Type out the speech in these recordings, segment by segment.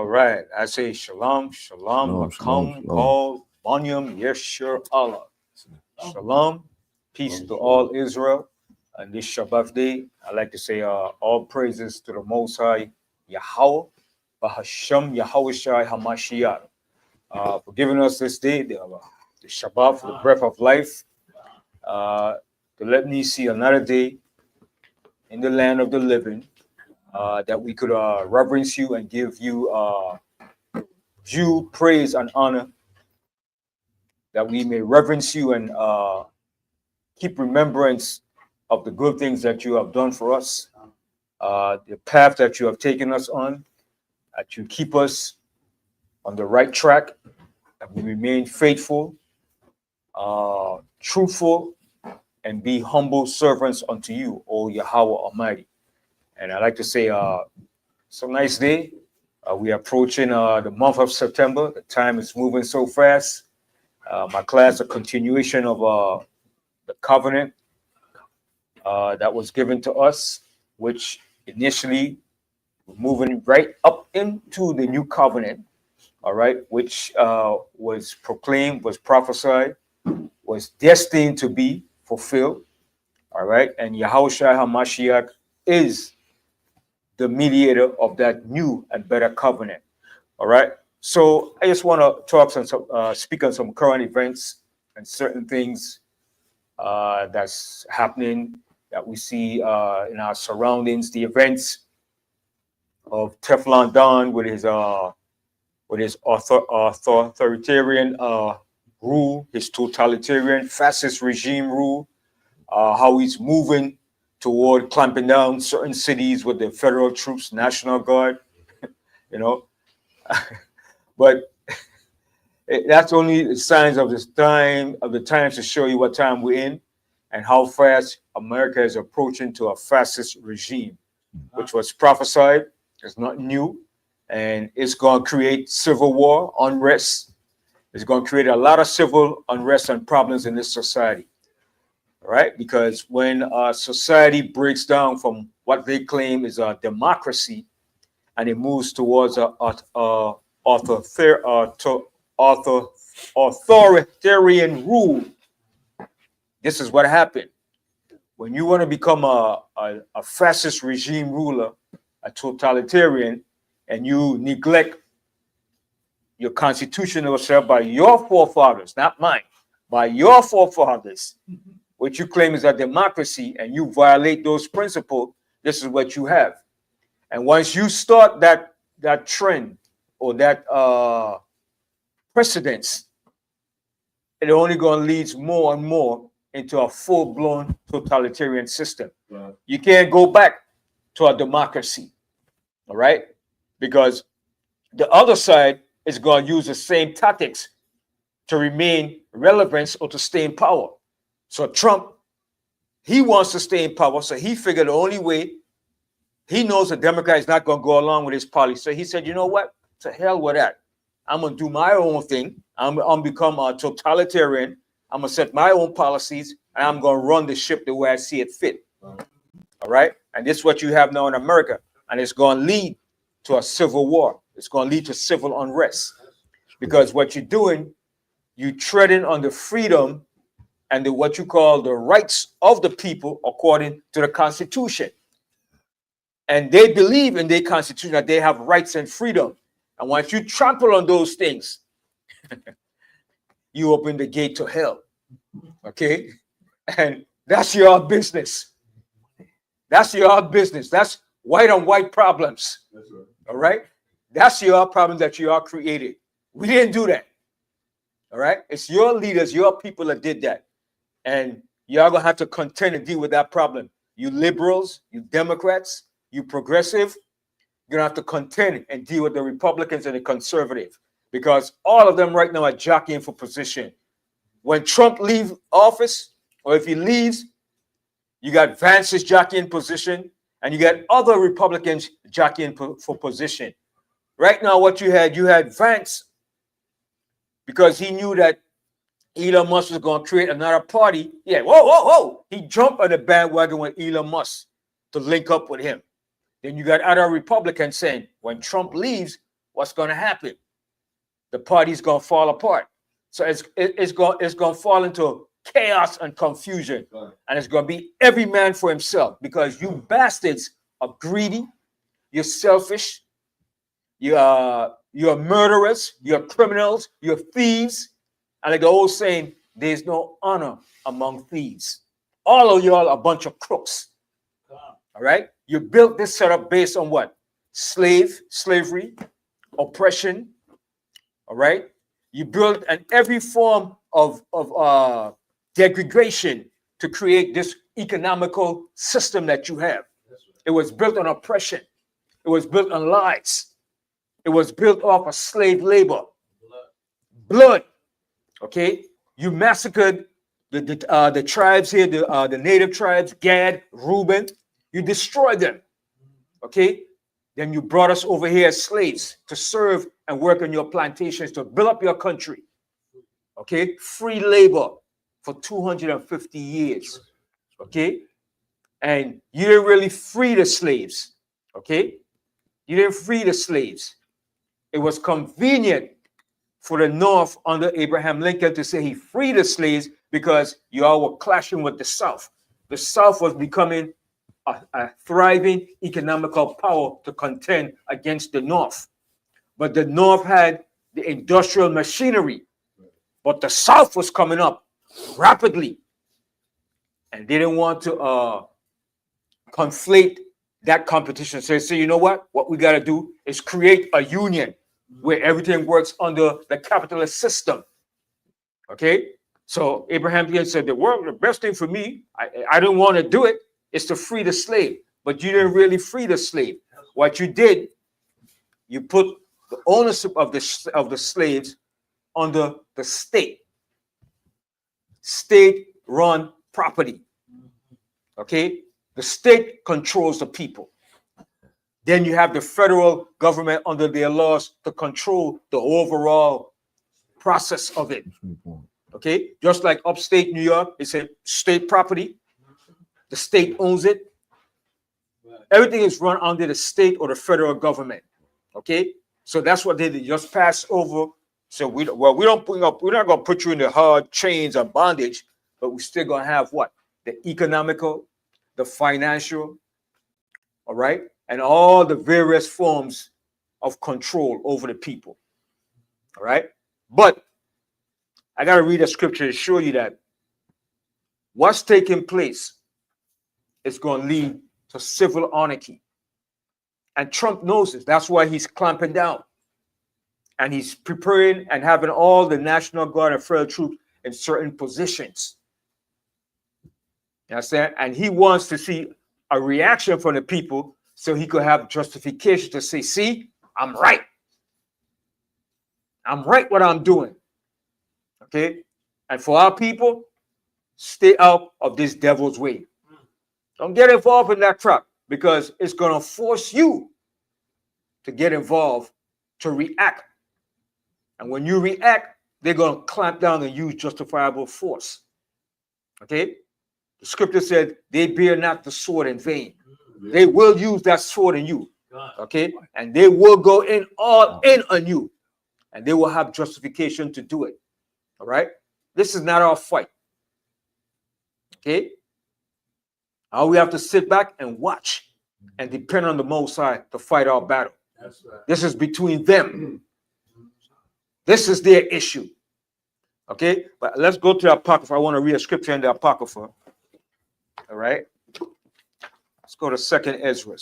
All right. I say shalom, shalom, Shalom, shalom, makom, shalom. kol, banyam, yeshur, Allah. Shalom, peace to all Israel. On this Shabbat day, I like to say all praises to the Most High, Yahweh, Bahasham, Yahweh Shai Hamashiach, for giving us this day, the Shabbat, for the breath of life, to let me see another day in the land of the living, that we could reverence you and give you due praise and honor, that we may reverence you and keep remembrance of the good things that you have done for us, the path that you have taken us on, that you keep us on the right track, that we remain faithful, truthful, and be humble servants unto you, O Yahweh Almighty. And I like to say, it's a nice day. We are approaching the month of September. The time is moving so fast. My class, a continuation of the covenant that was given to us, which initially we're moving right up into the new covenant, all right, which was proclaimed, was prophesied, was destined to be fulfilled, all right. And Yahushua HaMashiach is the mediator of that new and better covenant, all right. So I just want to talk on some, speak on some current events and certain things that's happening that we see in our surroundings. The events of Teflon Don with his authoritarian rule, his totalitarian fascist regime rule, how he's moving toward clamping down certain cities with the federal troops, National Guard, you know. But that's only the signs of this time, of the times, to show you what time we're in and how fast America is approaching to a fascist regime, which was prophesied. It's not new, and it's going to create civil war, unrest. It's going to create a lot of civil unrest and problems in this society, right? Because when a society breaks down from what they claim is a democracy and it moves towards a authoritarian rule, this is what happened. When you want to become a fascist regime ruler, a totalitarian, and you neglect your constitutional self by your forefathers, not mine, by your forefathers, which you claim is a democracy, and you violate those principles, this is what you have. And once you start that trend or that precedence, it only going to lead more and more into a full-blown totalitarian system. Right. You can't go back to a democracy, all right? Because the other side is going to use the same tactics to remain relevant or to stay in power. So Trump, he wants to stay in power, so he figured the only way, he knows the Democrat is not going to go along with his policy. So he said, you know what? To hell with that. I'm going to do my own thing. I'm going to become a totalitarian. I'm going to set my own policies, and I'm going to run the ship the way I see it fit. All right? And this is what you have now in America. And it's going to lead to a civil war. It's going to lead to civil unrest. Because what you're doing, you're treading on the freedom and what you call the rights of the people according to the Constitution. And they believe in their Constitution that they have rights and freedom. And once you trample on those things, you open the gate to hell. Okay? And that's your business. That's your business. That's white on white problems. That's right. All right? That's your problem that you are created. We didn't do that. All right? It's your leaders, your people that did that. And you're going to have to contend and deal with that problem. You liberals, you Democrats, you progressive, you're going to have to contend and deal with the Republicans and the conservative, because all of them right now are jockeying for position. When Trump leaves office, or if he leaves, you got Vance's jockeying position, and you got other Republicans jockeying for position. Right now, what you had Vance, because he knew that Elon Musk was going to create another party. Yeah, whoa. He jumped on the bandwagon with Elon Musk to link up with him. Then you got other Republicans saying, when Trump leaves, what's going to happen? The party's going to fall apart. So it's going to fall into chaos and confusion. And it's going to be every man for himself, because you bastards are greedy, you're selfish, you're murderers, you're criminals, you're thieves. And like the old saying, there's no honor among thieves. All of y'all are a bunch of crooks. All right? You built this setup based on what? Slavery, oppression. All right? You built every form of degradation to create this economical system that you have. It was built on oppression. It was built on lies. It was built off of slave labor. Blood. Okay? You massacred the tribes here, the native tribes, Gad, Reuben. You destroyed them. Okay? Then you brought us over here as slaves to serve and work on your plantations to build up your country. Okay? Free labor for 250 years. Okay? And you didn't really free the slaves. Okay? You didn't free the slaves. It was convenient for the North under Abraham Lincoln to say he freed the slaves because you all were clashing with the South. The South was becoming a thriving economical power to contend against the North. But the North had the industrial machinery, but the South was coming up rapidly. And they didn't want to conflate that competition. So they say, you know what? What we got to do is create a union where everything works under the capitalist system. Okay? So Abraham Lincoln said, the best thing for me, I don't want to do it, is to free the slave. But you didn't really free the slave. What you did, you put the ownership of the slaves under the state. State-run property. Okay? The state controls the people. Then you have the federal government under their laws to control the overall process of it. Okay? Just like upstate New York, it's a state property. The state owns it. Everything is run under the state or the federal government. Okay? So that's what they did. Just pass over. So we're not going to put you in the hard chains of bondage, but we're still going to have what? The economical, the financial, all right? And all the various forms of control over the people. All right? But I got to read a scripture to show you that what's taking place is going to lead to civil anarchy. And Trump knows this. That's why he's clamping down. And he's preparing and having all the National Guard and federal troops in certain positions. You understand? And he wants to see a reaction from the people so he could have justification to say, see, I'm right. I'm right what I'm doing. Okay? And for our people, stay out of this devil's way. Don't get involved in that trap, because it's going to force you to get involved, to react. And when you react, they're going to clamp down and use justifiable force. Okay? The scripture said, they bear not the sword in vain. They will use that sword in you. Okay? And they will go in all in on you. And they will have justification to do it. All right? This is not our fight. Okay? All we have to sit back and watch and depend on the Most High to fight our battle. That's right. This is between them. This is their issue. Okay? But let's go to the Apocrypha. I want to read a scripture in the Apocrypha. All right? Let's go to 2nd Ezra.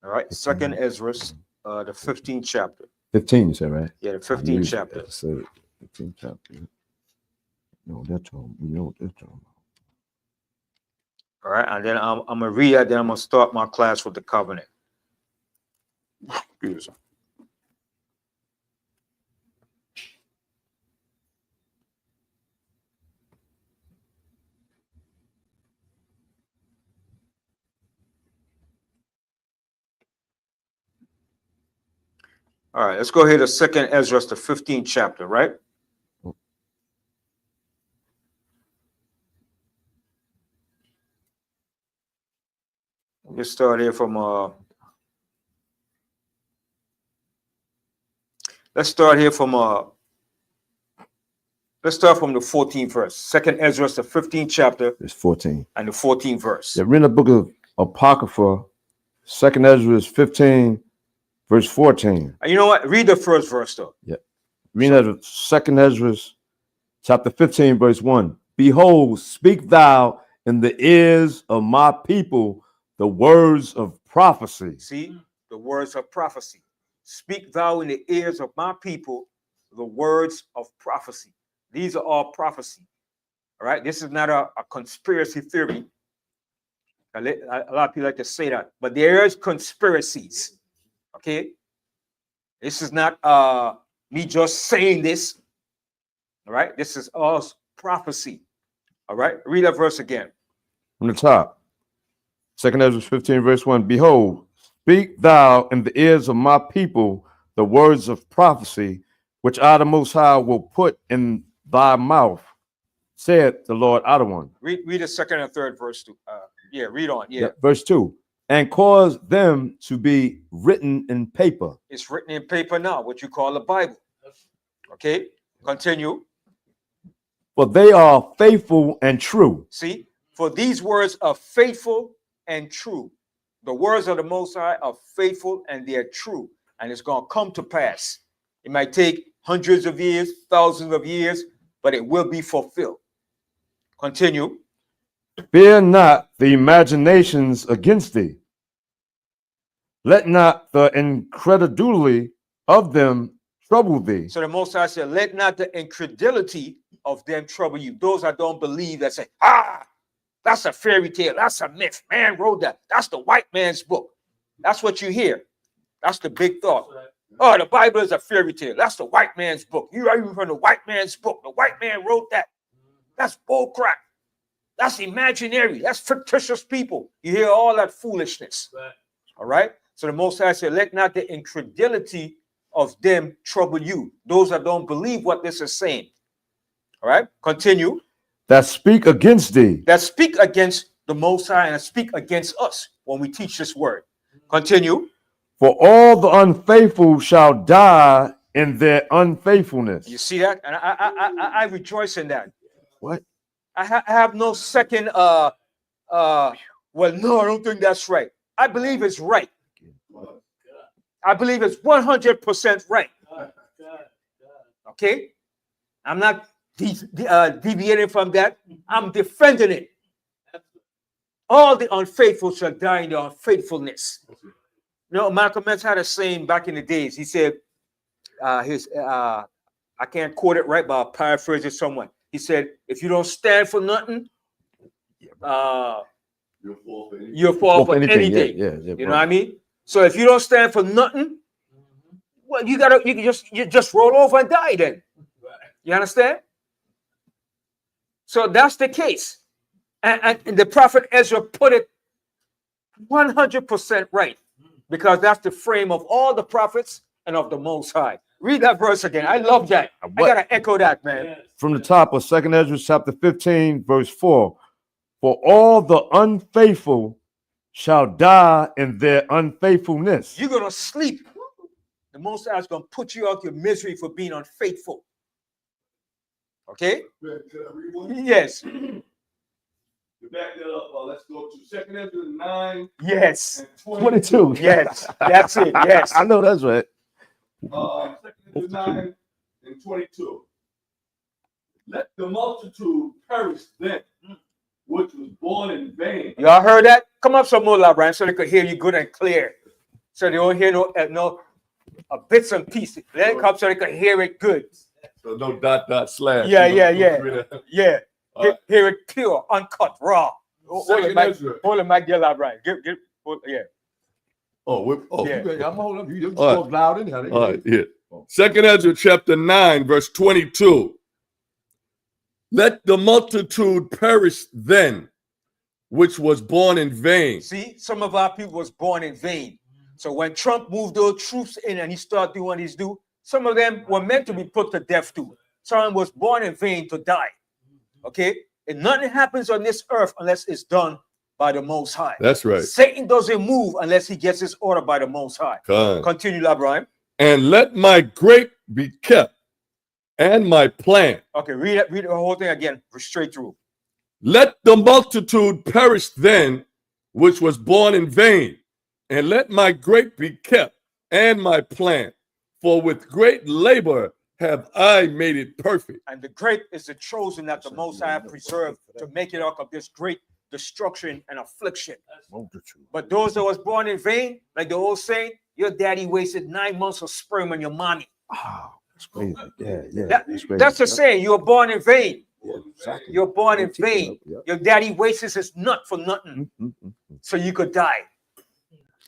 All right? 2nd Ezra, the 15th chapter. 15, you said, right? Yeah, the 15th chapter. 15th chapter. No, that's all. We know that's all. All right, and then I'm going to read it, then I'm going to start my class with the covenant. Excuse me. All right, let's go here to 2nd Ezra, the 15th chapter, right? Let's start here from let's start from the 14th verse. Second Ezra, the 15th chapter It's 14. and the 14th verse. Yeah, read the book of Apocrypha, 2nd Ezra 15, verse 14. And you know what? Read the first verse though. Read that 2nd Ezra chapter 15, verse 1. Behold, speak thou in the ears of my people the words of prophecy. See, the words of prophecy. Speak thou in the ears of my people the words of prophecy. These are all prophecy. All right. This is not a conspiracy theory. A lot of people like to say that, but there is conspiracies. Okay. This is not me just saying this. All right. This is all prophecy. All right. Read that verse again. From the top. 2nd Ezra 15, verse 1. Behold, speak thou in the ears of my people the words of prophecy, which I, the Most High, will put in thy mouth, said the Lord Adonai. Read the second and third verse too. Yeah, read on. Yeah. Verse 2. And cause them to be written in paper. It's written in paper now, what you call the Bible. Okay, continue. For they are faithful and true. See, for these words are faithful and true. The words of the Most High are faithful and they're true. And it's going to come to pass. It might take hundreds of years, thousands of years, but it will be fulfilled. Continue. Fear not the imaginations against thee. Let not the incredulity of them trouble thee. So the Most High said, let not the incredulity of them trouble you. Those that don't believe, that say, that's a fairy tale. That's a myth. Man wrote that. That's the white man's book. That's what you hear. That's the big thought. Oh, the Bible is a fairy tale. That's the white man's book. You are even from the white man's book. The white man wrote that. That's bull crap. That's imaginary. That's fictitious people. You hear all that foolishness. All right. So the Most High said, let not the incredulity of them trouble you. Those that don't believe what this is saying. All right. Continue. That speak against thee. That speak against the Most High and speak against us when we teach this word. Continue. For all the unfaithful shall die in their unfaithfulness. You see that? And I rejoice in that. What? I have no second, well, no, I don't think that's right. I believe it's right. I believe it's 100% right. Okay? I'm not deviating from that. I'm defending it. All the unfaithful shall die in their unfaithfulness. You know, Malcolm X had a saying back in the days. He said, I can't quote it right, but I'll paraphrase it somewhat. He said, if you don't stand for nothing, you'll fall for anything. Yeah, you know what I mean? So if you don't stand for nothing, well, you just roll over and die then. You understand? So that's the case. And the prophet Ezra put it 100% right, because that's the frame of all the prophets and of the Most High. Read that verse again. I love that. I gotta echo that, man. From the top of 2nd Ezra chapter 15, verse 4. For all the unfaithful shall die in their unfaithfulness. You're gonna sleep. The Most High is gonna put you out your misery for being unfaithful. Okay? Yes. To back that up, let's go to 2nd Ezra 9. Yes. 22. Yes. That's it. Yes. I know that's right. 2nd Ezra 9 and 22. Let the multitude perish then, which was born in vain. Y'all heard that? Come up some more, Brian, so they could hear you good and clear. So they don't hear no bits and pieces. Let it come so they could hear it good. So no .. slash. Yeah. Right. Hear it pure, uncut, raw. Hold it back, Brian. Yeah. Yeah. I'm holding up. You just All right. spoke loud anyhow. All right, yeah. 2nd Ezra chapter 9, verse 22. Let the multitude perish then, which was born in vain. See, some of our people was born in vain. So when Trump moved those troops in and he started doing what he's doing, some of them were meant to be put to death too. Someone was born in vain to die. Okay? And nothing happens on this earth unless it's done by the Most High. That's right. Satan doesn't move unless he gets his order by the Most High. Con. Continue, Abraham. And let my grape be kept, and my plant. Okay, read the whole thing again, straight through. Let the multitude perish then, which was born in vain, and let my grape be kept, and my plant. For with great labor have I made it perfect. And the grape is the chosen that the Most High preserved to make it out of this great destruction and affliction. But those that was born in vain, like the old saying, your daddy wasted 9 months of sperm on your mommy. Oh, that's crazy. Yeah, yeah. That's the saying. You were born in vain. Yeah, exactly. You're born in vain. Yep. Your daddy wastes his nut for nothing, so you could die.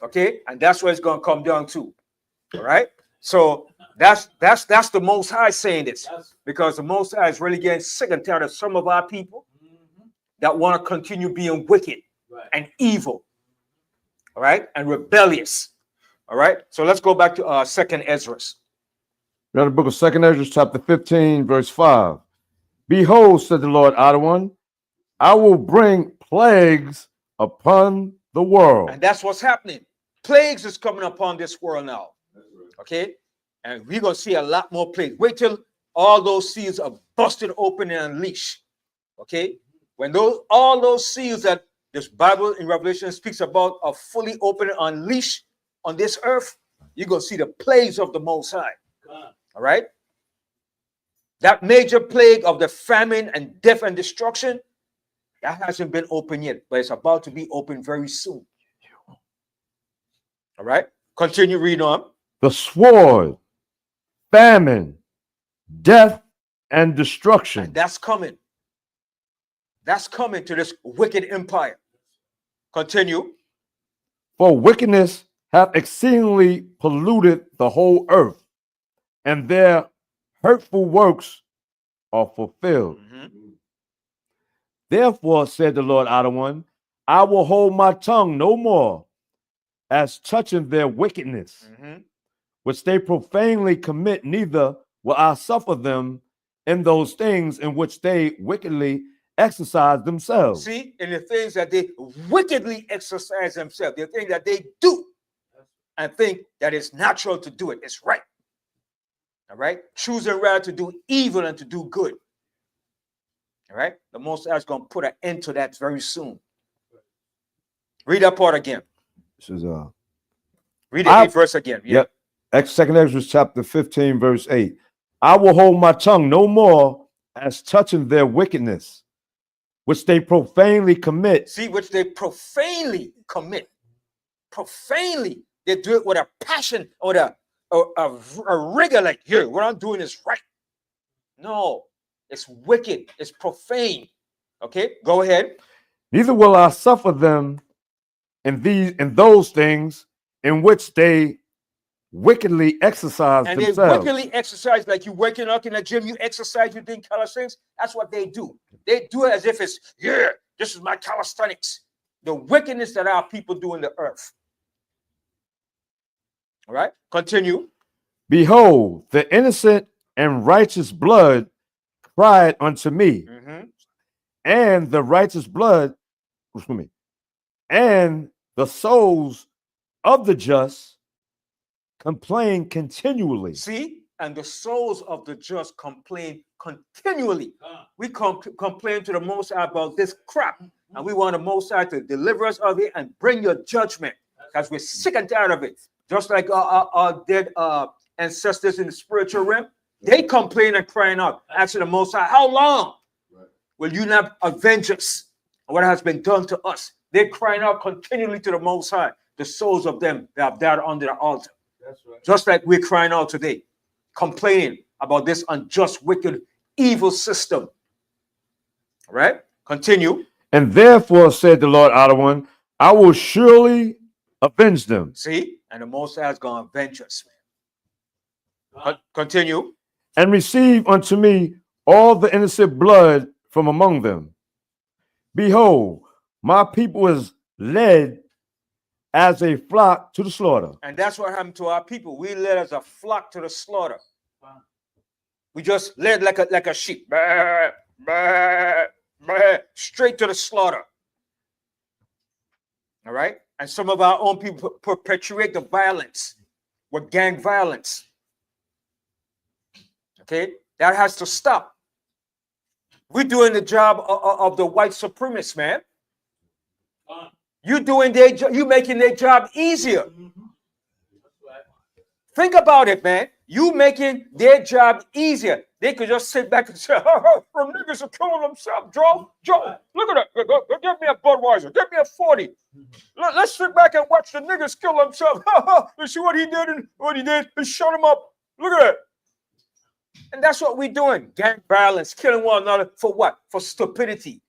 Okay, and that's what it's gonna come down to. All right. So that's the Most High saying this, because the Most High is really getting sick and tired of some of our people that want to continue being wicked and evil. All right, and rebellious. All right. So let's go back to Second Ezra. Read the book of 2 Ezra, chapter 15, verse 5. Behold, said the Lord Adonai, I will bring plagues upon the world. And that's what's happening. Plagues is coming upon this world now. Okay? And we're going to see a lot more plagues. Wait till all those seals are busted open and unleashed. Okay? When all those seals that this Bible in Revelation speaks about are fully open and unleashed on this earth, you're going to see the plagues of the Most High. All right? That major plague of the famine and death and destruction, that hasn't been open yet, but it's about to be open very soon. All right? Continue reading on. The sword, famine, death, and destruction. And that's coming. That's coming to this wicked empire. Continue. For wickedness hath exceedingly polluted the whole earth, and their hurtful works are fulfilled. Therefore, said the Lord Adonai, I will hold my tongue no more as touching their wickedness, which they profanely commit, neither will I suffer them in those things in which they wickedly exercise themselves. See, in the things that they wickedly exercise themselves, the things that they do and think that it's natural to do it. It's right. All right? Choosing rather to do evil than to do good. All right? The Most High is going to put an end to that very soon. Read that part again. This is Read the 8th verse again. Yep. 2 Ezra chapter 15, verse 8. I will hold my tongue no more as touching their wickedness, which they profanely commit. See, which they profanely commit. Profanely. They do it with a passion or a rigor, like, here, what I'm doing is right. No, it's wicked. It's profane. Okay, go ahead. Neither will I suffer them in those things in which they wickedly exercise and themselves. They wickedly exercise, like you working out in the gym, you exercise, you doing calisthenics. That's what they do. They do it as if it's, yeah, this is my calisthenics. The wickedness that our people do in the earth. All right, continue. Behold, the innocent and righteous blood cried unto me, and the righteous blood, and the souls of the just complain continually. See, and the souls of the just complain continually. We complain to the Most High about this crap, and we want the Most High to deliver us of it and bring your judgment, because we're sick and tired of it. Just like our dead ancestors in the spiritual realm, they complain and crying out, asking the Most High, how long will you not avenge us? What has been done to us? They're crying out continually to the Most High, the souls of them that have died under the altar. That's right. Just like we're crying out today, complaining about this unjust, wicked, evil system. All right, continue. And therefore, said the Lord Adonai, I will surely avenge them. See, and the Most High is going to avenge us, man. Continue. And receive unto me all the innocent blood from among them. Behold, my people is led as a flock to the slaughter. And that's what happened to our people. We led as a flock to the slaughter. We just led like a sheep. Bah, bah, bah, straight to the slaughter. All right. And some of our own people perpetuate the violence with gang violence. Okay. That has to stop. We're doing the job of the white supremacists, man. You doing their job, you making their job easier. Think about it, man. You making their job easier. They could just sit back and say, from niggas are killing themselves, Joe. Joe, look at that. Give me a Budweiser. Give me a 40. Let's sit back and watch the niggas kill themselves. You see what he did and what he did? He shut him up. Look at that. And that's what we're doing. Gang violence, killing one another for what? For stupidity.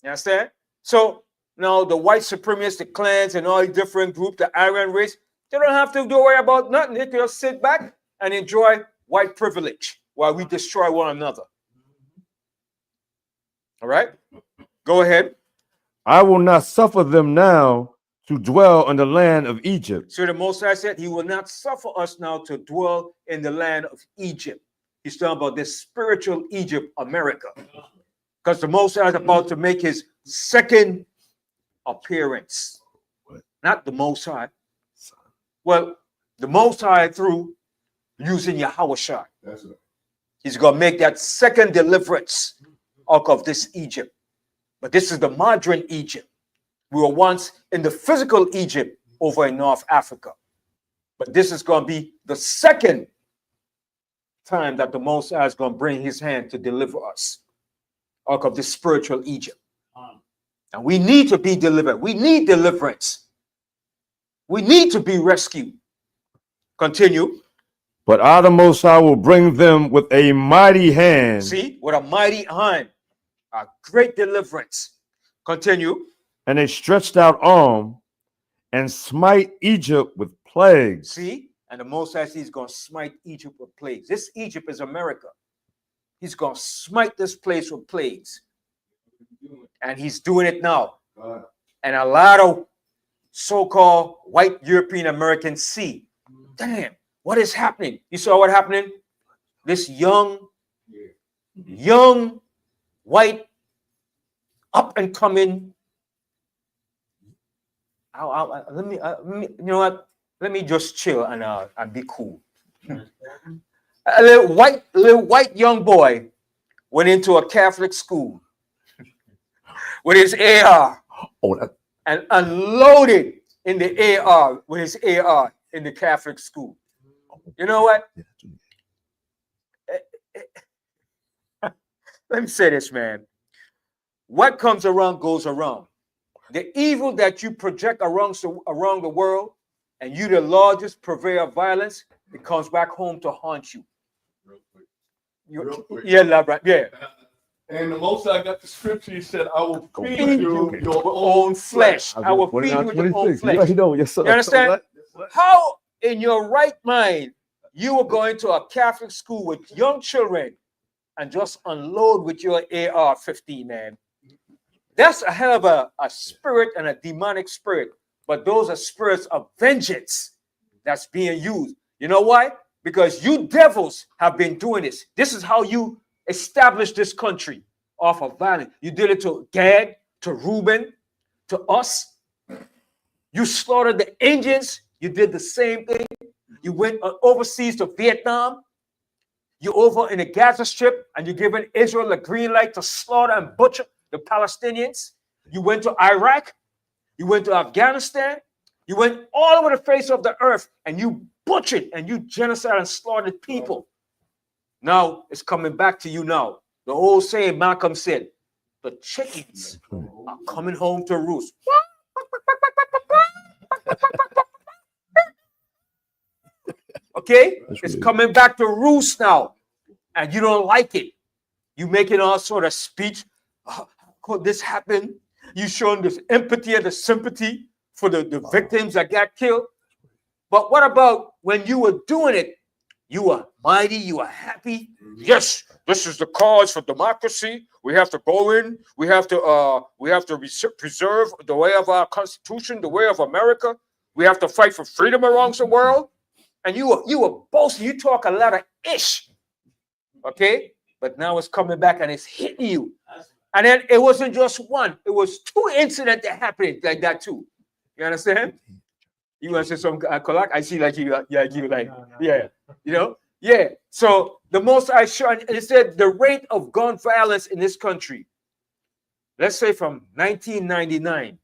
You understand? So now the white supremacists, the clans, and all these different groups, the Aryan race, they don't have to worry about nothing. They can just sit back and enjoy white privilege while we destroy one another. All right? Go ahead. I will not suffer them now to dwell in the land of Egypt. So the Most High said he will not suffer us now to dwell in the land of Egypt. He's talking about this spiritual Egypt, America. Because the Most High is about to make his second appearance. Not the Most High. Well, the Most High through using Yahushua. That's right. He's going to make that second deliverance out of this Egypt. But this is the modern Egypt. We were once in the physical Egypt over in North Africa. But this is going to be the second time that the Most High is going to bring his hand to deliver us out of this spiritual Egypt. And we need to be delivered. We need deliverance. We need to be rescued. Continue. But I, the Most High, will bring them with a mighty hand. See, with a mighty hand, a great deliverance. Continue. And a stretched out arm, and smite Egypt with plagues. See, and the Most High is going to smite Egypt with plagues. This Egypt is America. He's going to smite this place with plagues. And he's doing it now. And a lot of so-called white European Americans see, damn, what is happening? You saw what happening? This young white up and coming. Let me, you know what? Let me just chill and be cool. A little white young boy went into a Catholic school with his AR. And unloaded in the AR with his AR in the Catholic school. You know what? Let me say this, man. What comes around goes around. The evil that you project around the world, and you the largest purveyor of violence, it comes back home to haunt you. Real quick. Yeah, Labra, yeah. And the Most High got the scripture. He said, "I will feed Feed you you your own flesh. I will feed you with your own flesh. Yes, sir. You understand? How in your right mind you were going to a Catholic school with young children and just unload with your AR-15, man? That's a hell of a spirit and a demonic spirit. But those are spirits of vengeance that's being used. You know why? Because you devils have been doing this. This is how you establish this country off of violence. You did it to Gad, to Reuben, to us. You slaughtered the Indians. You did the same thing. You went overseas to Vietnam. You're over in the Gaza Strip and you're giving Israel a green light to slaughter and butcher the Palestinians. You went to Iraq. You went to Afghanistan. You went all over the face of the earth and you butchered and you genocide and slaughtered people. Now it's coming back to you now. The old saying Malcolm said, the chickens are coming home to roost. Okay? It's coming back to roost now. And you don't like it. You making all sort of speech. How could this happen? You showing this empathy and the sympathy for the victims that got killed. But what about when you were doing it? You are mighty, you are happy. Yes, this is the cause for democracy. We have to go in. We have to preserve the way of our Constitution, the way of America. We have to fight for freedom around the world. And you were boasting. You talk a lot of ish. Okay? But now it's coming back and it's hitting you. And then it wasn't just one, it was two incidents that happened like that too. You understand? You want to say some collect? I see like you, yeah, you like, yeah, you know, yeah. So the most I showed, it said the rate of gun violence in this country, let's say from 1999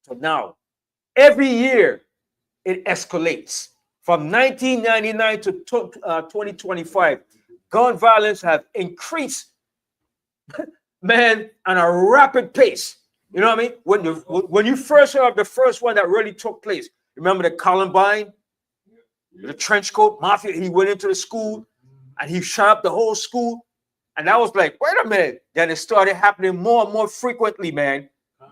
to now, every year it escalates. From 1999 to 2025, gun violence have increased, man, on a rapid pace. You know what I mean? When you first heard of the first one that really took place, remember the Columbine, the trench coat mafia? He went into the school and he shot up the whole school. And I was like, wait a minute. Then it started happening more and more frequently, man.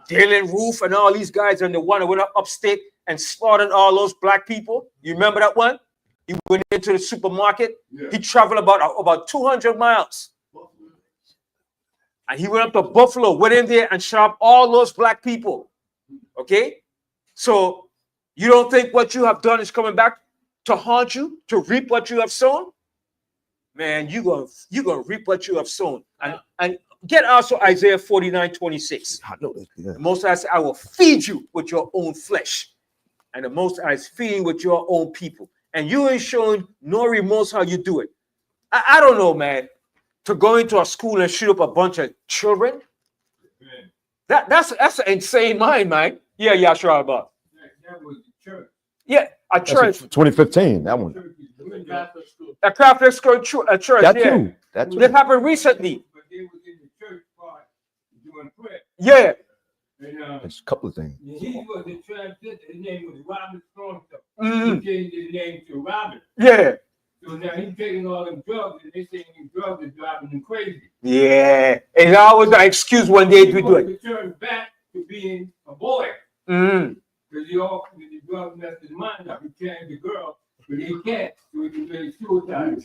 Dylan Roof and all these guys and the one that went up upstate and slaughtered all those black people. You remember that one? He went into the supermarket. Yeah. He traveled about 200 miles. And he went up to Buffalo, went in there and shot up all those black people. Okay? So you don't think what you have done is coming back to haunt you, to reap what you have sown? Man, you're gonna reap what you have sown. And get also Isaiah 49:26. I know that. Yeah. The Most High said, I will feed you with your own flesh. And the Most High is feeding with your own people. And you ain't showing no remorse how you do it. I don't know, man. To go into a school and shoot up a bunch of children, that's an insane mind, man. Yeah, sure about. That was the church. Yeah, a church. 2015, that one. A Catholic school, a church. That yeah. too. That too. That happened recently. But they was in the church part doing prayer. Yeah. And, There's a couple of things. he was a transgender. His name was Robert Thornton. Mm. He changed his name to Robert. Yeah. So now he's taking all them drugs, and they saying these drugs are driving him crazy. Yeah. And always an excuse when they do it. He return back to being a boy. Mm. Because the drug messed his mind up. He changed the girl, but he can't. So he can really suicide.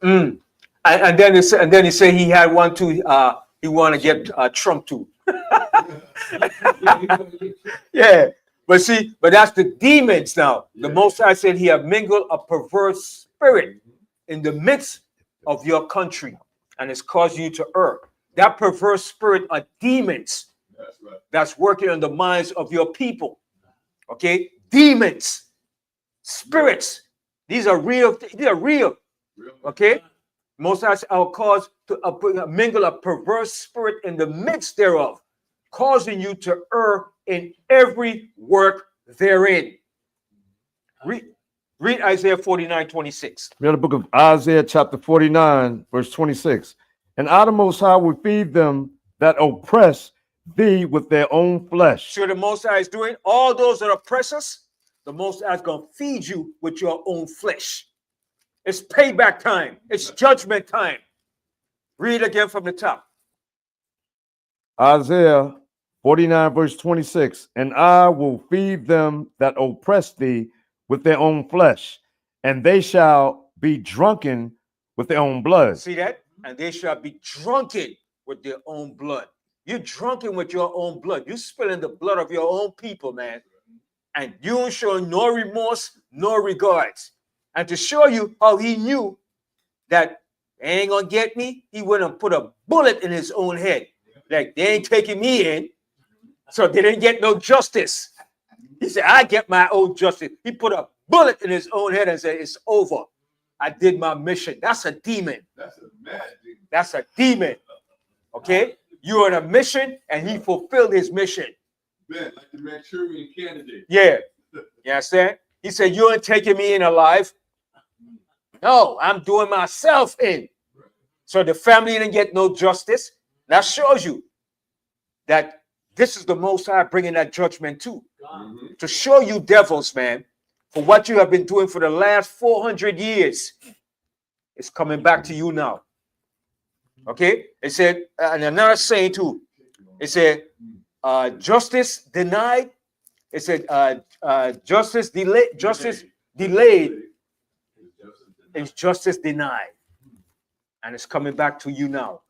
Mm. And then he said he had one too. He want to get Trump too. Yeah. But that's the demons now. Yeah. The Most High said he have mingled a perverse spirit in the midst of your country and it's causing you to err. That perverse spirit are demons. That's right. That's working on the minds of your people. Okay? Demons, spirits. These are real. These are real. Okay? Most High will cause to mingle a perverse spirit in the midst thereof, causing you to err in every work therein. Read Isaiah 49:26. We have the book of Isaiah chapter 49, verse 26. And I, the Most High, will feed them that oppress thee with their own flesh. So the Most High is doing all those that oppress us, the Most High is going to feed you with your own flesh. It's payback time. It's judgment time. Read again from the top. Isaiah 49, verse 26. And I will feed them that oppress thee with their own flesh, and they shall be drunken with their own blood. See that? And they shall be drunken with their own blood. You're drunken with your own blood. You're spilling the blood of your own people, man. And you ain't showing no remorse, no regards. And to show you how he knew that they ain't gonna get me, he went and put a bullet in his own head. Like, they ain't taking me in, so they didn't get no justice. He said, I get my own justice. He put a bullet in his own head and said, it's over. I did my mission. That's a demon. That's a mad demon. That's a demon. Okay? You're on a mission, and he fulfilled his mission. Man, like the Manchurian candidate. Yeah. You understand? He said, you ain't taking me in alive. No, I'm doing myself in. So the family didn't get no justice. That shows you that this is the Most High bringing that judgment too. Mm-hmm. To show you devils, man, for what you have been doing for the last 400 years. It's coming back to you now. Okay? It said, and another saying too. It said, justice denied. It said, justice delayed is justice denied. And it's coming back to you now.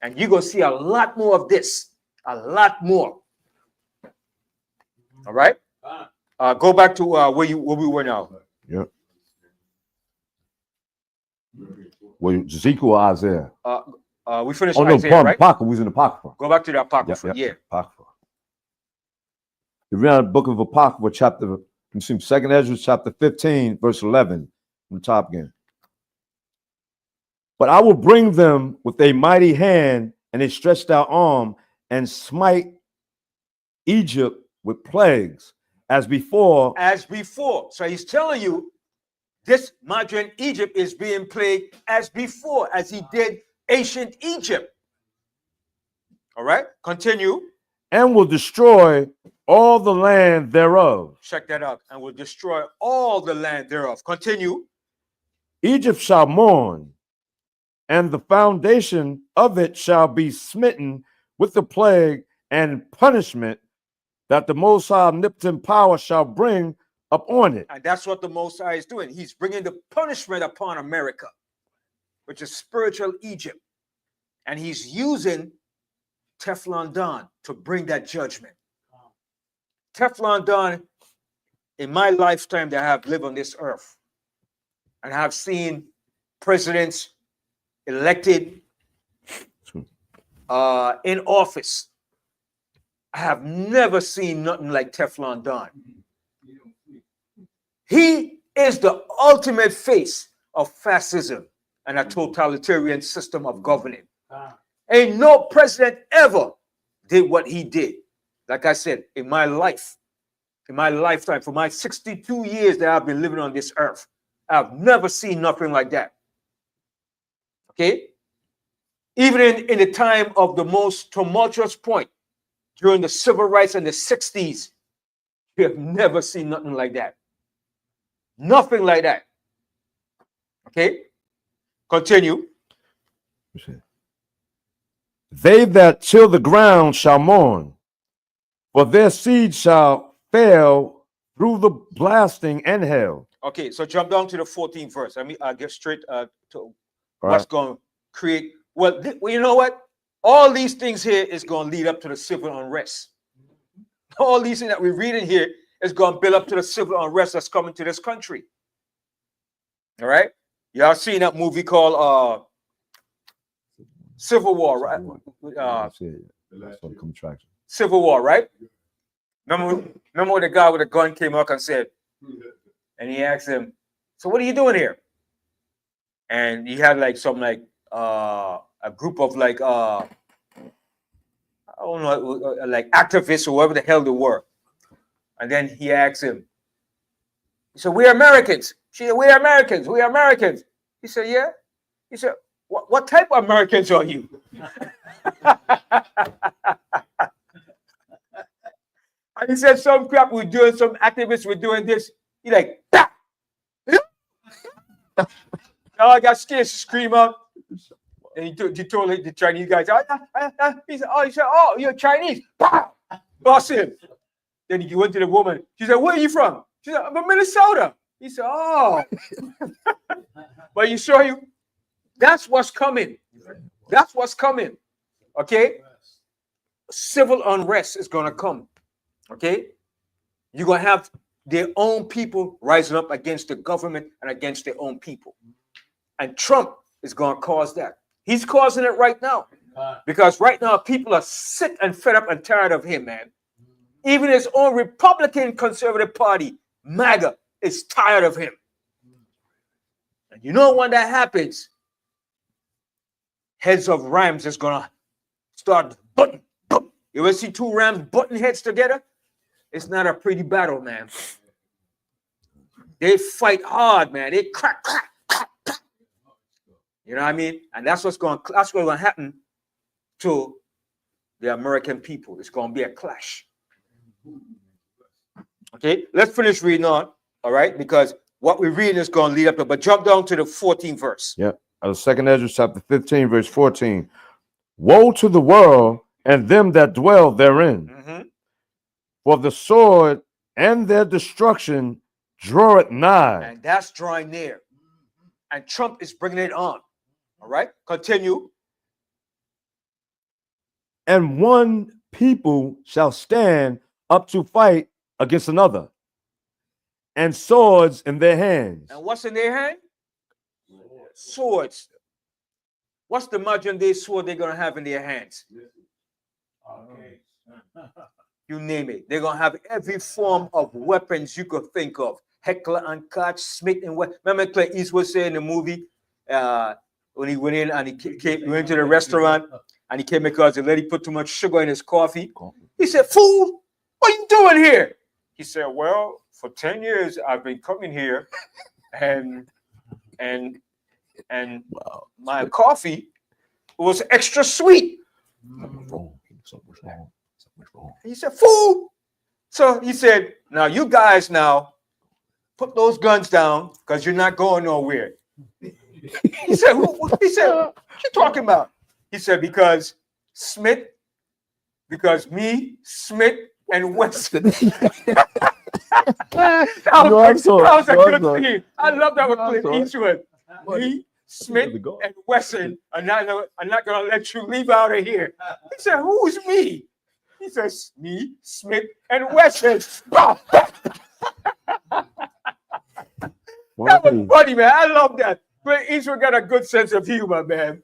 And you're going to see a lot more of this. A lot more. All right? Go back to where we were now. Yeah. Well, Ezekiel or Isaiah? We finished Oh no, Isaiah, pardon, right? Apocrypha. We was in Apocrypha. Go back to the Apocrypha. Yeah. Apocrypha. You read the book of Apocrypha, chapter, you see, 2nd Ezra, chapter 15, verse 11, from the top again. But I will bring them with a mighty hand and a stretched out arm and smite Egypt with plagues as before. As before. So he's telling you this modern Egypt is being plagued as before, as he did ancient Egypt. All right, continue. And will destroy all the land thereof. Check that out. And will destroy all the land thereof. Continue. Egypt shall mourn, and the foundation of it shall be smitten with the plague and punishment that the Most High omnipotent power shall bring upon it. And that's what the Most High is doing. He's bringing the punishment upon America, which is spiritual Egypt. And he's using Teflon Don to bring that judgment. Teflon Don, in my lifetime that I have lived on this earth, and have seen presidents elected in office, I have never seen nothing like Teflon Don. He is the ultimate face of fascism and a totalitarian system of governing. Ain't no president ever did what he did. Like I said, in my life, in my lifetime, for my 62 years that I've been living on this earth, I've never seen nothing like that. Okay? Even in the time of the most tumultuous point, during the civil rights in the 60s, you have never seen nothing like that. Nothing like that. Okay? Continue. They that till the ground shall mourn, for their seed shall fail through the blasting and hail. Okay, so jump down to the 14th verse. I'll get straight to Right. what's going to create. Well, you know what? All these things here is going to lead up to the civil unrest. All these things that we're reading here is going to build up to the civil unrest that's coming to this country. All right? Y'all seen that movie called Civil War, right? Civil War, right? Remember when the guy with the gun came up and said, and he asked him, so what are you doing here? And he had like some like a group of like I don't know, like activists or whatever the hell they were. And then he asked him, he said, we're Americans. She said, we're Americans, we are Americans. He said, yeah. He said, what type of Americans are you? And he said, some crap we're doing, some activists were doing this. He like, bah! Now I got scared to scream out. And he told the Chinese guys, he said, oh, you're Chinese. Boss him. Then he went to the woman. She said, where are you from? She said, I'm from Minnesota. He said, oh. But you show you, that's what's coming. That's what's coming. Okay? Civil unrest is going to come. Okay? You're going to have their own people rising up against the government and against their own people. And Trump is going to cause that. He's causing it right now. Because right now, people are sick and fed up and tired of him, man. Even his own Republican conservative party, MAGA, is tired of him. And you know when that happens, heads of rams is going to start butting. You ever see two rams butting heads together? It's not a pretty battle, man. They fight hard, man. They crack, crack, crack, crack. You know what I mean? And that's what's going to happen to the American people. It's going to be a clash. Okay, let's finish reading on. All right, because what we're reading is going to lead up to, but jump down to the 14th verse. Yeah. Out of 2nd Ezra chapter 15, verse 14. Woe to the world and them that dwell therein. Mm-hmm. For the sword and their destruction draweth nigh. And that's drawing near. And Trump is bringing it on. All right, continue. And one people shall stand up to fight against another, and swords in their hands. And what's in their hand? Swords. What's the modern day sword they're gonna have in their hands? Okay. You name it. They're gonna have every form of weapons you could think of. Heckler and Koch, Smith and Wesson. Remember Clint Eastwood said in the movie when he went in and he went to the restaurant and he came because the lady put too much sugar in his coffee. He said, "Fool, what are you doing here?" He said, "Well, for 10 years I've been coming here and my coffee was extra sweet." He said, "Fool." So he said, "Now you guys now put those guns down because you're not going nowhere." He said, "What you talking about?" He said, because me, Smith, and Wesson." That was a good scene. I love that with Clint Eastwood. Me, Smith, and Wesson are not going to let you leave out of here. He said, "Who's me?" He says, "Me, Smith, and Wesson." That was funny, man. I love that. Clint Eastwood got a good sense of humor, man.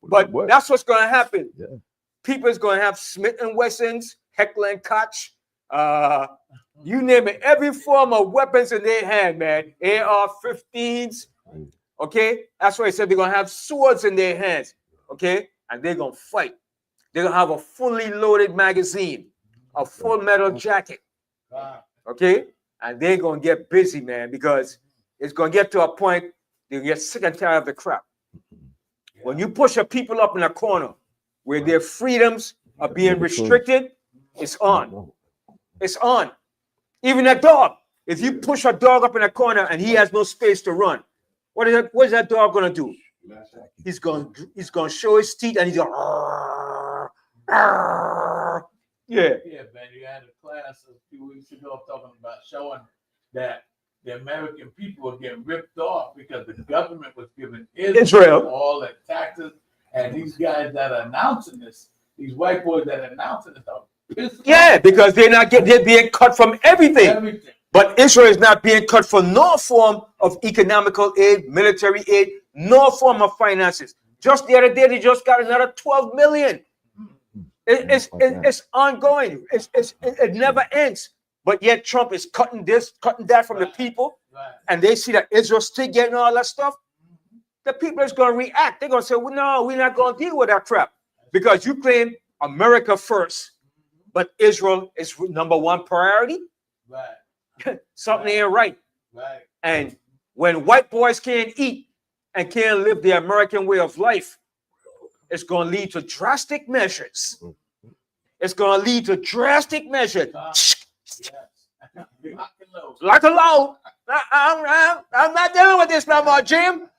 But that's what's going to happen. Yeah. People is going to have Smith and Wessons, Heckler and Koch, you name it, every form of weapons in their hand, man. AR-15s, okay? That's why he said they're going to have swords in their hands, okay? And they're going to fight. They're going to have a fully loaded magazine, a full metal jacket, okay? And they're going to get busy, man, because it's going to get to a point they'll get sick and tired of the crap. When you push a people up in a corner where their freedoms are being restricted, it's on. It's on. Even a dog. If you push a dog up in a corner and he has no space to run, what is that dog gonna do? He's gonna show his teeth and he's going, yeah. Yeah, man, you had a class a few weeks ago talking about showing that the American people were getting ripped off because the government was giving Israel all the taxes, and these guys that are announcing this, these white boys that are announcing this, are pissed off. Because they're being cut from everything. But Israel is not being cut from no form of economical aid, military aid, no form of finances. Just the other day, they just got another 12 million. It's ongoing. It never ends. But yet Trump is cutting this, cutting that from the people, and they see that Israel's still getting all that stuff. The people is going to react. They're going to say, "Well, no, we're not going to deal with that crap," because you claim America first, but Israel is number one priority. Something ain't right. And when white boys can't eat and can't live the American way of life, it's going to lead to drastic measures. It's going to lead to drastic measures. Like a low. I'm not dealing with this no more, Jim.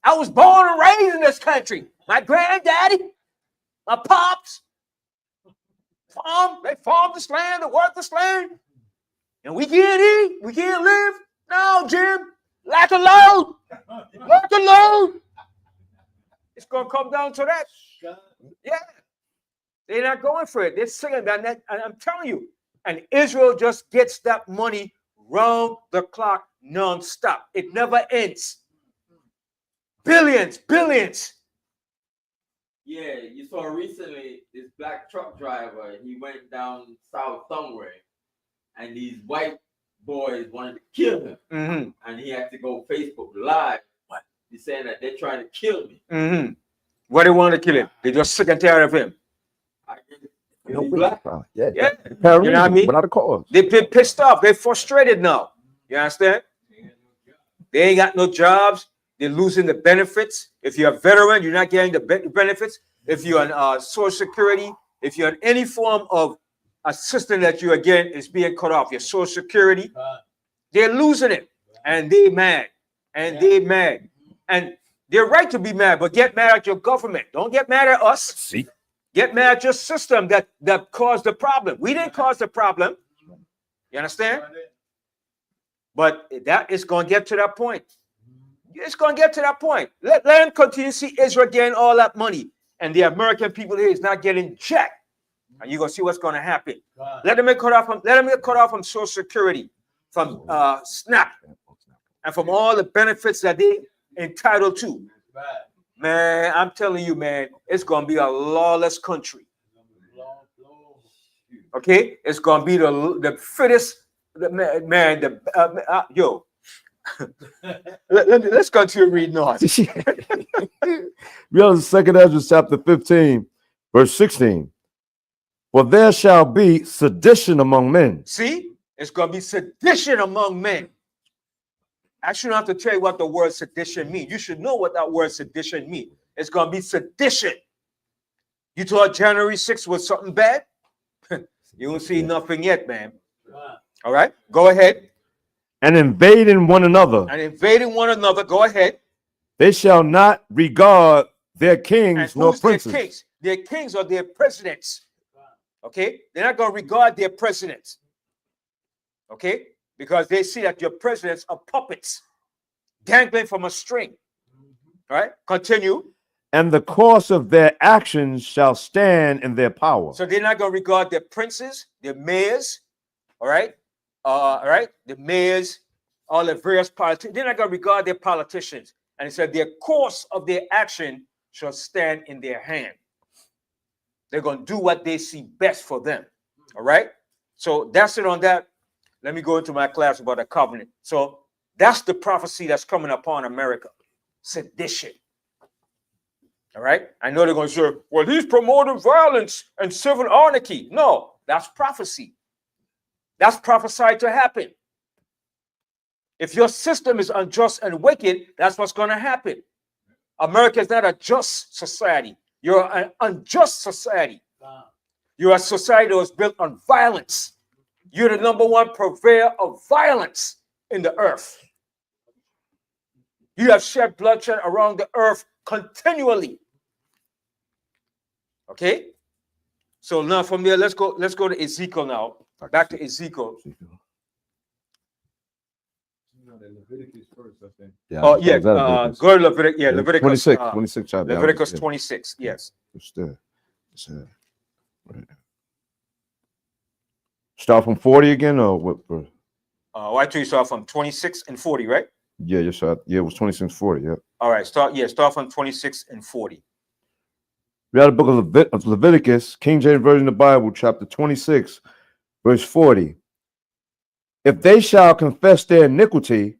I was born and raised in this country. My granddaddy, my pops, they farmed this land, they worked this land. And we can't eat, we can't live. No, Jim, like a load. Like a load. It's going to come down to that. Yeah. They're not going for it. They're singing that. And I'm telling you, and Israel just gets that money round the clock non-stop. It never ends. Billions. Yeah, you saw recently this black truck driver, he went down south somewhere, and these white boys wanted to kill him. Mm-hmm. And he had to go Facebook Live. He's saying that they're trying to kill me. Mm-hmm. Why they want to kill him? They're just sick and tired of him. He's black. Yeah. You know what I mean? Without a cause. They've been pissed off. They're frustrated now. You understand? They ain't got no jobs. They're losing the benefits. If you're a veteran, you're not getting the benefits. If you're on Social Security, if you're on any form of assistance that you are getting, is being cut off. Your Social Security, they're losing it. And they're mad. And they're right to be mad, but get mad at your government. Don't get mad at us. See? Get mad at your system that caused the problem. We didn't cause the problem. You understand? But that is going to get to that point. It's going to get to that point. Let them continue to see Israel getting all that money, and the American people here is not getting jack. And you're going to see what's going to happen. Let them get cut off from Social Security, from SNAP, and from all the benefits that they entitled to. Man, I'm telling you, man, it's gonna be a lawless country. Okay, it's gonna be the fittest. Man, yo. Let's continue reading on. We are in 2 Ezra chapter 15, verse 16. For there shall be sedition among men. See, it's gonna be sedition among men. I shouldn't have to tell you what the word sedition means. You should know what that word sedition means. It's gonna be sedition. You thought January 6th was something bad? You don't see nothing yet, man. All right, go ahead. And invading one another. And invading one another. Go ahead. They shall not regard their kings And nor who's their princes. kings? Their kings are their presidents. Okay, they're not gonna regard their presidents. Okay, because they see that your presidents are puppets dangling from a string. All right, continue. And the course of their actions shall stand in their power. So they're not going to regard their princes, their mayors, all right, the mayors, all the various politicians. They're not going to regard their politicians. And it said their course of their action shall stand in their hand. They're going to do what they see best for them. All right. So that's it on that. Let me go into my class about a covenant. So that's the prophecy that's coming upon America. Sedition. All right. I know they're going to say, well, he's promoting violence and civil anarchy. No, that's prophecy. That's prophesied to happen. If your system is unjust and wicked, that's what's going to happen. America is not a just society. You're an unjust society. You're a society that was built on violence. You're the number one purveyor of violence in the earth. You have shed bloodshed around the earth continually. Okay, so now from there, let's go to Ezekiel now. Back to Ezekiel. Leviticus first, I think. Yeah, Oh yeah, go to Leviticus. Yeah, Leviticus 26 chapter. Leviticus 26. Yes. It's there. It's there. Right. Start from 40 again, or what? I told you start from 26 and 40, right? Yeah, you shot. Yeah, it was 26, 40. Yeah. All right, start from 26 and 40. We have the book of Leviticus, King James Version of the Bible, chapter 26, verse 40. If they shall confess their iniquity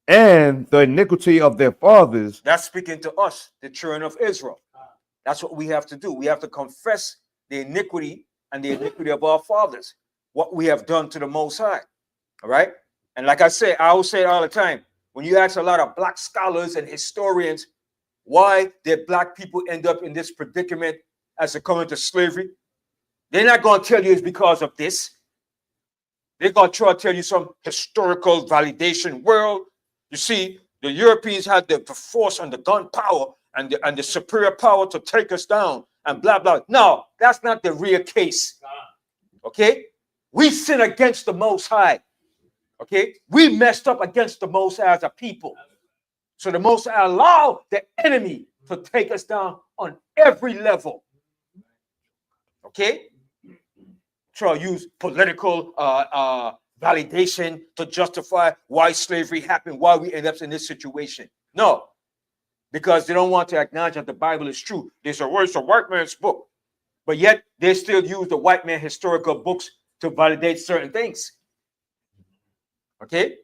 and the iniquity of their fathers. That's speaking to us, the children of Israel. That's what we have to do. We have to confess the iniquity and the iniquity of our fathers, what we have done to the Most High. All right. And like I say, I always say it all the time. When you ask a lot of black scholars and historians why did black people end up in this predicament as they come into slavery, they're not going to tell you it's because of this. They're going to try to tell you some historical validation. Well, you see, the Europeans had the force and the gun power and the superior power to take us down and blah, blah. No, that's not the real case. Okay? We sin against the Most High. Okay? We messed up against the Most High as a people. So the Most High allowed the enemy to take us down on every level. Okay? Try to use political validation to justify why slavery happened, why we end up in this situation. No, because they don't want to acknowledge that the Bible is true. They say, well, it's a white man's book. But yet they still use the white man historical books to validate certain things. Okay?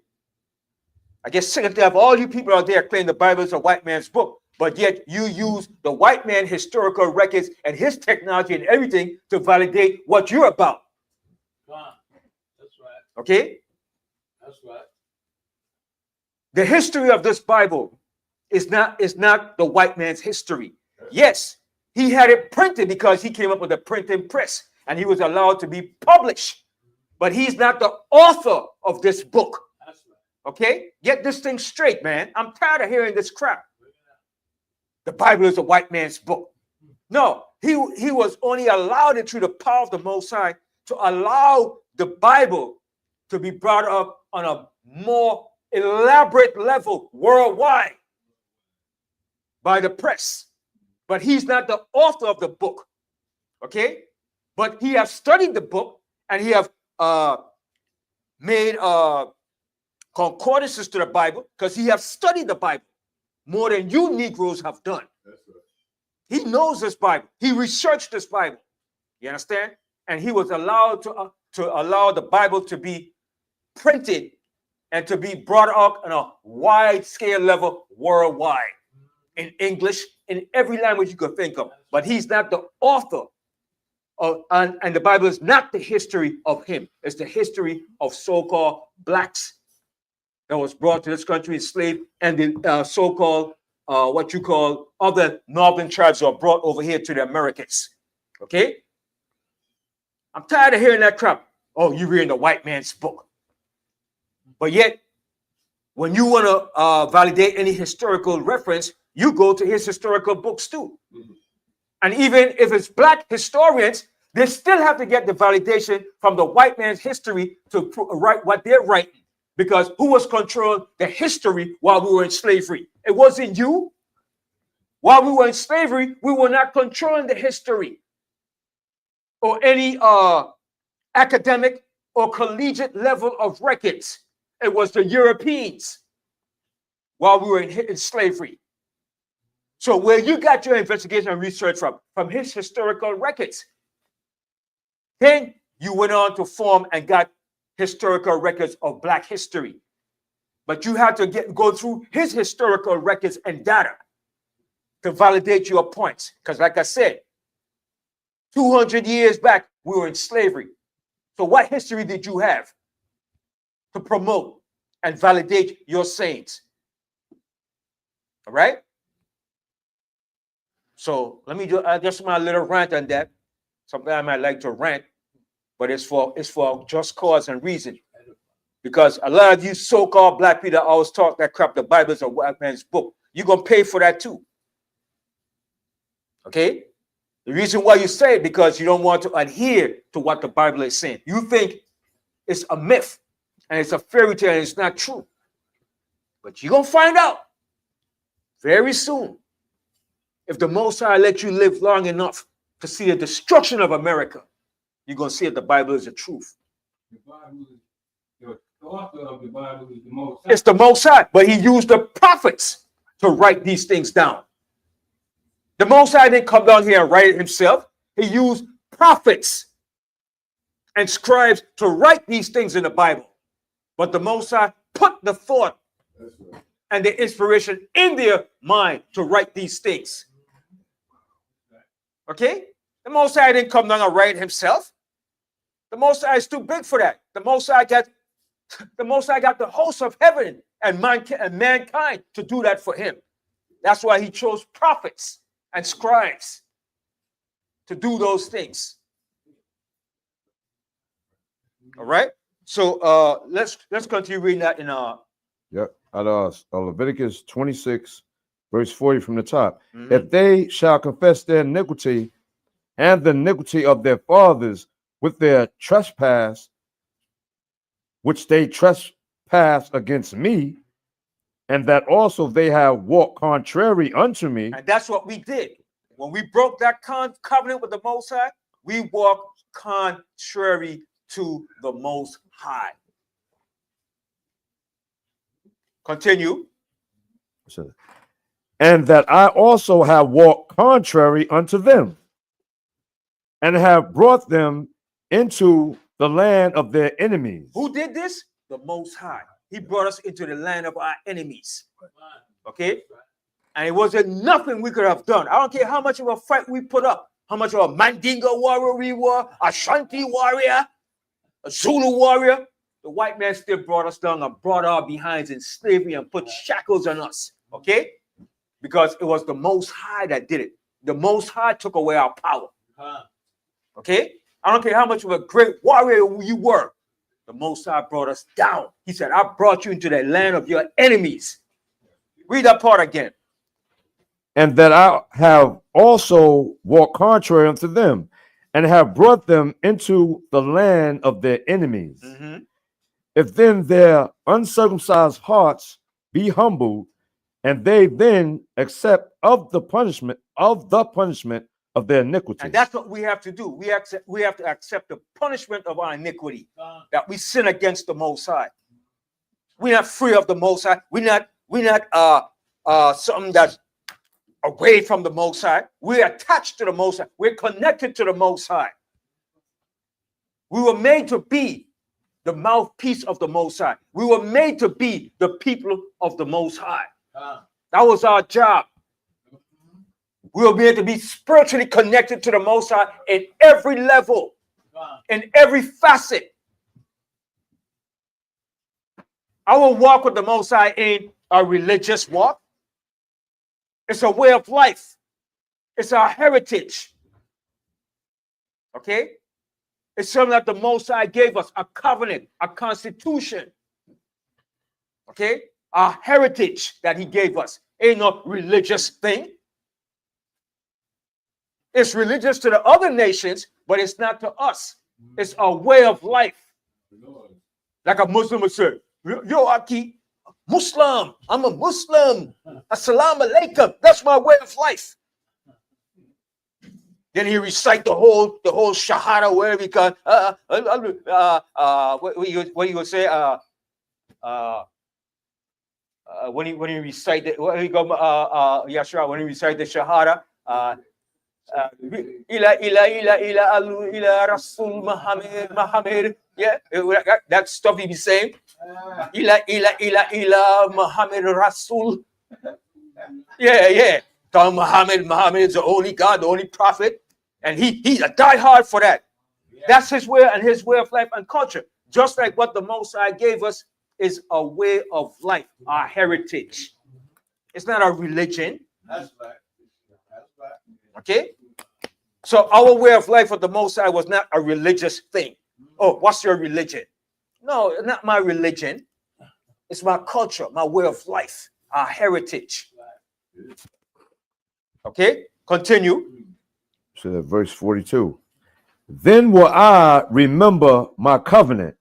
I guess sick of that. All you people out there claim the Bible is a white man's book, but yet you use the white man historical records and his technology and everything to validate what you're about. That's right. Okay? That's right. The history of this Bible is not the white man's history. Yes, he had it printed because he came up with a printing press and he was allowed to be published, but he's not the author of this book. Okay, get this thing straight, man. I'm tired of hearing this crap. The Bible is a white man's book. No, he was only allowed it through the power of the Most High to allow the Bible to be brought up on a more elaborate level worldwide by the press. But he's not the author of the book. Okay, but he has studied the book and he have made concordances to the Bible because he has studied the Bible. more than you Negroes have done. He knows this Bible. He researched this Bible. You understand? And he was allowed to allow the Bible to be printed and to be brought up on a wide scale level worldwide, in English, in every language you could think of. But he's not the author and the Bible is not the history of him. It's the history of so-called blacks that was brought to this country enslaved, and the so-called what you call other northern tribes are brought over here to the Americans. Okay? I'm tired of hearing that crap. Oh, you're reading the white man's book. But yet, when you want to validate any historical reference, you go to his historical books too. Mm-hmm. And even if it's black historians, they still have to get the validation from the white man's history to write what they're writing. Because who was controlling the history while we were in slavery? It wasn't you. While we were in slavery, we were not controlling the history or any academic or collegiate level of records. It was the Europeans while we were in slavery. So where you got your investigation and research from his historical records. Then you went on to form and got historical records of black history. But you had to go through his historical records and data to validate your points. Because like I said, 200 years back, we were in slavery. So what history did you have to promote and validate your sayings? All right? So let me just my little rant on that. Sometimes I might like to rant, but it's for just cause and reason. Because a lot of you so-called black people always talk that crap, the Bible is a white man's book. You're going to pay for that too. Okay? The reason why you say it, because you don't want to adhere to what the Bible is saying. You think it's a myth and it's a fairy tale and it's not true. But you're going to find out very soon if the Most High let you live long enough to see the destruction of America. You're going to see if the Bible is the truth. The Bible is, the author of the Bible is the Most High. It's the Most High, but he used the prophets to write these things down. The Most High didn't come down here and write it himself. He used prophets and scribes to write these things in the Bible. But the Most High put the thought and the inspiration in their mind to write these things. Okay? The Most High didn't come down and write it himself. The Most High is too big for that. The Most High got the hosts of heaven and mankind to do that for him. That's why he chose prophets and scribes to do those things. All right. So let's continue reading that in Yep. At Leviticus 26, verse 40 from the top. Mm-hmm. If they shall confess their iniquity and the iniquity of their fathers with their trespass, which they trespass against me, and that also they have walked contrary unto me. And that's what we did. When we broke that covenant with the Most High, we walked contrary to the Most High. Continue. And that I also have walked contrary unto them, and have brought them into the land of their enemies. Who did this? The Most High. He brought us into the land of our enemies. Okay? And it wasn't nothing we could have done. I don't care how much of a fight we put up, how much of a Mandingo warrior we were, a Shanti warrior, a Zulu warrior. The white man still brought us down and brought our behinds in slavery and put shackles on us. Okay? Because it was the Most High that did it. The Most High took away our power. Okay? I don't care how much of a great warrior you were. The Most High brought us down. He said, I brought you into the land of your enemies. Read that part again. And that I have also walked contrary unto them, and have brought them into the land of their enemies. Mm-hmm. If then their uncircumcised hearts be humbled, and they then accept of the punishment of their iniquity. And that's what we have to do. We have to accept the punishment of our iniquity, that we sin against the Most High. We're not free of the Most High. We're not something that's away from the Most High. We're attached to the Most High. We're connected to the Most High. We were made to be the mouthpiece of the Most High. We were made to be the people of the Most High. That was our job. We were made to be spiritually connected to the Most High in every level, in every facet. Our walk with the Most High ain't a religious walk. It's a way of life. It's our heritage. Okay? It's something that the Most High gave us, a covenant, a constitution. Okay? Our heritage that he gave us ain't no religious thing. It's religious to the other nations, but it's not to us. It's a way of life. Like a Muslim would say, yo, Aki, Muslim. I'm a Muslim. Assalamu alaikum. That's my way of life. Then he recite the whole shahada, wherever he can. What you would say? When he recite the when he recite the shahada. Ila Rasul Muhammad. Yeah, that stuff he be saying. Ila Muhammad Rasul. Yeah. Muhammad is the only God, the only prophet, and he's a diehard for that. That's his way and his way of life and culture. Just like what the Most High gave us is a way of life, our heritage. It's not a religion. That's right. Okay? So our way of life with the Most High was not a religious thing. Oh, what's your religion? No, it's not my religion. It's my culture, my way of life, our heritage. Okay? Continue. So verse 42. Then will I remember my covenant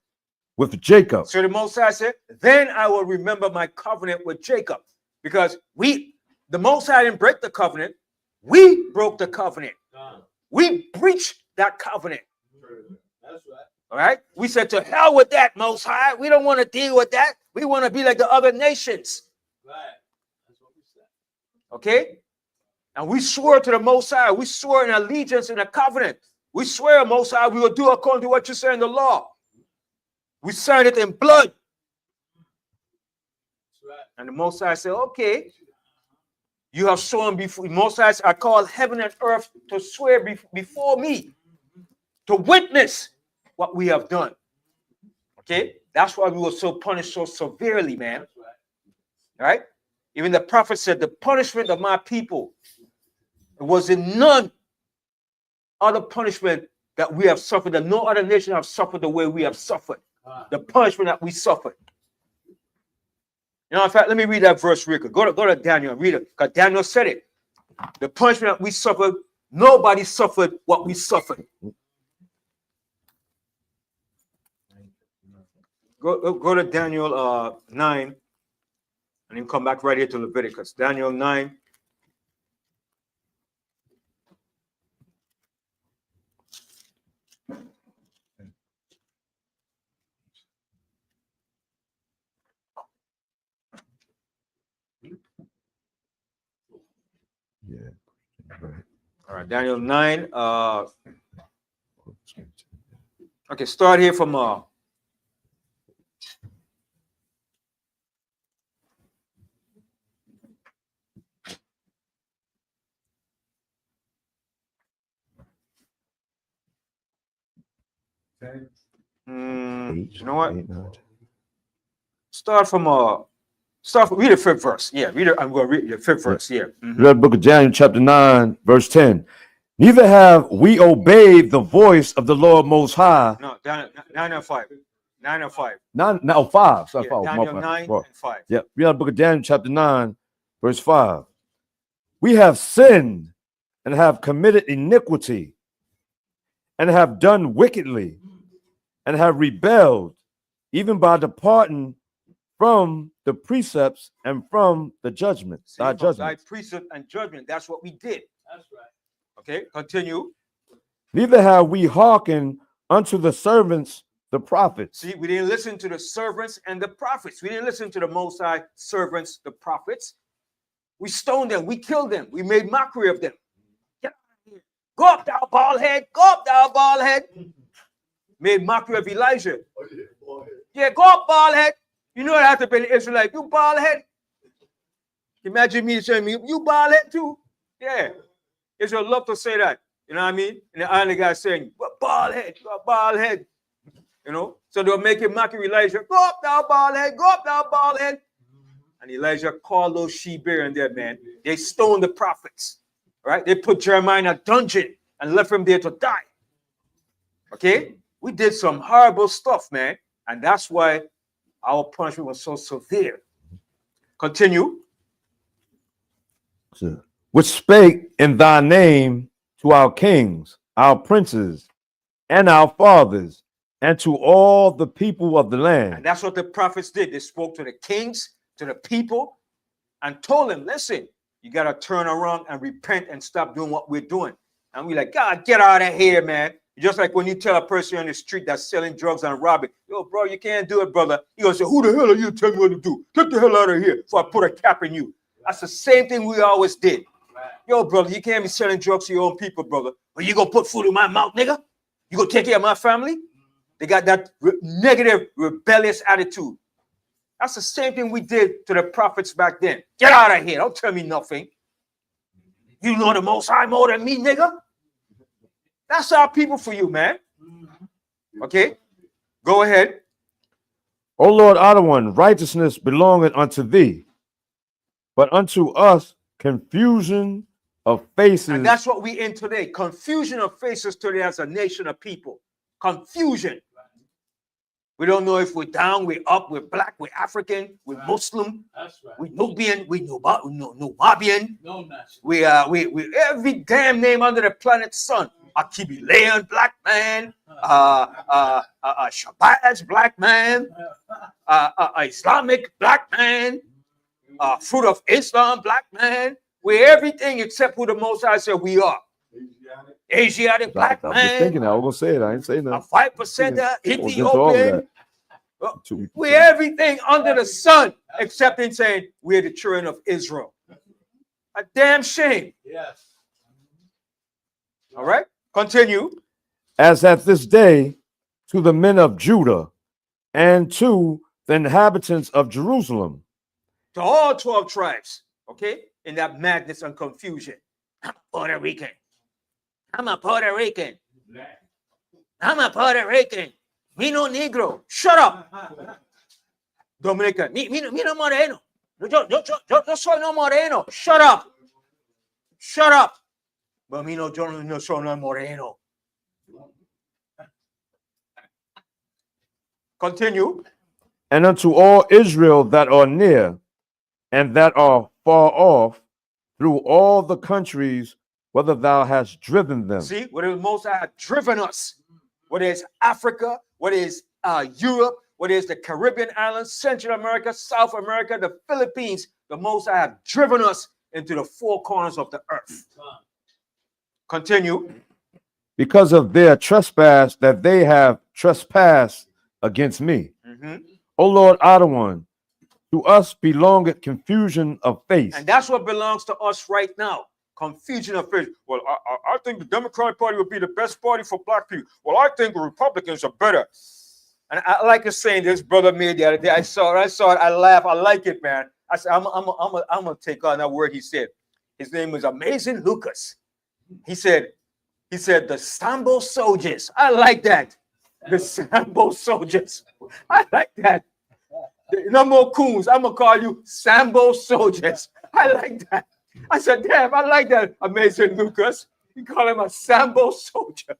with Jacob. So the Most High said, then I will remember my covenant with Jacob. Because the Most High didn't break the covenant. We broke the covenant. We breached that covenant. That's right. All right? We said, to hell with that, Most High. We don't want to deal with that. We want to be like the other nations. Right. That's what we said. Okay? And we swore to the Most High. We swore in allegiance in a covenant. We swear, Most High, we will do according to what you say in the law. We signed it in blood. That's right. And the Most High said, okay, you have sworn before. Most High, I call heaven and earth to swear before me, to witness what we have done. Okay? That's why we were so punished so severely, man. That's right. Right? Even the prophet said, the punishment of my people, it was in none other punishment that we have suffered, that no other nation have suffered the way we have suffered. The punishment that we suffered. You know, in fact, let me read that verse real quick. Go to Daniel and read it. Because Daniel said it. The punishment that we suffered, nobody suffered what we suffered. Go to Daniel 9, and then come back right here to Leviticus. Daniel 9. Yeah. All right, Daniel 9. Okay, start here from you know what? Read the fifth verse. Yeah, I'm going to read the fifth verse. Yeah. Read the book of Daniel, chapter 9, verse 10. Neither have we obeyed the voice of the Lord Most High. No, Daniel 9 and 5. 9 and 5. 5. Sorry, Yeah, Daniel 9 and 5. Yeah, read the book of Daniel, chapter 9, verse 5. We have sinned and have committed iniquity and have done wickedly and have rebelled, even by departing from the precepts and from the judgments. See, thy precept and judgment. That's what we did. That's right. Okay, continue. Neither have we hearkened unto the servants, the prophets. See, we didn't listen to the servants and the prophets. We didn't listen to the Most High servants, the prophets. We stoned them. We killed them. We made mockery of them. Get out of here. Go up, thou bald head. Go up, thou bald head. Made mockery of Elijah. Yeah, go up, bald head. You know it had to be the Israelite. You bald head. Imagine me saying, me, you bald head too. Yeah. Israel love to say that. You know what I mean? And the other guy saying, bald head, you got bald head. You know? So they'll make him mockery Elijah. Go up, thou bald head. Go up, thou bald head. And Elijah called those she-bear in there, man. They stoned the prophets. Right? They put Jeremiah in a dungeon and left him there to die. Okay? We did some horrible stuff, man. And that's why our punishment was so severe. Continue. Which spake in thy name to our kings, our princes, and our fathers, and to all the people of the land. And that's what the prophets did. They spoke to the kings, to the people, and told them, listen, you got to turn around and repent and stop doing what we're doing. And we're like, God, get out of here, man. Just like when you tell a person on the street that's selling drugs and robbing, yo, bro, you can't do it, brother. He gonna say, who the hell are you to tell me what to do? Get the hell out of here before I put a cap in you. That's the same thing we always did. Yo, brother, you can't be selling drugs to your own people, brother. But you gonna put food in my mouth, nigga? You gonna take care of my family? They got that negative, rebellious attitude. That's the same thing we did to the prophets back then. Get out of here. Don't tell me nothing. You know the Most High more than me, nigga. That's our people for you, man. Okay? Go ahead. O Lord, other one, righteousness belongeth unto thee, but unto us confusion of faces. And that's what we in today. Confusion of faces today as a nation of people. Confusion. We don't know if we're down, we're up, we're black, we're African, we're Muslim, That's right. we're Nubian, we're Nubian. No, not We every damn name under the planet sun. Akibilean black man, Shabazz black man, Islamic black man, Fruit of Islam black man. We're everything except who the Most High said we are. Asiatic black I was man, thinking that. I was gonna say it. I ain't saying a that. 5%er, into all of Ethiopian. that. We're everything under the sun except in saying we're the children of Israel. A damn shame. Yes. All right, continue. As at this day, to the men of Judah and to the inhabitants of Jerusalem. To all 12 tribes, okay, in that madness and confusion. I'm a Puerto Rican. I'm a Puerto Rican. I'm a Puerto Rican. Me no negro. Shut up. Dominican. Me no moreno. Yo soy no moreno. Shut up. Shut up. But me no, yo no soy no moreno. Continue. And unto all Israel that are near and that are far off, through all the countries, whether thou hast driven them. See, what the Most High have driven us, whether it's Africa, whether it's Europe, whether it's the Caribbean islands, Central America, South America, the Philippines, the Most High have driven us into the four corners of the earth. Continue. Because of their trespass that they have trespassed against me. O Lord, other one, to us belongeth confusion of face. And that's what belongs to us right now. Confusion of face. Well, I think the Democratic Party would be the best party for black people. Well, I think the Republicans are better. And I like a saying this brother made the other day. I saw it, I laughed. I like it, man. I said, I'm gonna take on that word he said. His name was Amazing Lucas. He said, the Sambo soldiers. I like that. The Sambo soldiers. I like that. No more coons. I'm gonna call you Sambo soldiers. I like that. I said, damn, I like that. Amazing Lucas. You call him a Sambo soldier.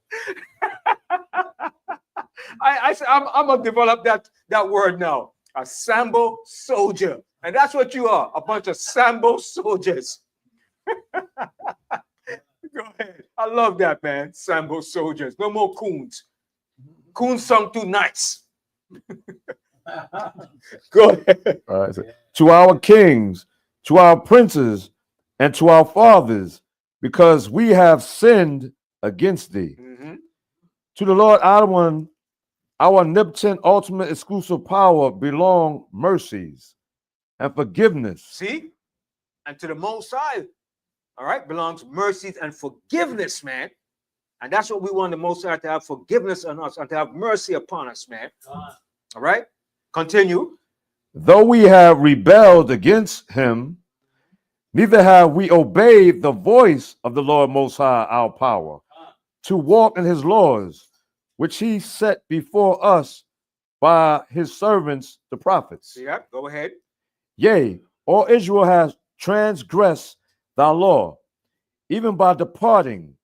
I said, I'm gonna develop that word now. A Sambo soldier. And that's what you are, a bunch of Sambo soldiers. Go ahead. I love that, man. Sambo soldiers. No more coons. Coons sung too nice. Go ahead. All right, so, to our kings, to our princes, and to our fathers, because we have sinned against thee. To the Lord, our one, our omnipotent, ultimate, exclusive power belong mercies and forgiveness. See? And to the Most High, all right, belongs mercy and forgiveness, man. And that's what we want the Most High to have forgiveness on us and to have mercy upon us, man. All right, continue. Though we have rebelled against him, neither have we obeyed the voice of the Lord Most High, our power, to walk in his laws, which he set before us by his servants, the prophets. See that? Go ahead. Yea, all Israel has transgressed thy law, even by departing,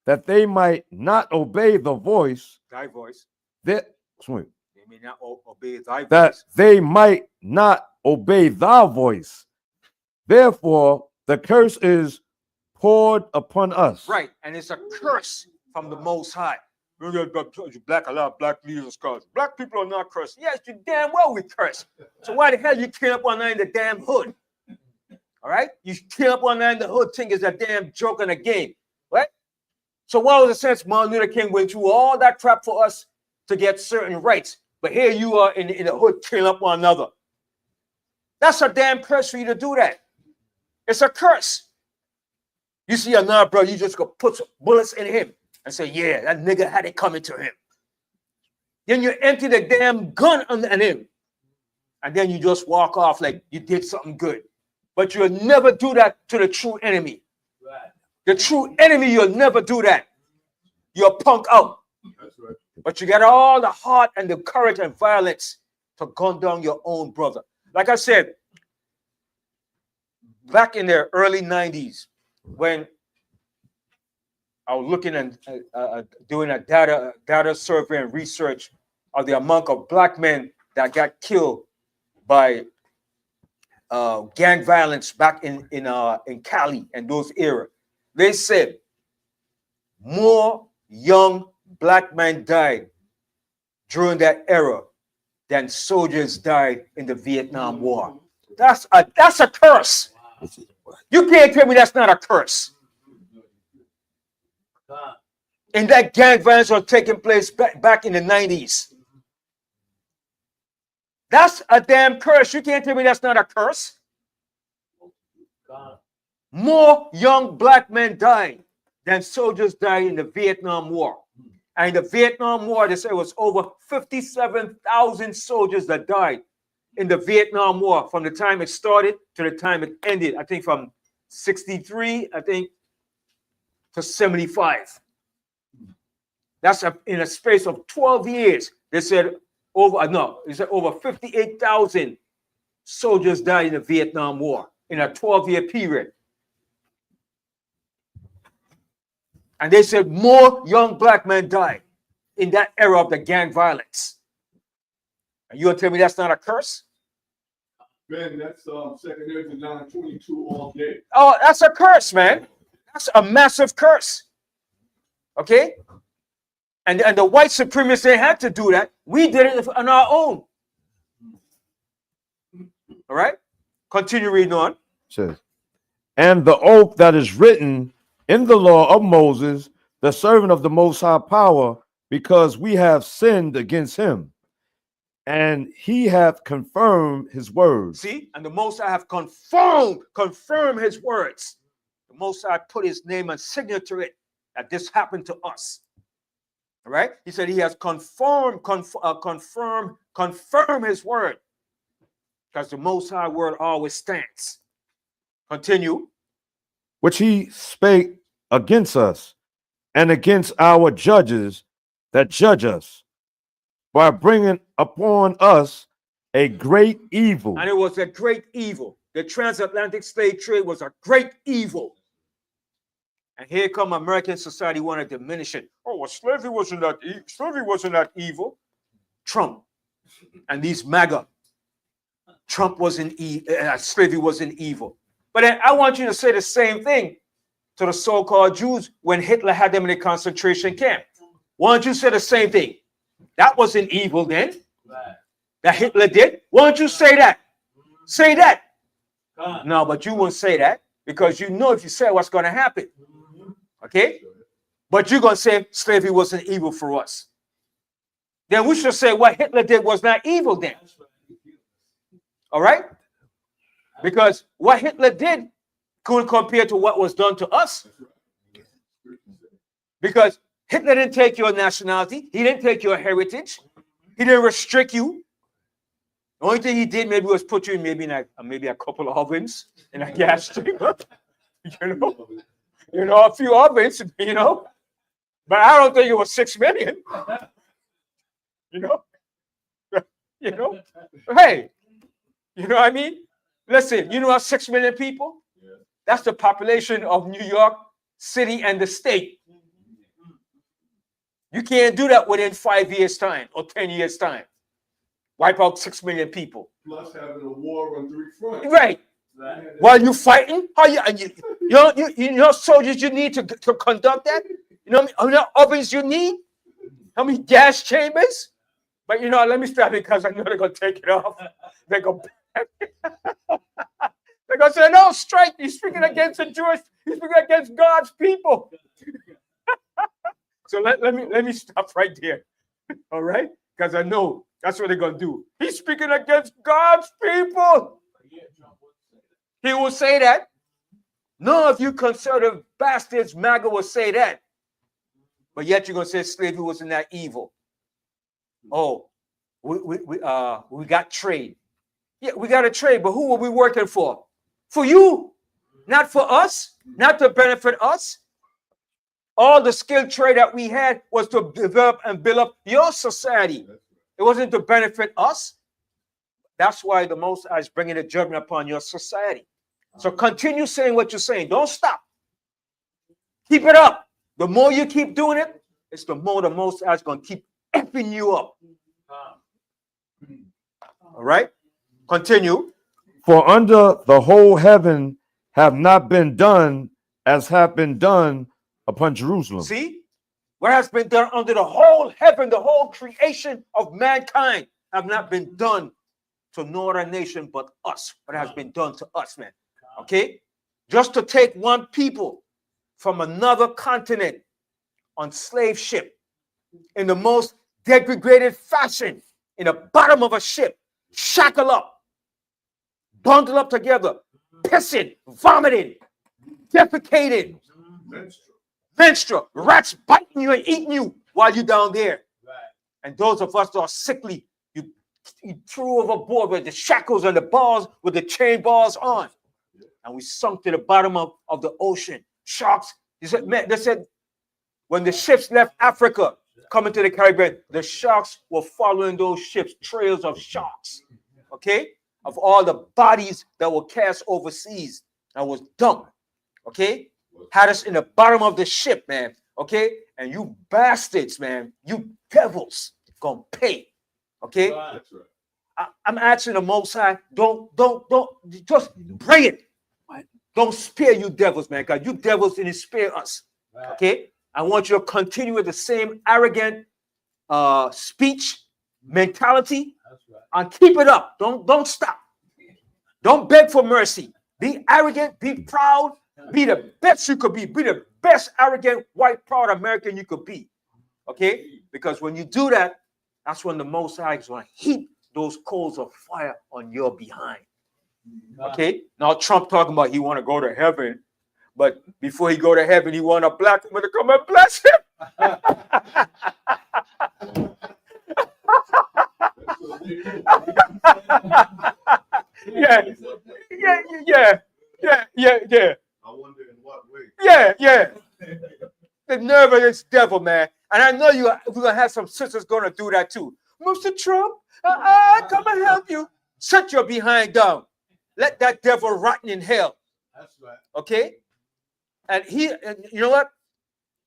that they might not obey the voice, Thy voice. that, They may not obey thy that voice. they might not obey thy voice. Therefore, the curse is poured upon us. Right. And it's a curse from the Most High. Black, a lot of black leaders curse. Black people are not cursed. Yes, you damn well we curse. So why the hell you came up one night in the damn hood? All right? You came up one night in the hood think it's a damn joke and a game. Right? So what was the sense Martin Luther King went through all that crap for us to get certain rights? But here you are in the hood killing up one another. That's a damn curse for you to do that. It's a curse. You see another brother, you just go put some bullets in him and say, yeah, that nigga had it coming to him. Then you empty the damn gun on him. And then you just walk off like you did something good. But you'll never do that to the true enemy. Right. The true enemy, you'll never do that. You're punk out. That's right. But you got all the heart and the courage and violence to gun down your own brother. Like I said, back in the early 90s, when I was looking and doing a data survey and research of the amount of black men that got killed by gang violence back in Cali and those era, they said more young black men died during that era than soldiers died in the Vietnam War. That's a curse. You can't tell me that's not a curse. And that gang violence was taking place back in the 90s. That's a damn curse. You can't tell me that's not a curse. More young black men died than soldiers died in the Vietnam War. And in the Vietnam War, they say it was over 57,000 soldiers that died in the Vietnam War from the time it started to the time it ended. I think from 63, to 75. That's in a space of 12 years. They said over 58,000 soldiers died in the Vietnam War in a 12-year period. And they said more young black men died in that era of the gang violence. And you gonna tell me that's not a curse? Ben, that's 2nd Ezra 9:22 all day. Oh, that's a curse, man. That's a massive curse. Okay? And the white supremacists, they had to do that. We did it on our own. All right? Continue reading on. Says, and the oath that is written in the law of Moses, the servant of the Most High Power, because we have sinned against him, and he hath confirmed his words. See? And the Most High have confirmed his words. The Most High put his name and signature to it that this happened to us. All right? He said he has confirmed his word, because the Most High word always stands. Continue. Which he spake against us and against our judges that judge us, by bringing upon us a great evil. And it was a great evil. The transatlantic slave trade was a great evil. And here come American society want to diminish it. Oh, well, slavery wasn't that evil. Trump and these MAGA. Trump wasn't slavery wasn't evil. But then I want you to say the same thing to the so-called Jews when Hitler had them in a concentration camp. Why don't you say the same thing? That wasn't evil then. Right. That Hitler did. Why don't you say that? Say that. No, but you won't say that because you know if you say what's going to happen. Okay? But you're going to say slavery wasn't evil for us. Then we should say what Hitler did was not evil then. All right? Because what Hitler did couldn't compare to what was done to us. Because Hitler didn't take your nationality. He didn't take your heritage. He didn't restrict you. The only thing he did maybe was put you in maybe a couple of ovens in a gas chamber. A few ovens, But I don't think it was 6 million. Hey, you know what I mean? Listen, 6 million people? That's the population of New York City and the state. You can't do that within 5 years' time or 10 years' time. Wipe out 6 million people. Plus having a war on 3 fronts. Right. While you fighting, soldiers you need to conduct that. How many ovens you need? How many gas chambers? But let me stop because I know they're gonna take it off. They're gonna say, no, strike. He's speaking against the Jewish. He's speaking against God's people. So let me stop right there. All right? Because I know that's what they're gonna do. He's speaking against God's people. He will say that. No, if you conservative bastards, MAGA will say that. But yet you're gonna say slavery wasn't that evil. Oh, we got trade. Yeah, we got a trade, but who are we working for? For you, not for us, not to benefit us. All the skilled trade that we had was to develop and build up your society. It wasn't to benefit us. That's why the Most High is bringing a judgment upon your society. So continue saying what you're saying. Don't stop. Keep it up. The more you keep doing it, it's the more the Most High is going to keep effing you up. All right? Continue. For under the whole heaven have not been done as have been done upon Jerusalem. See? What has been done under the whole heaven, the whole creation of mankind have not been done to no other nation but us. What has been done to us, man. Okay? Just to take one people from another continent on slave ship in the most degraded fashion in the bottom of a ship, shackle up, bundle up together, pissing, vomiting, defecating, menstrual, rats biting you and eating you while you're down there. Right. And those of us that are sickly, you threw overboard with the shackles and the bars with the chain bars on. And we sunk to the bottom of the ocean. Sharks, they said when the ships left Africa, coming to the Caribbean, the sharks were following those ships, trails of sharks, okay? Of all the bodies that were cast overseas and was dumped, okay? Had us in the bottom of the ship, man, okay? And you bastards, man, you devils, gonna pay, okay? That's right. I'm asking the Most High, don't, just bring it. Don't spare you devils, man, because you devils didn't spare us, okay? I want you to continue with the same arrogant speech, mentality, and keep it up. Don't stop. Don't beg for mercy. Be arrogant, be proud, be the best you could be. Be the best arrogant, white, proud American you could be. Okay? Because when you do that, that's when the Most High is going to heap those coals of fire on your behind. Okay? Now Trump talking about he want to go to heaven. But before he go to heaven, he want a black woman to come and bless him. Yeah. I wonder in what way. Yeah. The nerve of this devil, man. And I know we're gonna have some sisters gonna do that too. Mr. Trump, come and help you. Shut your behind down. Let that devil rotten in hell. That's right. Okay? And you know what?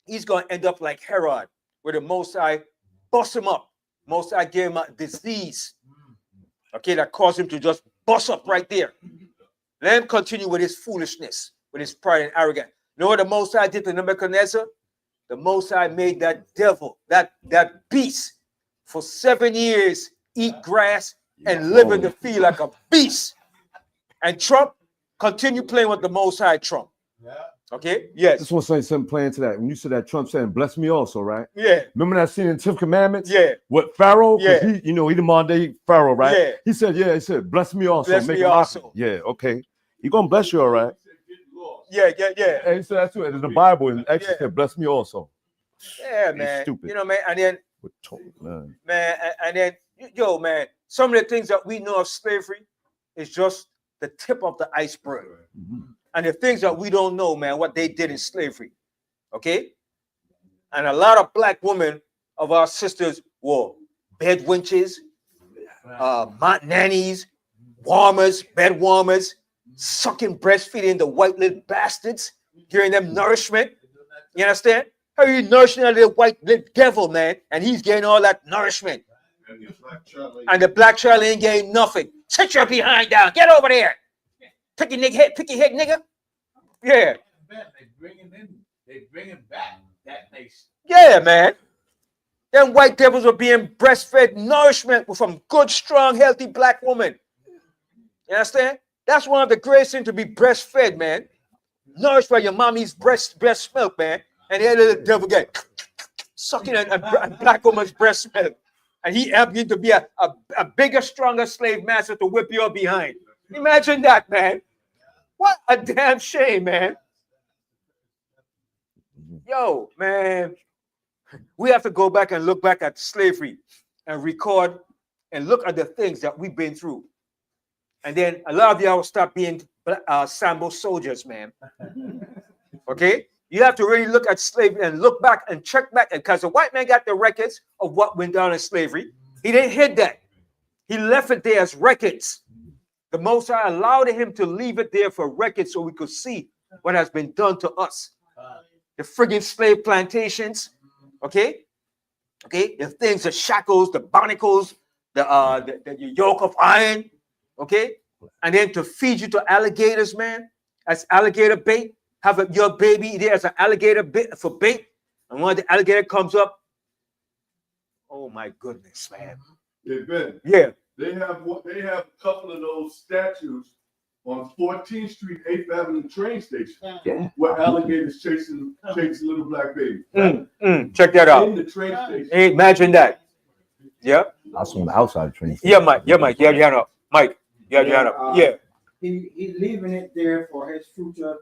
He's going to end up like Herod, where the Most High bust him up. Most High gave him a disease, okay, that caused him to just bust up right there. Let him continue with his foolishness, with his pride and arrogance. You know what the Most High did to Nebuchadnezzar? The Most High made that devil, that beast, for 7 years eat grass and live in the field like a beast. And Trump, continue playing with the Most High, Trump. Yeah. Okay. Yes. I just want to say something playing to that. When you said that Trump saying, bless me also, right? Yeah. Remember that scene in 10 Commandments? Yeah. With Pharaoh? Yeah. He the modern day Pharaoh, right? Yeah. He said, bless me also. Bless make me him also. happy. Yeah, okay. He gonna bless you, all right. Yeah. And he said that too. And in the Bible, in Exodus, Yeah. said, bless me also. Yeah, He's man. stupid. You know, man. And then, Man. and then, yo, man, some of the things that we know of slavery is just the tip of the iceberg. And the things that we don't know, man, what they did in slavery. Okay? And a lot of black women of our sisters were bed wenches, nannies, warmers, bed warmers, sucking, breastfeeding the white little bastards, giving them nourishment. You understand? How you nourishing a little white little devil, man, and he's getting all that nourishment. And the black child ain't getting nothing. Sit your behind down. Get over there. Pick your head, nigga. Yeah. They bringing back that nation. Yeah, man. Them white devils were being breastfed nourishment from good, strong, healthy black women. You understand? That's one of the greatest things to be breastfed, man. Nourished by your mommy's breast milk, man. And the little devil get sucking and black woman's breast milk. And he helped you to be a bigger, stronger slave master to whip your behind. Imagine that, man. What a damn shame, man. Yo, man. We have to go back and look back at slavery and record and look at the things that we've been through. And then a lot of y'all will stop being Sambo soldiers, man. Okay? You have to really look at slavery and look back and check back. Because the white man got the records of what went down in slavery. He didn't hid that. He left it there as records. The Most High allowed him to leave it there for records so we could see what has been done to us. The friggin' slave plantations. Okay? The things, the shackles, the barnacles, the yoke of iron. Okay? And then to feed you to alligators, man, as alligator bait. Have your baby there as an alligator bait for bait. And when the alligator comes up, oh my goodness, man. Yeah, Ben. Yeah. They have a couple of those statues on 14th Street, 8th Avenue train station. Yeah. Where alligators chasing little black babies. Check that out. In the train station. Hey, imagine that. Yeah. That's on the outside of the train. Yeah, Mike. Yeah, Mike. You have your hand up. Mike, you have your hand up. Yeah. He's leaving it there for his future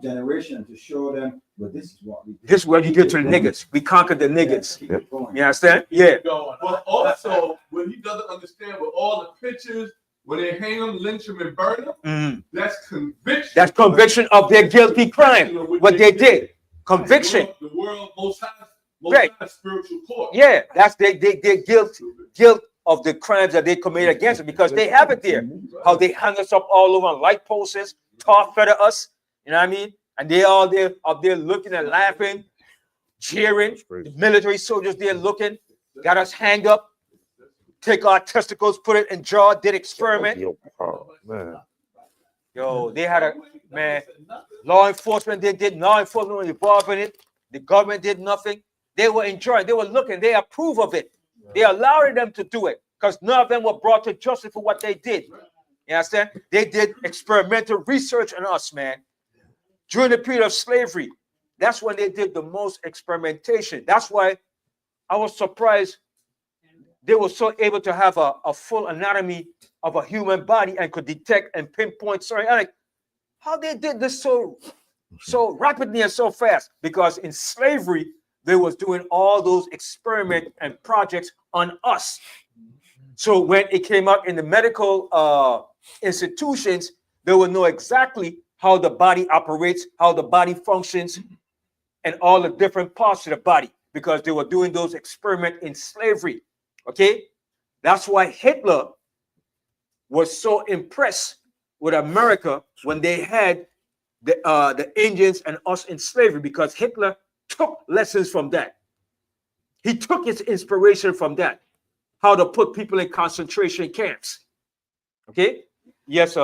generation to show them, but this is what we did. This is what you did to the niggas. We conquered the niggas. Keep it going. You understand? Yeah. But also, what he doesn't understand, with all the pictures, when they hang them, lynch them, and burn them, that's conviction. That's conviction of their guilty crime. What they did. Conviction. The world most high spiritual court. Yeah. That's their guilt of the crimes that they committed against it, because they have it there. How they hung us up all over on light posts, tar feather us. You know what I mean? And they all there up there looking and laughing, cheering. The military soldiers there looking, got us hang up, take our testicles, put it in jar, did experiment. Yo, they had law enforcement, they did law enforcement was involved in it. The government did nothing. They were enjoying, they were looking, they approve of it. They allowed them to do it because none of them were brought to justice for what they did. You understand? They did experimental research on us, man. During the period of slavery, that's when they did the most experimentation. That's why I was surprised they were so able to have a full anatomy of a human body and could detect and pinpoint certain, like how they did this so rapidly and so fast. Because in slavery, they was doing all those experiments and projects on us. So when it came out in the medical institutions, they would know exactly how the body operates, how the body functions, and all the different parts of the body, because they were doing those experiments in slavery. Okay, that's why Hitler was so impressed with America when they had the Indians and us in slavery, because Hitler took lessons from that. He took his inspiration from that, how to put people in concentration camps. Okay, yes,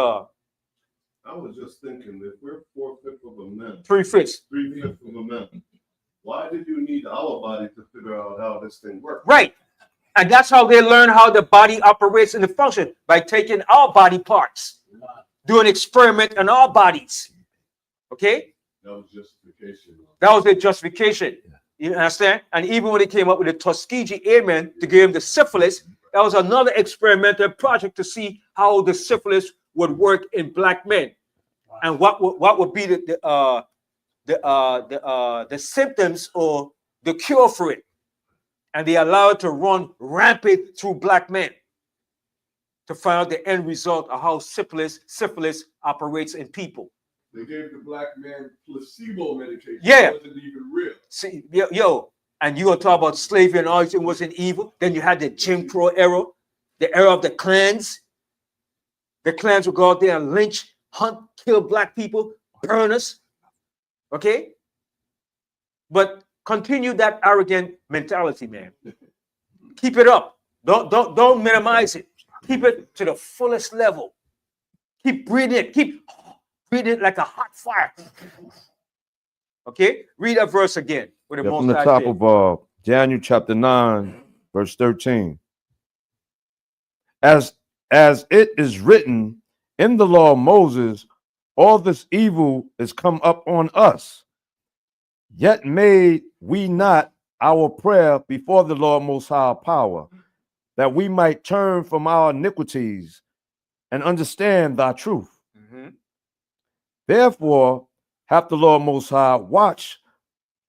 I was just thinking, if we're 4/5 of a man, 3/5, 3/5 of a man, why did you need our body to figure out how this thing works? right? And that's how they learn how the body operates and the function, by taking our body parts, doing experiment on our bodies. Okay, That was justification. that was their justification. You understand? And even when they came up with the Tuskegee Airmen to give him the syphilis, that was another experimental project to see how the syphilis would work in black men. And what would be the symptoms or the cure for it? And they allow it to run rampant through black men to find out the end result of how syphilis operates in people. They gave the black man placebo medication. Yeah. It wasn't even real. See, yo, and you gonna talk about slavery and all it wasn't evil. Then you had the Jim Crow era, the era of the clans. The clans would go out there and lynch, hunt, kill black people, burn us. Okay? But continue that arrogant mentality, man. Keep it up. Don't minimize it. Keep it to the fullest level. Keep breathing it. Keep breathing it like a hot fire. Okay? Read that verse again. With the From the top of Daniel chapter 9, verse 13. As it is written in the law of Moses, all this evil is come up on us. Yet made we not our prayer before the Lord Most High power, that we might turn from our iniquities and understand thy truth. Therefore hath the Lord Most High watched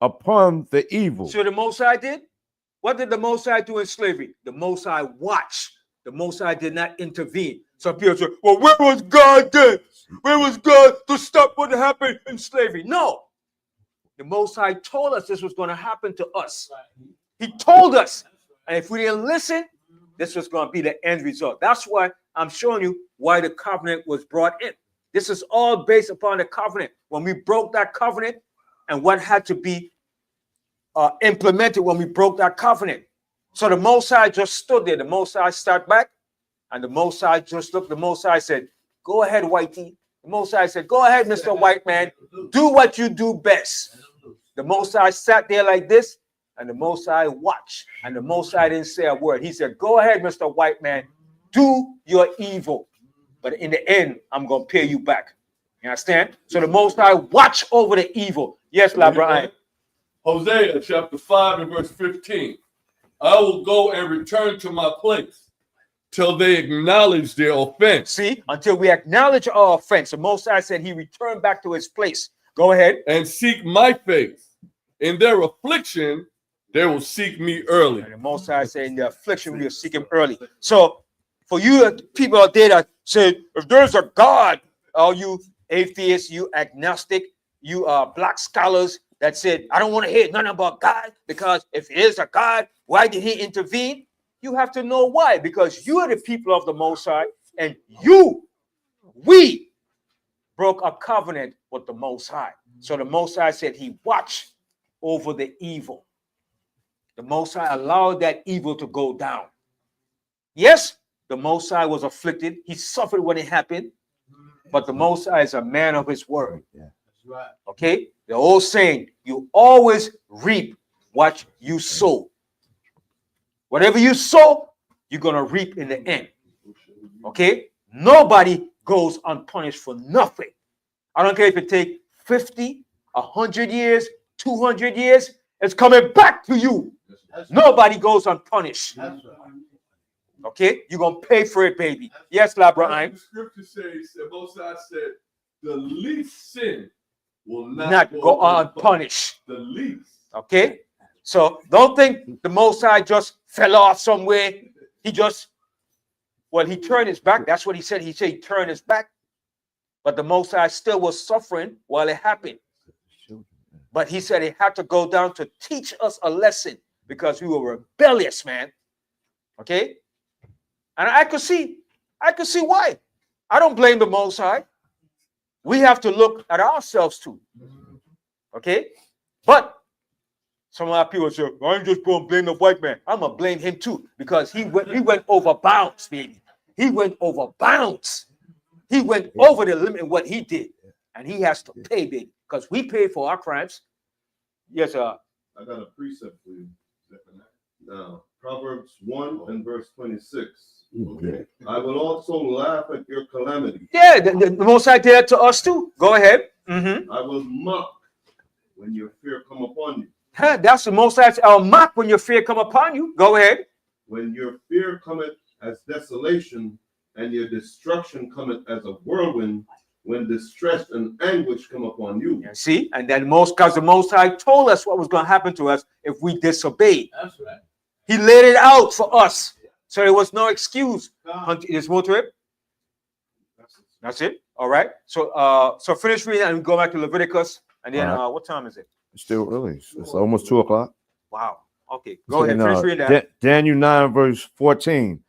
upon the evil. So the Most High did? What did the Most High do in slavery? The Most High watched. The Most High did not intervene. Some people say, well, where was God then? Where was God to stop what happened in slavery? No. The Most High told us this was going to happen to us. He told us. And if we didn't listen, this was going to be the end result. That's why I'm showing you why the covenant was brought in. This is all based upon the covenant. When we broke that covenant and what had to be implemented when we broke that covenant. So the Most High just stood there. The Most High stepped back and the Most High just looked. The Most High said, go ahead, Whitey. The Most High said, go ahead, Mr. White Man. Do what you do best. The Most High sat there like this, and the Most High watched, and the Most High didn't say a word. He said, go ahead, Mr. White Man. Do your evil. But in the end, I'm going to pay you back. You understand? So the Most High watch over the evil. Yes, Labraham. Hosea chapter 5 and verse 15. I will go and return to my place till they acknowledge their offense. See, until we acknowledge our offense. The Most High said he returned back to his place. Go ahead. And seek my face. In their affliction, they will seek me early. And the Most High said in their affliction, we will seek him early. So for you people out there that say, if there's a God, all you atheists, you agnostic, you black scholars that said, I don't want to hear nothing about God, because if there is a God, why did he intervene? You have to know why, because you are the people of the Most High, and we broke a covenant with the Most High. So the Most High said he watched over the evil. The Most High allowed that evil to go down. Yes, the Most High was afflicted. He suffered when it happened, but the Most High is a man of his word. Okay? The old saying, you always reap what you sow. Whatever you sow, you're going to reap in the end. Okay? Nobody goes unpunished for nothing. I don't care if it takes 50, 100 years, 200 years, it's coming back to you. Nobody goes unpunished. Okay? You're going to pay for it, baby. Yes, Labraham. The scripture says, the Most High said, the least sin will Not go unpunished. The least. Okay? So don't think the Most High just fell off somewhere. He turned his back. That's what he said. He said he turned his back. But the Most High still was suffering while it happened. But he said it had to go down to teach us a lesson because we were rebellious, man. Okay? And I could see why. I don't blame the Most High. We have to look at ourselves too. Okay? But some of our people say, I ain't just going to blame the white man. I'm going to blame him too, because he went over bounds, baby. He went over bounds. He went over the limit in what he did. And he has to pay, baby, because we pay for our crimes. Yes, sir. I got a precept for you. Now, Proverbs 1 and verse 26. Okay. I will also laugh at your calamity. Yeah, the Most High did it to us too. Go ahead. Mm-hmm. I will mock when your fear come upon you. That's the Most High. I'll mock when your fear come upon you. Go ahead. When your fear cometh as desolation, and your destruction cometh as a whirlwind, when distress and anguish come upon you. You see, and then because the Most High told us what was going to happen to us if we disobeyed. That's right. He laid it out for us, so there was no excuse. There's more to it. That's it. All right. So finish reading and we go back to Leviticus. And then what time is it? It's still early. It's almost 2 o'clock. Wow. Okay. Go ahead. Finish reading that. Daniel 9 verse 14.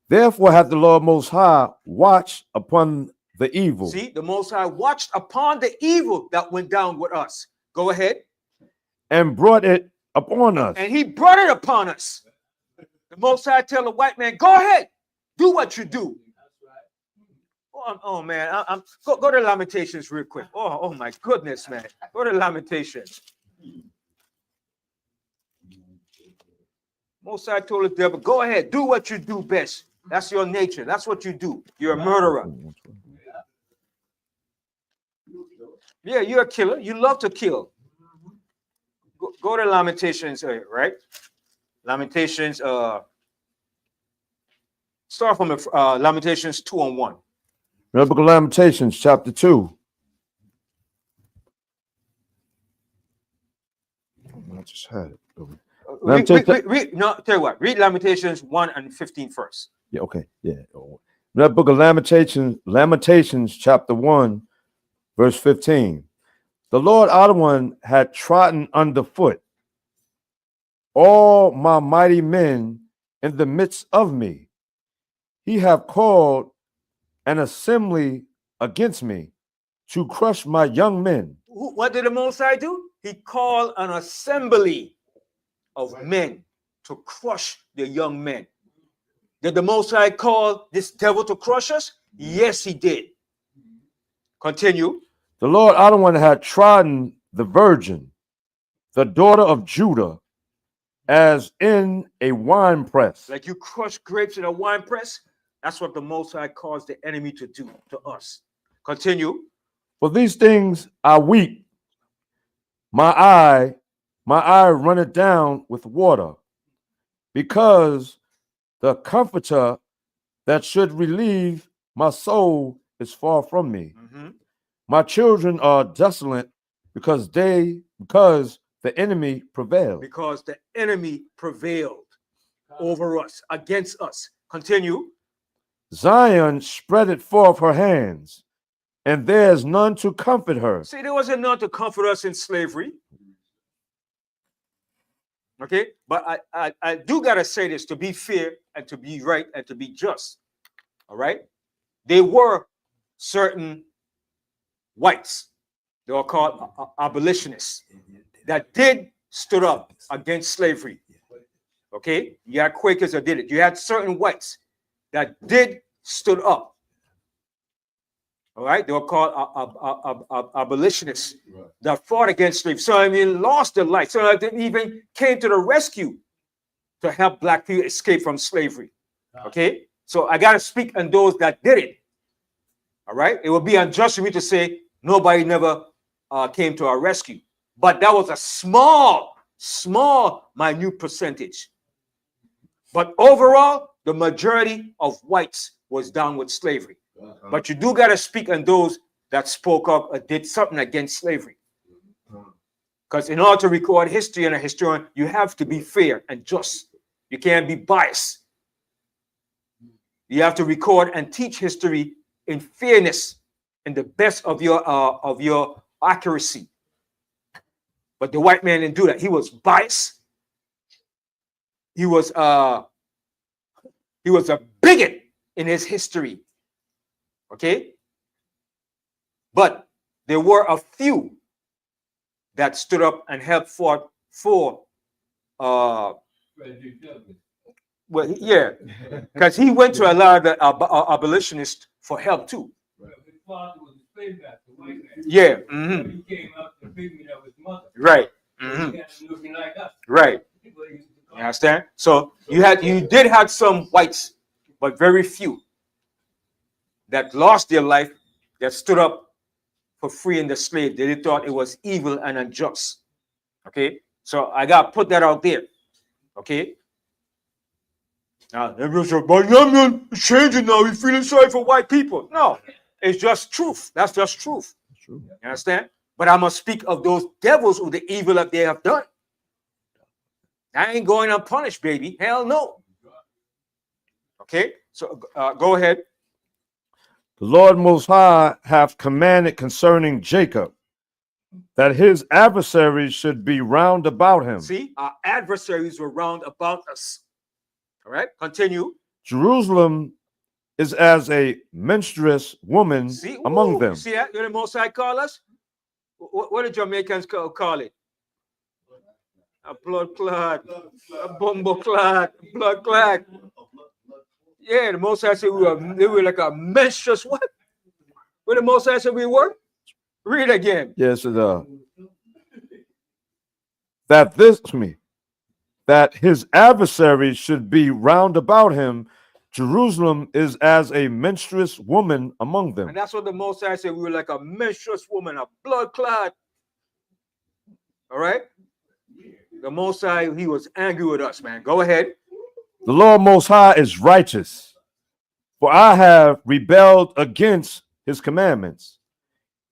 Therefore hath the Lord Most High watched upon the evil. See, the Most High watched upon the evil that went down with us. Go ahead. And brought it upon us. And he brought it upon us. The Most High tell the white man, go ahead, do what you do. Oh man, go to Lamentations real quick. Oh my goodness, man. Go to Lamentations. Most High told the devil, go ahead, do what you do best. That's your nature. That's what you do. You're a murderer. Yeah, you're a killer. You love to kill. Go to Lamentations, right? Lamentations, start from Lamentations 2:1. The book of Lamentations, chapter 2. I just had it. Tell you what, read Lamentations 1 and 15 first. Yeah, okay. Yeah. The book of Lamentations, chapter 1, verse 15. The Lord Adonai had trodden underfoot all my mighty men in the midst of me. He hath called an assembly against me to crush my young men. What did the Most High do? He called an assembly of men to crush the young men. Did the Most High call this devil to crush us? Yes, he did. Continue. The Lord Adonai had trodden the virgin, the daughter of Judah, as in a winepress. Like you crush grapes in a winepress, that's what the Most High caused the enemy to do to us. Continue. For these things I weep. My eye runneth down with water, because the comforter that should relieve my soul is far from me. Mm-hmm. My children are desolate because the enemy prevailed. Because the enemy prevailed over us, against us. Continue. Zion spreadeth forth her hands, and there is none to comfort her. See, there wasn't none to comfort us in slavery. Okay, but I do gotta say this to be fair and to be right and to be just. All right, there were certain whites, they were called abolitionists, that did stood up against slavery. Okay, you had Quakers that did it. You had certain whites that did stood up. All right, they were called abolitionists that fought against slavery. So I mean, lost their life. So they even came to the rescue to help black people escape from slavery. Okay, so I got to speak on those that did it. All right, it would be unjust for me to say nobody never came to our rescue, but that was a small, minute percentage. But overall, the majority of whites was down with slavery. But you do got to speak on those that spoke up or did something against slavery. Because in order to record history and a historian, you have to be fair and just. You can't be biased. You have to record and teach history in fairness, in the best of your accuracy. But the white man didn't do that. He was biased. He was a bigot in his history. Okay, but there were a few that stood up and helped fought for well, yeah, because he went to a lot of the abolitionists for help too. His father was a slave master, white man. Yeah. Mm-hmm. He came up and figured out his mother. Right. Mm-hmm. He had him looking like us. Right. You understand? So you did have some whites, but very few that lost their life, that stood up for freeing the slave. They thought it was evil and unjust. Okay, so I got to put that out there. Okay. Now everyone said, "But young man is changing now. He's feeling sorry for white people." No, It's just truth. That's just truth. True. You understand? But I must speak of those devils who the evil that they have done. I ain't going unpunished, baby. Hell no. Okay, so go ahead. The Lord Most High hath commanded concerning Jacob that his adversaries should be round about him. See, our adversaries were round about us. All right, continue. Jerusalem is as a menstruous woman See, among ooh, them. you see that? You know the Most High call us? What did Jamaicans call it? A blood clot, a bumbo clot, blood clot. Yeah, the Most High said they were like a menstruous what? What the Most High said we were? Read again. Yes, that his adversaries should be round about him. Jerusalem is as a menstruous woman among them. And that's what the Most High said. We were like a menstruous woman, a blood clot. All right? The Most High, he was angry with us, man. Go ahead. The Lord Most High is righteous, for I have rebelled against his commandments.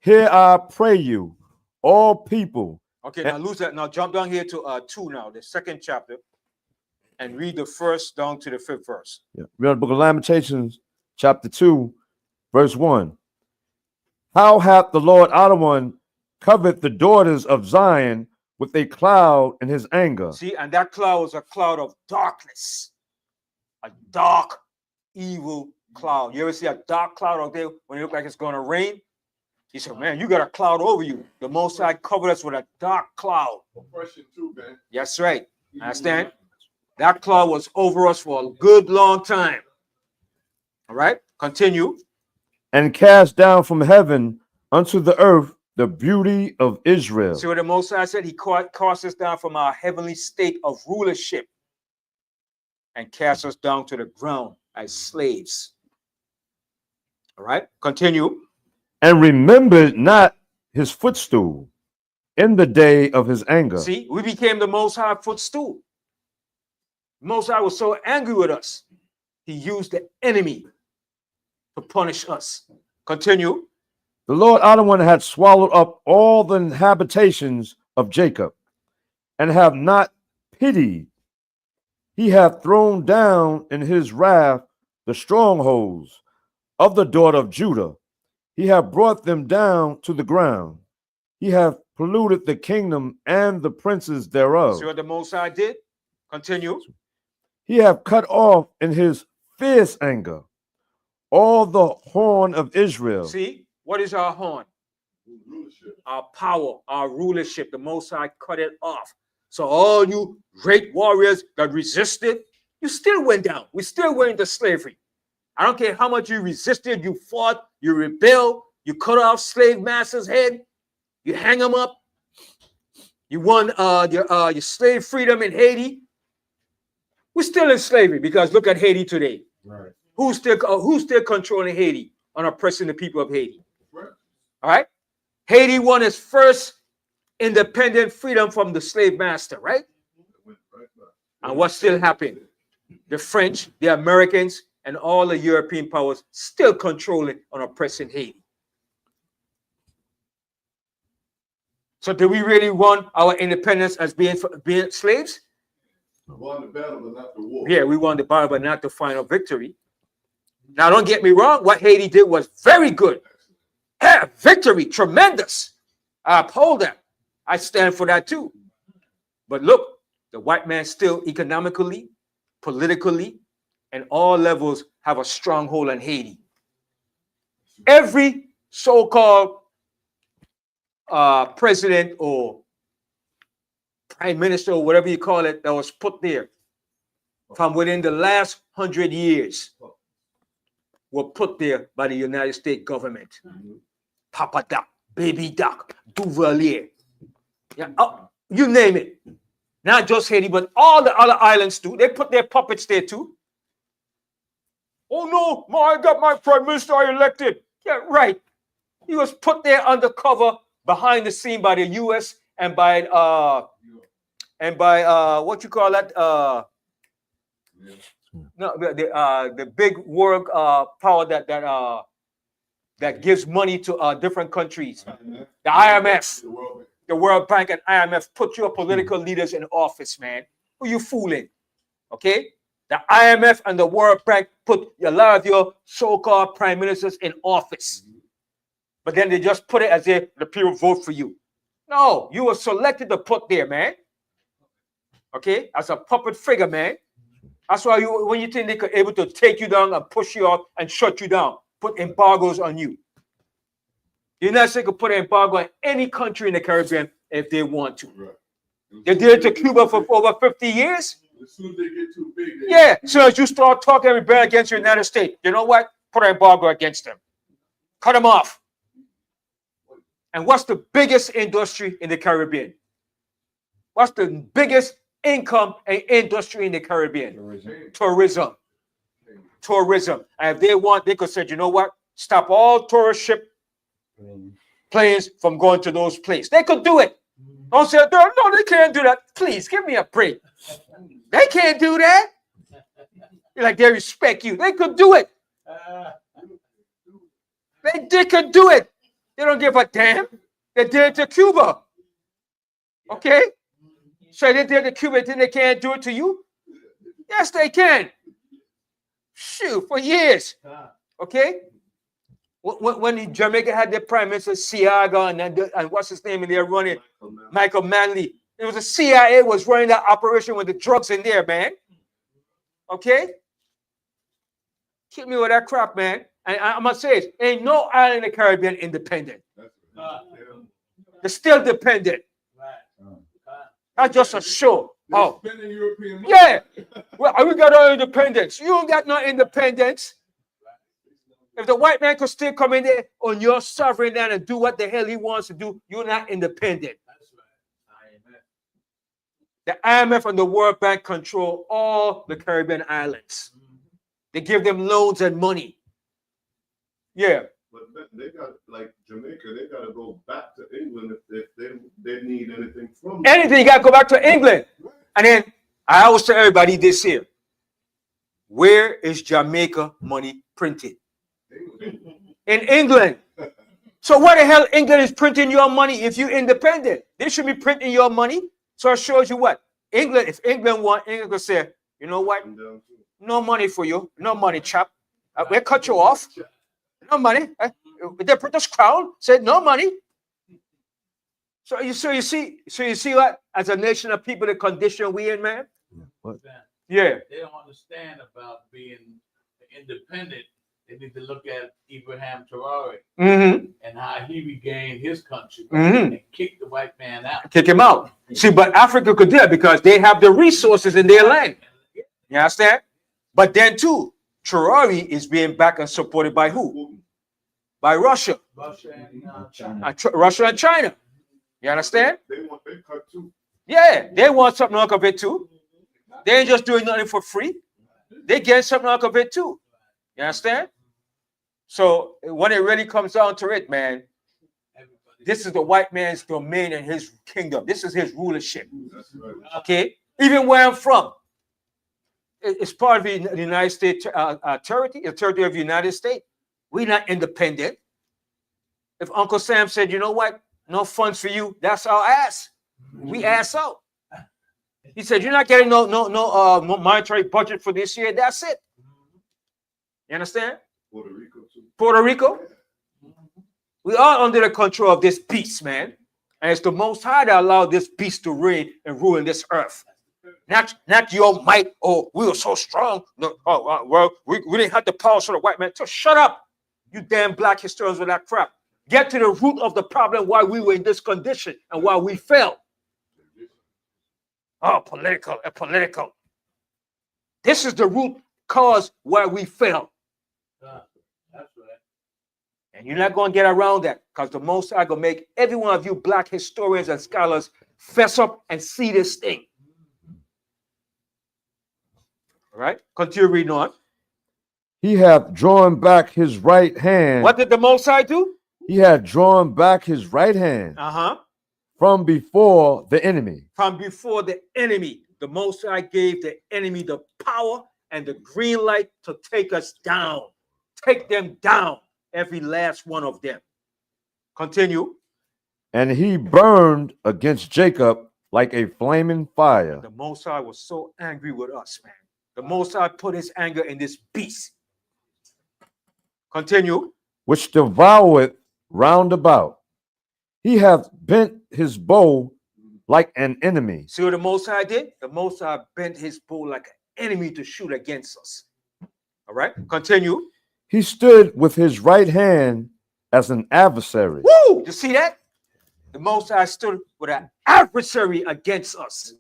Here I pray you, all people. Okay, now lose that. Now jump down here to 2 now, the 2nd chapter, and read the 1st down to the 5th verse. Yeah. We're in the book of Lamentations, chapter 2, verse 1. How hath the Lord Adonai covered the daughters of Zion with a cloud in his anger? See, and that cloud was a cloud of darkness, a dark, evil cloud. You ever see a dark cloud out there when it looks like it's going to rain? He said, man, you got a cloud over you. The Most High covered us with a dark cloud. Oppression too, man. That's right. Understand? That cloud was over us for a good long time. All right, continue. And cast down from heaven unto the earth the beauty of Israel. See what the Most High said? He cast us down from our heavenly state of rulership and cast us down to the ground as slaves. All right, continue. And remembered not his footstool in the day of his anger. See, we became the Most High footstool. The Most High was so angry with us, he used the enemy to punish us. Continue. The Lord Adonai had swallowed up all the habitations of Jacob, and have not pitied. He hath thrown down in his wrath the strongholds of the daughter of Judah. He hath brought them down to the ground. He hath polluted the kingdom and the princes thereof. See what the Most High did? Continue. He hath cut off in his fierce anger all the horn of Israel. See, what is our horn? Rulership. Our power, our rulership. The Most High cut it off. So all you great warriors that resisted, you still went down. We still went into slavery. I don't care how much you resisted, you fought, you rebelled, you cut off slave masters' head, you hang them up, you won your slave freedom in Haiti. We're still in slavery because look at Haiti today. Right. Who's still controlling Haiti and oppressing the people of Haiti? Right. All right. Haiti won its first independent freedom from the slave master, right? And what still happened? The French, the Americans, and all the European powers still controlling and oppressing Haiti. So did we really want our independence as being slaves? Won the battle, but not the war. Yeah, we won the battle, but not the final victory. Now, don't get me wrong. What Haiti did was very good. Yeah, victory, tremendous. I uphold that. I stand for that too. But look, the white man still economically, politically, and all levels have a stronghold on Haiti. Every so-called president or prime minister or whatever you call it that was put there from within the last 100 years were put there by the United States government. Papa Doc, Baby Doc, Duvalier, yeah, you name it. Not just Haiti, but all the other islands too. They put their puppets there too. Oh no, I got my prime minister elected. Yeah, right. He was put there undercover behind the scene by the U.S. and by what you call that? No, the big world power that that gives money to different countries. The IMF, the World Bank and IMF put your political leaders in office, man. Who you fooling? Okay? The IMF and the World Bank put a lot of your so-called prime ministers in office. But then they just put it as if the people vote for you. No, you were selected to put there, man. Okay? As a puppet figure, man. That's why when you think they could able to take you down and push you off and shut you down, put embargoes on you. The United States could put an embargo on any country in the Caribbean if they want to. Right. They did it to Cuba for over 50 years. As soon as they get too big, Yeah, so as you start talking every bad against the United States, you know what? Put an embargo against them. Cut them off. And what's the biggest industry in the Caribbean? What's the biggest income and industry in the Caribbean? Tourism. Tourism. And if they want, they could say, you know what? Stop all tourist ship planes from going to those places. They could do it. Don't say, no, they can't do that. Please, give me a break. They can't do that. You're like, they respect you. They could do it. They could do it. They don't give a damn. They did it to Cuba. Okay? So they did it to Cuba, then they can't do it to you? Yes, they can. Shoot, for years. Okay? When Jamaica had their prime minister, Siaga, and what's his name in there running? Michael Manley. It was the CIA was running that operation with the drugs in there, man. Okay? Keep me with that crap, man. And I'm going to say it. Ain't no island in the Caribbean independent. They're still dependent. That's just a show. Oh, yeah. Well, we got our independence. You don't got no independence. If the white man could still come in there on your sovereign land and do what the hell he wants to do, you're not independent. The IMF and the World Bank control all the Caribbean islands. They give them loans and money. Yeah. But they got, like Jamaica, they got to go back to England if they need anything from them. Anything, you got to go back to England. And then I always tell everybody this here. Where is Jamaica money printed? In England. So why the hell England is printing your money if you're independent? They should be printing your money. So it shows you what? England, if England want, England could say, you know what? No money for you. No money, chap. We'll cut you off. No money. The British Crown said no money. So you see what? As a nation of people, the condition we in, man. What? Yeah. They don't understand about being independent. They need to look at Ibrahim Traore and how he regained his country and kicked the white man out. Kick him out. See, but Africa could do it because they have the resources in their land. You understand? But then too, Traore is being backed and supported by who? By Russia. Russia and China. Russia and China. You understand? They want their cut too. Yeah, they want something out of it too. They ain't just doing nothing for free. They get something out of it too. You understand? So when it really comes down to it, man, this is the white man's domain and his kingdom. This is his rulership. Okay? Even where I'm from, it's part of the United States territory, the territory of the United States. We're not independent. If Uncle Sam said, you know what, no funds for you, that's our ass. We ass out. He said, you're not getting no monetary budget for this year. That's it. You understand? Puerto Rico too. Puerto Rico. We are under the control of this beast, man. And it's the Most High that allowed this beast to reign and rule in this earth. Not your might. Oh, we were so strong. No, well, we didn't have the power so the white man. So shut up, you damn black historians with that crap. Get to the root of the problem why we were in this condition and why we fell. Oh, political. This is the root cause why we fell. that's right. And you're not going to get around that because the Most High going to make every one of you black historians and scholars fess up and see this thing. All right? Continue reading on. He hath drawn back his right hand. What did the Most High do? He had drawn back his right hand from before the enemy. From before the enemy. The Most High gave the enemy the power and the green light to take us down. Take them down. every last one of them. Continue. And he burned against Jacob like a flaming fire. The Most High was so angry with us, man. The Most High put his anger in this beast. Continue. Which devoureth round about. He hath bent his bow like an enemy. See what the Most High did? The Most High bent his bow like an enemy to shoot against us. All right, continue. He stood with his right hand as an adversary. Woo! You see that? The Most High stood with an adversary against us.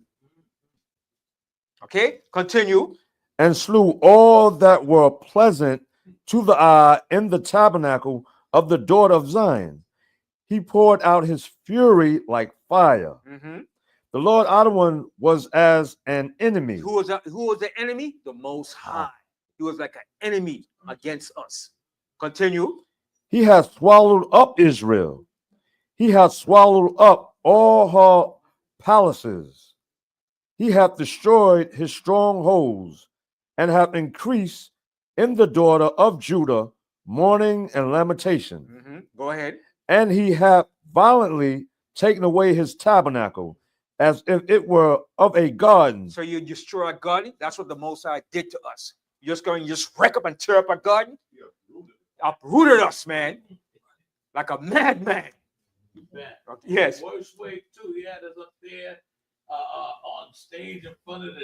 Okay, continue. And slew all that were pleasant to the eye in the tabernacle of the daughter of Zion. He poured out his fury like fire. Mm-hmm. The Lord Adonai was as an enemy. Who was the enemy? The Most High. He was like an enemy against us. Continue. He hath swallowed up Israel. He hath swallowed up all her palaces. He hath destroyed his strongholds, and hath increased in the daughter of Judah mourning and lamentation. Mm-hmm. Go ahead. And he hath violently taken away his tabernacle, as if it were of a garden. So you destroy a garden? That's what the Most High did to us. You're just going to just wreck up and tear up a garden? Uprooted us, man. Like a madman. Yes. The worst way too, he had us up there on stage in front of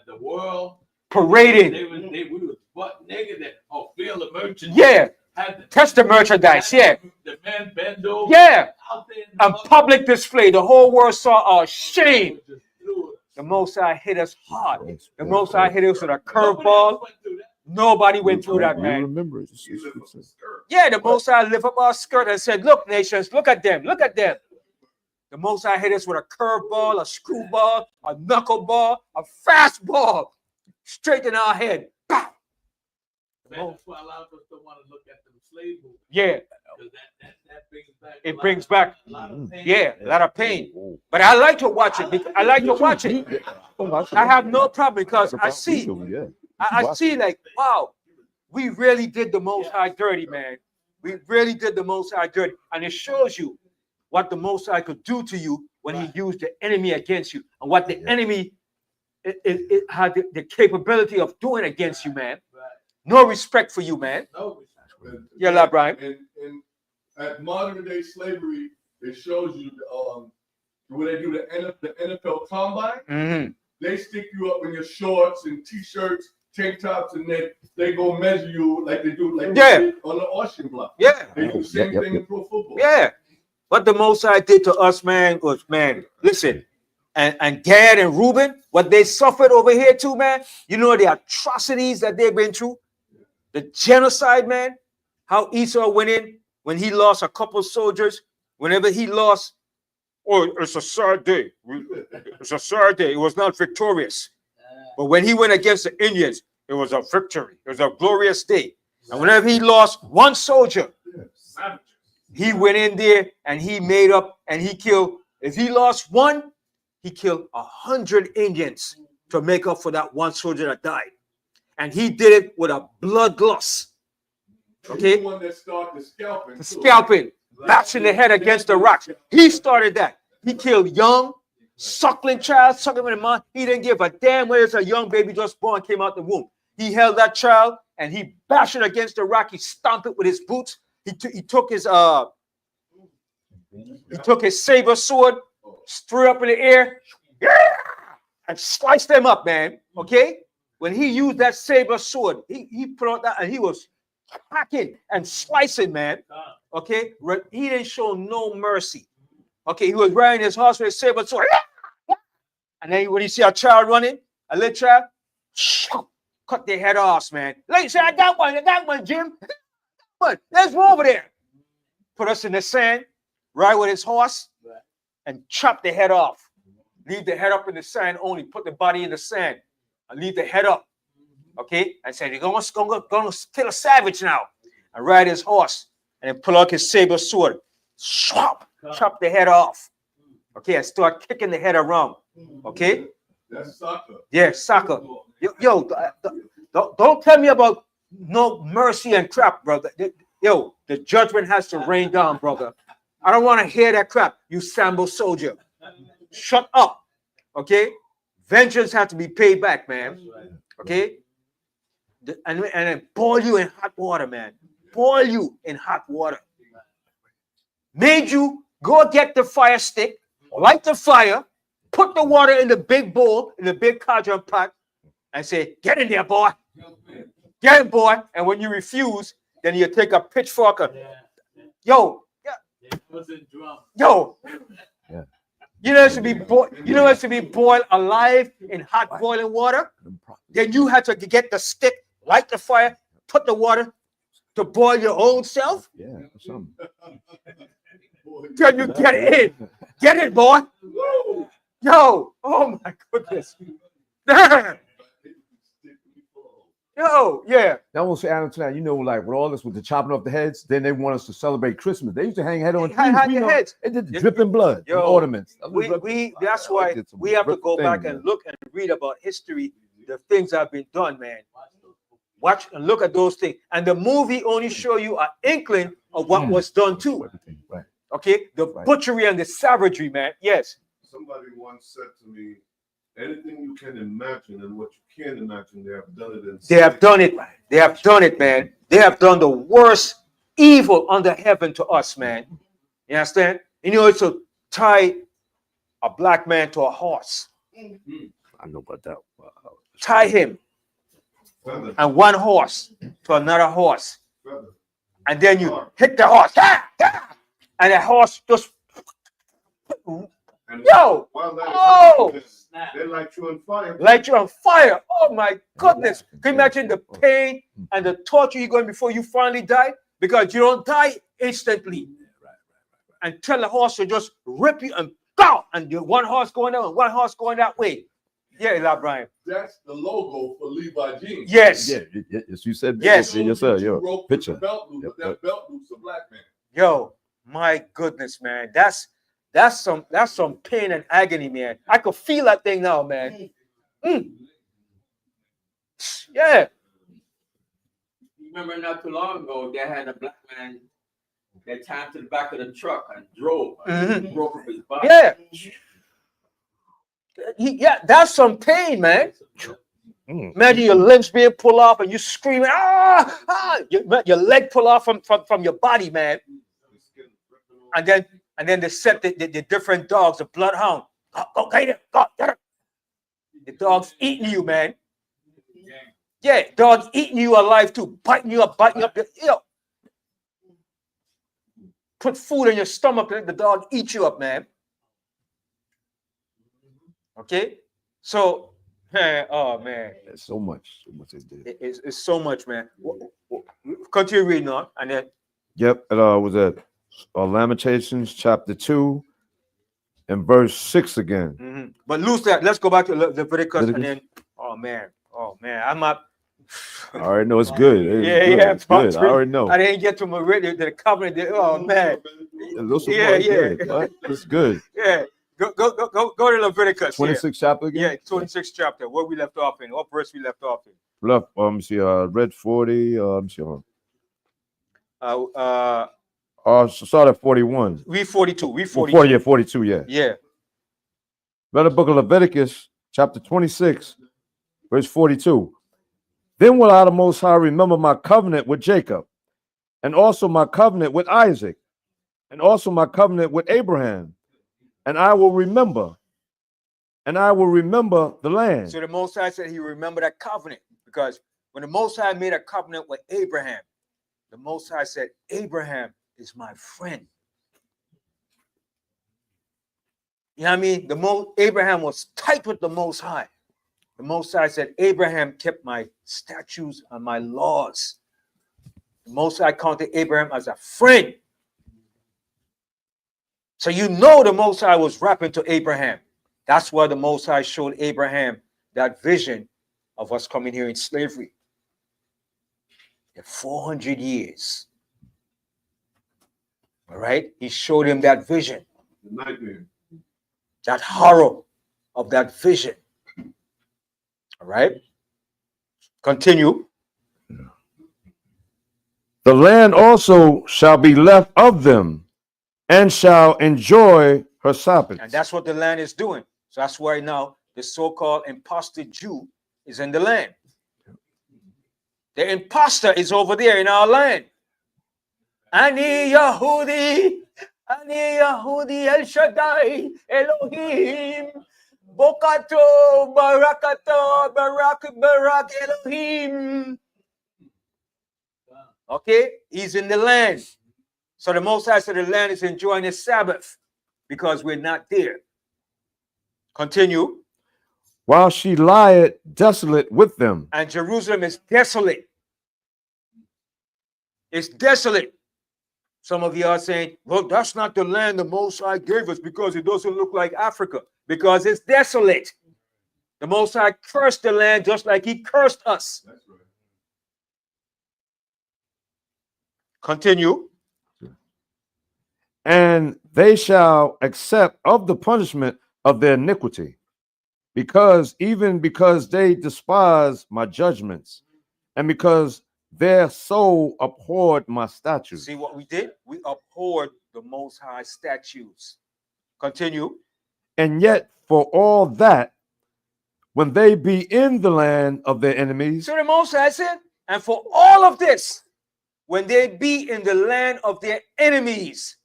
the world. Parading. We was butt naked and feel the merchandise. Yeah. Touch the merchandise, yeah. The men bend over. Yeah. Out there in A public display. The whole world saw our shame. The Most High hit us hard. The Most High hit us with a curveball. Nobody went through that, man. Remember it. Yeah, the Most High lift up our skirt and said, look, nations, look at them, look at them. The Most High hit us with a curveball, a screwball, a knuckleball, a fastball, straight in our head. Pow! Man, that's why a lot of us don't want to look at them slave movies. Yeah. Because that brings back It brings back, a lot of pain. yeah, a lot of pain. But I like to watch it. I like to watch it. I have no problem because I see like, wow, we really did the Most High dirty, man. We really did the Most High dirty. And it shows you what the Most High could do to you when he used the enemy against you, and what the enemy it had the capability of doing against you, man. No respect for you, man. No And- Yeah, La Brian. And at modern day slavery, it shows you when they do the NFL combine, Mm-hmm. they stick you up in your shorts and t-shirts, tank tops, and they go measure you like they do they did on the auction block. Yeah. They do the same thing in pro football. Yeah. What the Most High did to us, man, was, man, listen, and Gad and Reuben, what they suffered over here too, man. You know the atrocities that they've been through, the genocide, man. How Esau went in when he lost a couple soldiers. Whenever he lost, it's a sad day. It's a sad day. It was not victorious. But when he went against the Indians, it was a victory. It was a glorious day. And whenever he lost one soldier, he went in there and he made up and he killed. If he lost one, he killed 100 Indians to make up for that one soldier that died. And he did it with a bloodlust. Okay? He's the one that started the scalping. too. Scalping, bashing the head against the rocks. He started that. He killed young, suckling child, suckling in the mouth. He didn't give a damn whether it's a young baby just born, came out the womb. He held that child and he bashed it against the rock. He stomped it with his boots. He took his saber sword, threw it up in the air, and sliced them up, man. Okay? When he used that saber sword, he put out that and he was hacking and slicing, man. Okay? He didn't show no mercy. Okay, he was riding his horse with a saber sword. And then when you see a child running, a little child, cut their head off, man. Like, say, I got one, Jim. But let's go over there. Put us in the sand, ride with his horse, and chop the head off. Leave the head up in the sand only. Put the body in the sand and leave the head up. Okay? And say, you're going to kill a savage now. And ride his horse. And then pull out his saber sword. Chop the head off. Okay? And start kicking the head around. Okay? That's soccer. Yeah, soccer. Yo, don't tell me about no mercy and crap, brother. Yo, the judgment has to rain down, brother. I don't want to hear that crap, you Sambo soldier. Shut up. Okay? Vengeance has to be paid back, man. Okay? And then boil you in hot water, man. Boil you in hot water. Made you go get the fire stick, light the fire, put the water in the big bowl, in the big cauldron pot, and say, get in there, boy. Get in, boy. And when you refuse, then you take a pitchfork. Yo, yo. Yeah. You know it should be you know it should be boiled alive in hot boiling water. Then you had to get the stick, light the fire, put the water to boil your own self. Yeah, something. Can you get in? Get it, boy. Yo, oh my goodness. Yo, yeah. That was Adam tonight. You know, like with all this with the chopping off the heads, then they want us to celebrate Christmas. They used to hang head on trees. Hang your heads. It did dripping blood, Yo, ornaments. That's why we have to go back and look and read about history, the things that have been done, man. Watch and look at those things. And the movie only show you an inkling of what was done too. Right. Okay, the butchery and the savagery, man. Yes. Somebody once said to me, anything you can imagine and what you can't imagine, they have done it. They have done it. They have done it, man. They have done the worst evil under heaven to us, man. You understand? You know, it's to tie a black man to a horse. I know about that. Tie him and one horse to another horse. And then you hit the horse. And the horse just yo! Oh! They light you on fire. Light you on fire. Oh my goodness. Can you imagine the pain and the torture you're going before you finally die? Because you don't die instantly. And tell the horse to just rip you and go. And the one horse going down and one horse going that way. Yeah, Eli Brian. That's the logo for Levi jeans. Yes. Yeah, yes, you said yes. Yes, sir. Yo, Broke picture. The belt loop, but that belt loop's a black man. Yo, my goodness, man. That's some pain and agony, man. I could feel that thing now, man. Yeah. Remember not too long ago, they had a black man that tied to the back of the truck and drove and broke up his body. Yeah. Yeah, that's some pain, man. Imagine your limbs being pulled off and you screaming, your leg pull off from your body, man. And then they set the different dogs, the bloodhound. Go get it. Go get it. The dog's eating you, man. Yeah, dog's eating you alive too, biting you up. Put food in your stomach, let the dog eat you up, man. Okay? So, oh man. There's so much they did. It's so much, man. Continue reading on, and then. Yep, it was at Lamentations chapter 2 and verse 6 again. But lose that. Let's go back to Leviticus and then. Oh man, I'm not. I already know it's good. It's good. I already know. I didn't get to the covenant. Oh man. It's good. Yeah. Go to Leviticus. 26th chapter again? Yeah, 26th chapter. Where we left off in. What verse we left off in? Let me see. Read 40. Let me see. So start at 41. Read 42. Read 42. 40, yeah, 42, yeah. Yeah. Read the book of Leviticus, chapter 26, verse 42. Then will I, the Most High, remember my covenant with Jacob, and also my covenant with Isaac, and also my covenant with Abraham, and I will remember the land. So the Most High said he remembered that covenant, because when the Most High made a covenant with Abraham, the Most High said, Abraham is my friend. You know what I mean? Abraham was tight with the Most High. The Most High said, Abraham kept my statutes and my laws. The Most High counted Abraham as a friend. So you know the Most High was rapping to Abraham. That's why the Most High showed Abraham that vision of us coming here in slavery. In 400 years. All right? He showed him that vision. That horror of that vision. All right? Continue. The land also shall be left of them, and shall enjoy her Sabbaths. And that's what the land is doing. So that's why now the so-called imposter Jew is in the land. The imposter is over there in our land. Ani Yahudi, El Shaddai, Elohim, Bokato, Barakato, Barak, Elohim. Okay, he's in the land. So the Most High said the land is enjoying the Sabbath because we're not there. Continue. While she lieth desolate with them. And Jerusalem is desolate. It's desolate. Some of you are saying, well, that's not the land the Most High gave us because it doesn't look like Africa. Because it's desolate. The Most High cursed the land just like he cursed us. Continue. And they shall accept of the punishment of their iniquity, because they despise my judgments, and because their soul abhorred my statutes. See what we did? We abhorred the Most High statutes. Continue. And yet for all that, when they be in the land of their enemies. So the Most High said, and for all of this, when they be in the land of their enemies.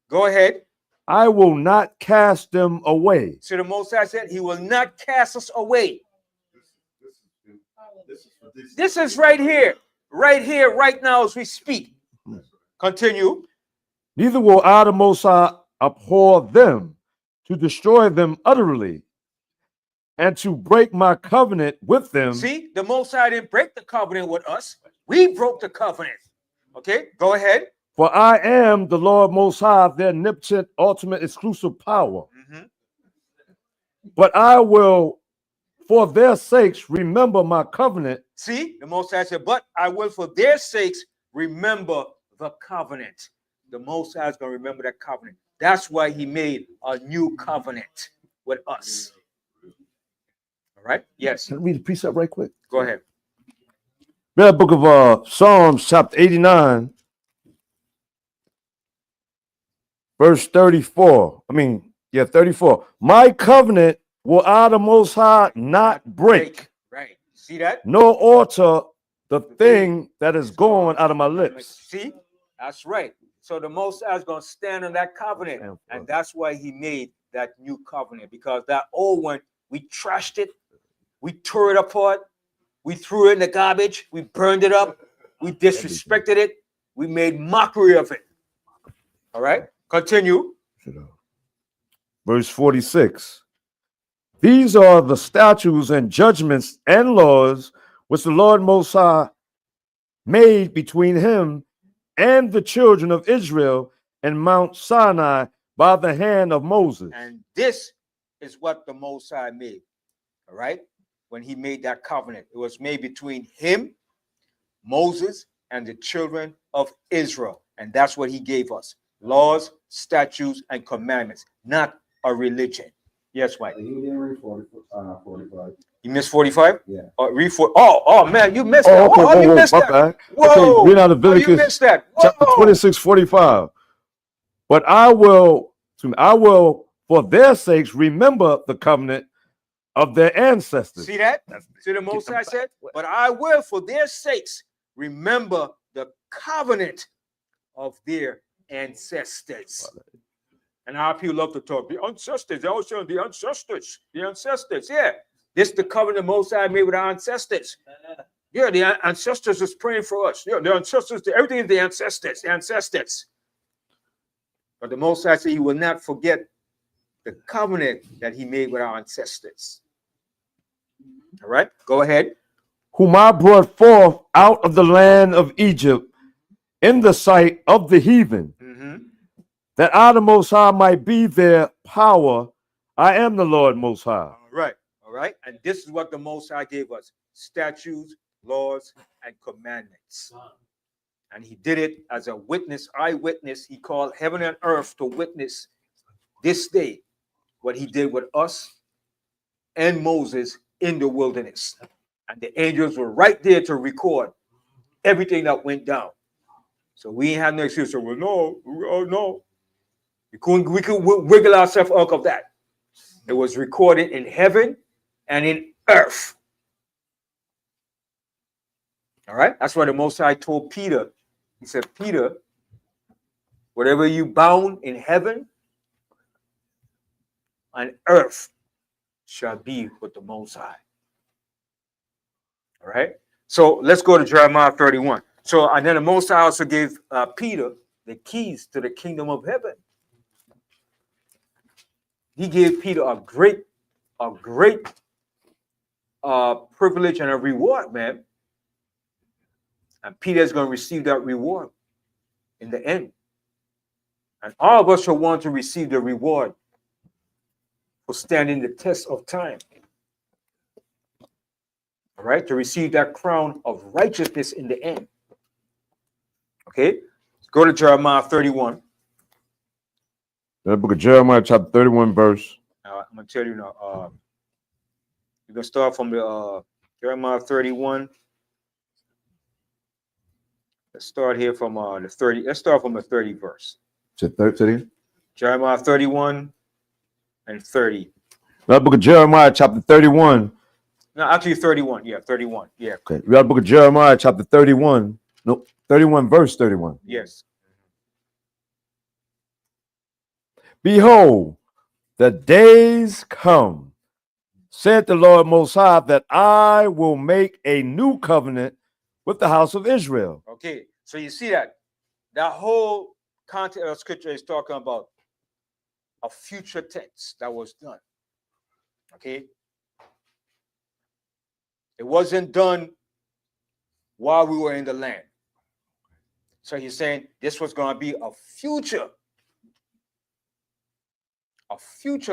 Go ahead. I will not cast them away. So the Most High said he will not cast us away. This is right here, right now as we speak. Continue. Neither will I, the Most High, abhor them, to destroy them utterly, and to break my covenant with them. See, the Most High didn't break the covenant with us. We broke the covenant. Okay, go ahead. For I am the Lord Most High, their omnipotent, ultimate, exclusive power. But I will, for their sakes, remember my covenant. See, the Most High said, but I will, for their sakes, remember the covenant. The Most High is going to remember that covenant. That's why he made a new covenant with us. All right? Yes. Can I read the precept right quick? Go ahead. Read the book of Psalms, chapter 89. Verse 34. 34. My covenant will I, the Most High, not break. Right. See that? Nor alter the thing that is going out of my lips. See? That's right. So the Most High is going to stand on that covenant. And that's why he made that new covenant. Because that old one, we trashed it. We tore it apart. We threw it in the garbage. We burned it up. We disrespected it. We made mockery of it. All right? Continue. Verse 46. These are the statutes and judgments and laws which the Lord Most High made between him and the children of Israel and Mount Sinai by the hand of Moses. And this is what the Most High made. All right? When he made that covenant, it was made between him, Moses, and the children of Israel. And that's what he gave us. Laws, statutes, and commandments, not a religion. Yes, Mike. He didn't read 45. You missed 45? Yeah. Read 4. Oh, man, you missed that. Okay, Oh, you missed my that. bad. Whoa. Okay, read out of Oh, you Leviticus missed that. chapter Whoa. 26, 45. But I will, for their sakes, remember the covenant of their ancestors. See that? See the Most High said, but I will, for their sakes, remember the covenant of their ancestors. And our people love to talk. The ancestors, they always say the ancestors. The ancestors, yeah. This is the covenant the Most High made with our ancestors. Yeah, the ancestors is praying for us. Yeah, the ancestors, everything is the ancestors, the ancestors. But the Most High said he will not forget the covenant that he made with our ancestors. All right, go ahead. Whom I brought forth out of the land of Egypt in the sight of the heathen, that I, the Most High, might be their power. I am the Lord Most High. All right. And this is what the Most High gave us: statutes, laws, and commandments. And he did it as a witness, eyewitness. He called heaven and earth to witness this day what he did with us and Moses in the wilderness. And the angels were right there to record everything that went down. So we ain't have no excuse. So, well, no, oh no. We could wiggle ourselves out of that. It was recorded in heaven and in earth. All right. That's why the Most High told Peter. He said, Peter, whatever you bound in heaven and earth shall be with the Most High. All right. So let's go to Jeremiah 31. So, and then the Most High also gave Peter the keys to the kingdom of heaven. He gave Peter a great privilege and a reward, man. And Peter is going to receive that reward in the end. And all of us shall want to receive the reward for standing the test of time. All right, to receive that crown of righteousness in the end. Okay, let's go to Jeremiah 31. The book of Jeremiah, chapter 31, verse. I'm going to tell you now. You're going to start from the Jeremiah 31. Let's start here from the 30. Let's start from the 30 verse. To 30. Jeremiah 31 and 30. The book of Jeremiah, chapter 31. No, actually 31. Yeah, 31. Yeah. Okay. We got the book of Jeremiah, chapter 31. No, 31, verse 31. Yes. Behold, the days come, said the Lord Most High, that I will make a new covenant with the house of Israel. Okay. So you see that whole content of scripture is talking about a future tense that was done. Okay. It wasn't done while we were in the land. So he's saying this was going to be a future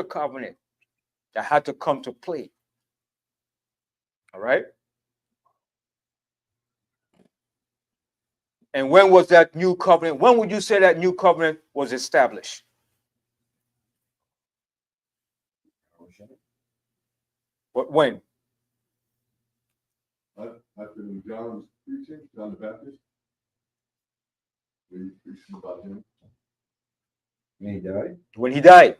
covenant that had to come to play. All right. And when was that new covenant? When would you say that new covenant was established? What, when? After John was preaching, John the Baptist, we preached about him. When he died? When he died.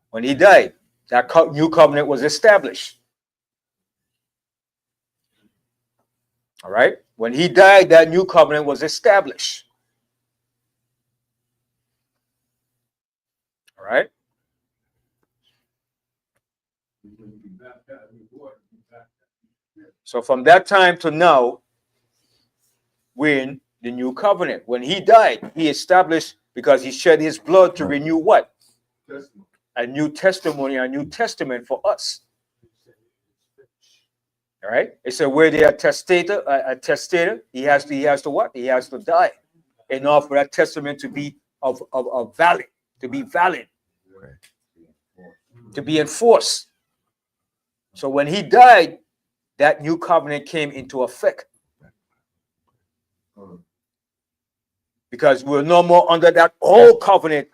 When he died, that new covenant was established. All right. When he died, that new covenant was established. All right. So from that time to now, we're in the new covenant. When he died, he established, because he shed his blood to renew what? A new testimony, a new testament for us. All right. It said where the testator, he has to what? He has to die in order for that testament to be of valid, to be valid, to be enforced. So when he died, that new covenant came into effect. Because we're no more under that old covenant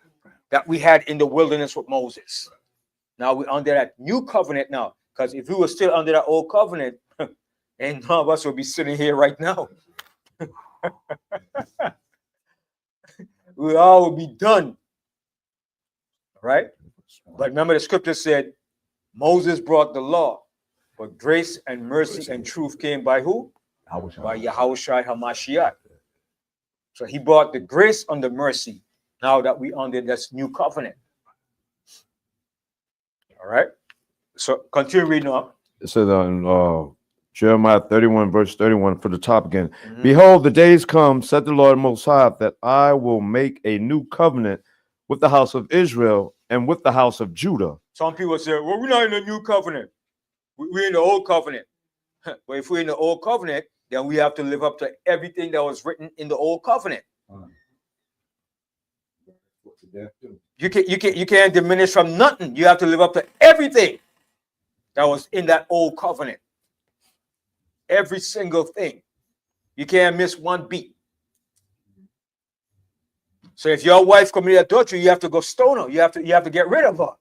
that we had in the wilderness with Moses. Now we're under that new covenant now. Because if we were still under that old covenant, and none of us would be sitting here right now. We all would be done. Right? But remember the scripture said, Moses brought the law, but grace and mercy and truth came by who? By Yahushua HaMashiach. So he brought the grace and the mercy now that we under this new covenant. All right. So continue reading on. It says in Jeremiah 31, verse 31, for the top again. Behold, the days come, said the Lord Most High, that I will make a new covenant with the house of Israel and with the house of Judah. Some people say, well, we're not in the new covenant. We're in the old covenant. But if we're in the old covenant, then we have to live up to everything that was written in the old covenant. You can't diminish from nothing. You have to live up to everything that was in that old covenant. Every single thing. You can't miss one beat. So if your wife committed adultery, you have to go stone her. You have to get rid of her.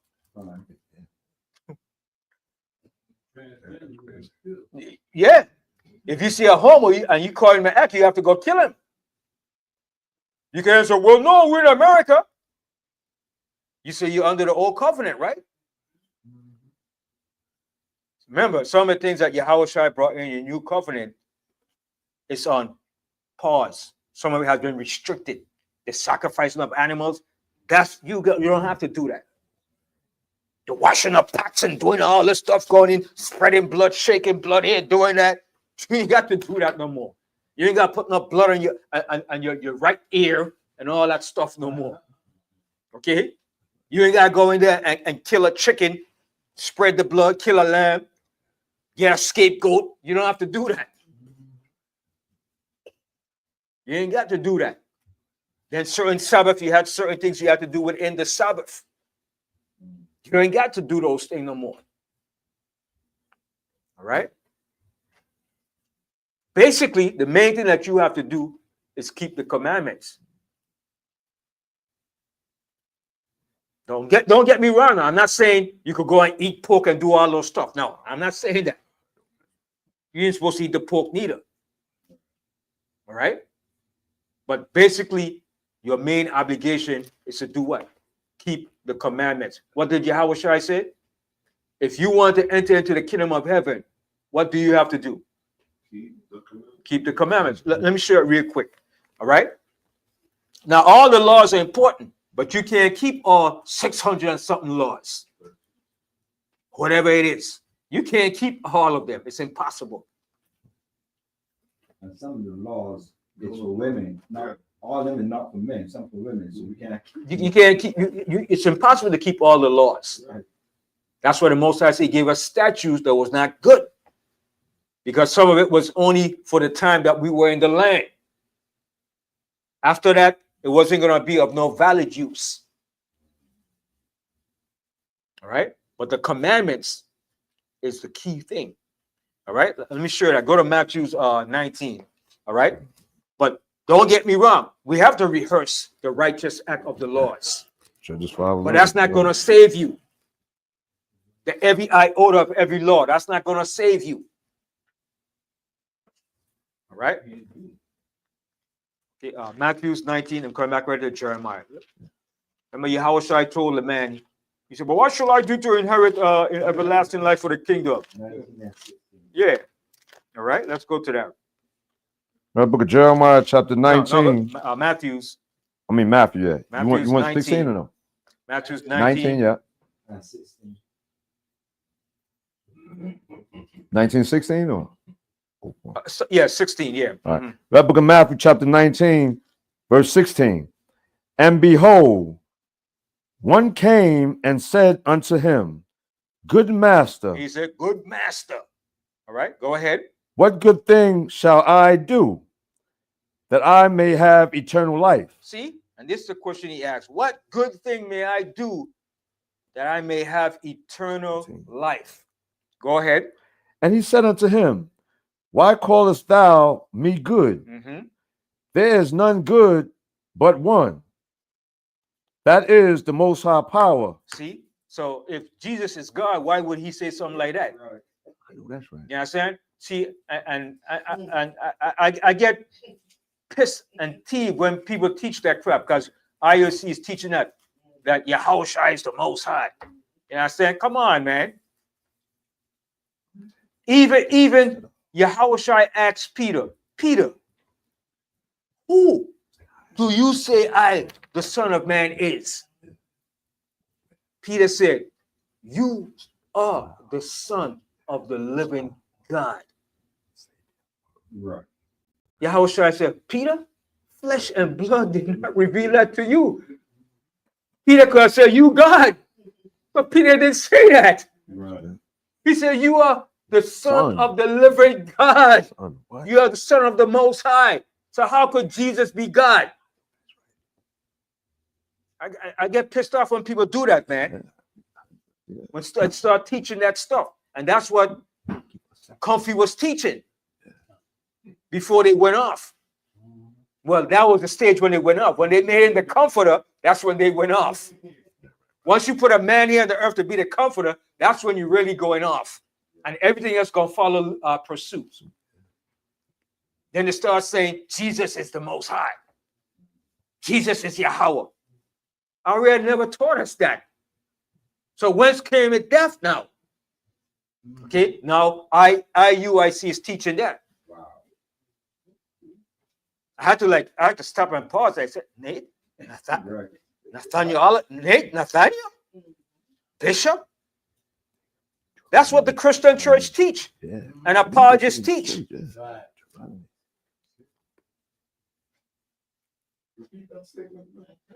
Yeah. If you see a homo and you call him an act, you have to go kill him. You can answer, well, no, we're in America. You say you're under the old covenant, right? Remember, some of the things that Yahushua brought in your new covenant is on pause. Some of it has been restricted. The sacrificing of animals, that's you don't have to do that. The washing of pots and doing all this stuff, going in, spreading blood, shaking blood here, doing that. You ain't got to do that no more. You ain't got to put no blood on your right ear and all that stuff no more. Okay? You ain't got to go in there and kill a chicken, spread the blood, kill a lamb, get a scapegoat. You don't have to do that. You ain't got to do that. Then certain Sabbath, you had certain things you had to do within the Sabbath. You ain't got to do those things no more. All right? Basically, the main thing that you have to do is keep the commandments. Don't get me wrong. I'm not saying you could go and eat pork and do all those stuff. No, I'm not saying that. You ain't supposed to eat the pork neither. All right? But basically, your main obligation is to do what? Keep the commandments. What did Yahushua say? If you want to enter into the kingdom of heaven, what do you have to do? Keep the commandments. Let me share it real quick. All right? Now, all the laws are important, but you can't keep all 600 and something laws. Whatever it is. You can't keep all of them. It's impossible. And some of the laws is for women, not all of them are not for men, some for women. So we can't. You can't keep. It's impossible to keep all the laws. Right. That's why the Most High gave us statutes that was not good, because some of it was only for the time that we were in the land. After that, it wasn't going to be of no valid use. All right, but the commandments is the key thing. All right, let me share that. Go to Matthew 19. All right, but don't get me wrong. We have to rehearse the righteous act of the laws. But that's not going to save you. The every iota of every law, that's not going to save you. All right. Okay, Matthew 19. I'm coming back right to Jeremiah. Remember, Yahushua told the man, he said, "But what shall I do to inherit everlasting life for the kingdom?" Yeah. All right. Let's go to that. The book of Jeremiah, chapter 19. No, Matthew's. I mean, Matthew, yeah. Matthew's you want 19. 16 or no? Matthew's 19, yeah. 1916 or? Yeah, 16, yeah. All right. That book of Matthew, chapter 19, verse 16. And behold, one came and said unto him, Good master. He said, Good master. All right, go ahead. What good thing shall I do that I may have eternal life? See, and this is the question he asked. What good thing may I do that I may have eternal life? Go ahead. And he said unto him, Why callest thou me good? There is none good but one. That is the Most High power. See, so if Jesus is God, why would he say something like that? That's right. You understand? See, and I get pissed and teased when people teach that crap, because IOC is teaching that Yahushua is the Most High. You understand? Come on, man. Even Yahushua asked Peter, who do you say I, the Son of Man, is? Peter said, you are the Son of the living God. Right. Yahushua said, Peter, flesh and blood did not reveal that to you. Peter could have said, you God. But Peter didn't say that. Right. He said, you are the Son of the living God. You are the Son of the Most High. So how could Jesus be God? I get pissed off when people do that, man. When start teaching that stuff. And that's what Comfy was teaching before they went off. Well, that was the stage when they went off. When they made him the comforter, that's when they went off. Once you put a man here on the earth to be the comforter, that's when you're really going off. And everything else going to follow pursuit. Then they start saying, Jesus is the Most High. Jesus is Yahweh. Our Lord never taught us that. So whence came it death now? Okay, now IUIC is teaching that. Wow. I had to stop and pause. I said, Nate, Right. Nathaniel, Bishop. That's what the Christian church teach Yeah. and apologists teach. Right. Repeat that statement.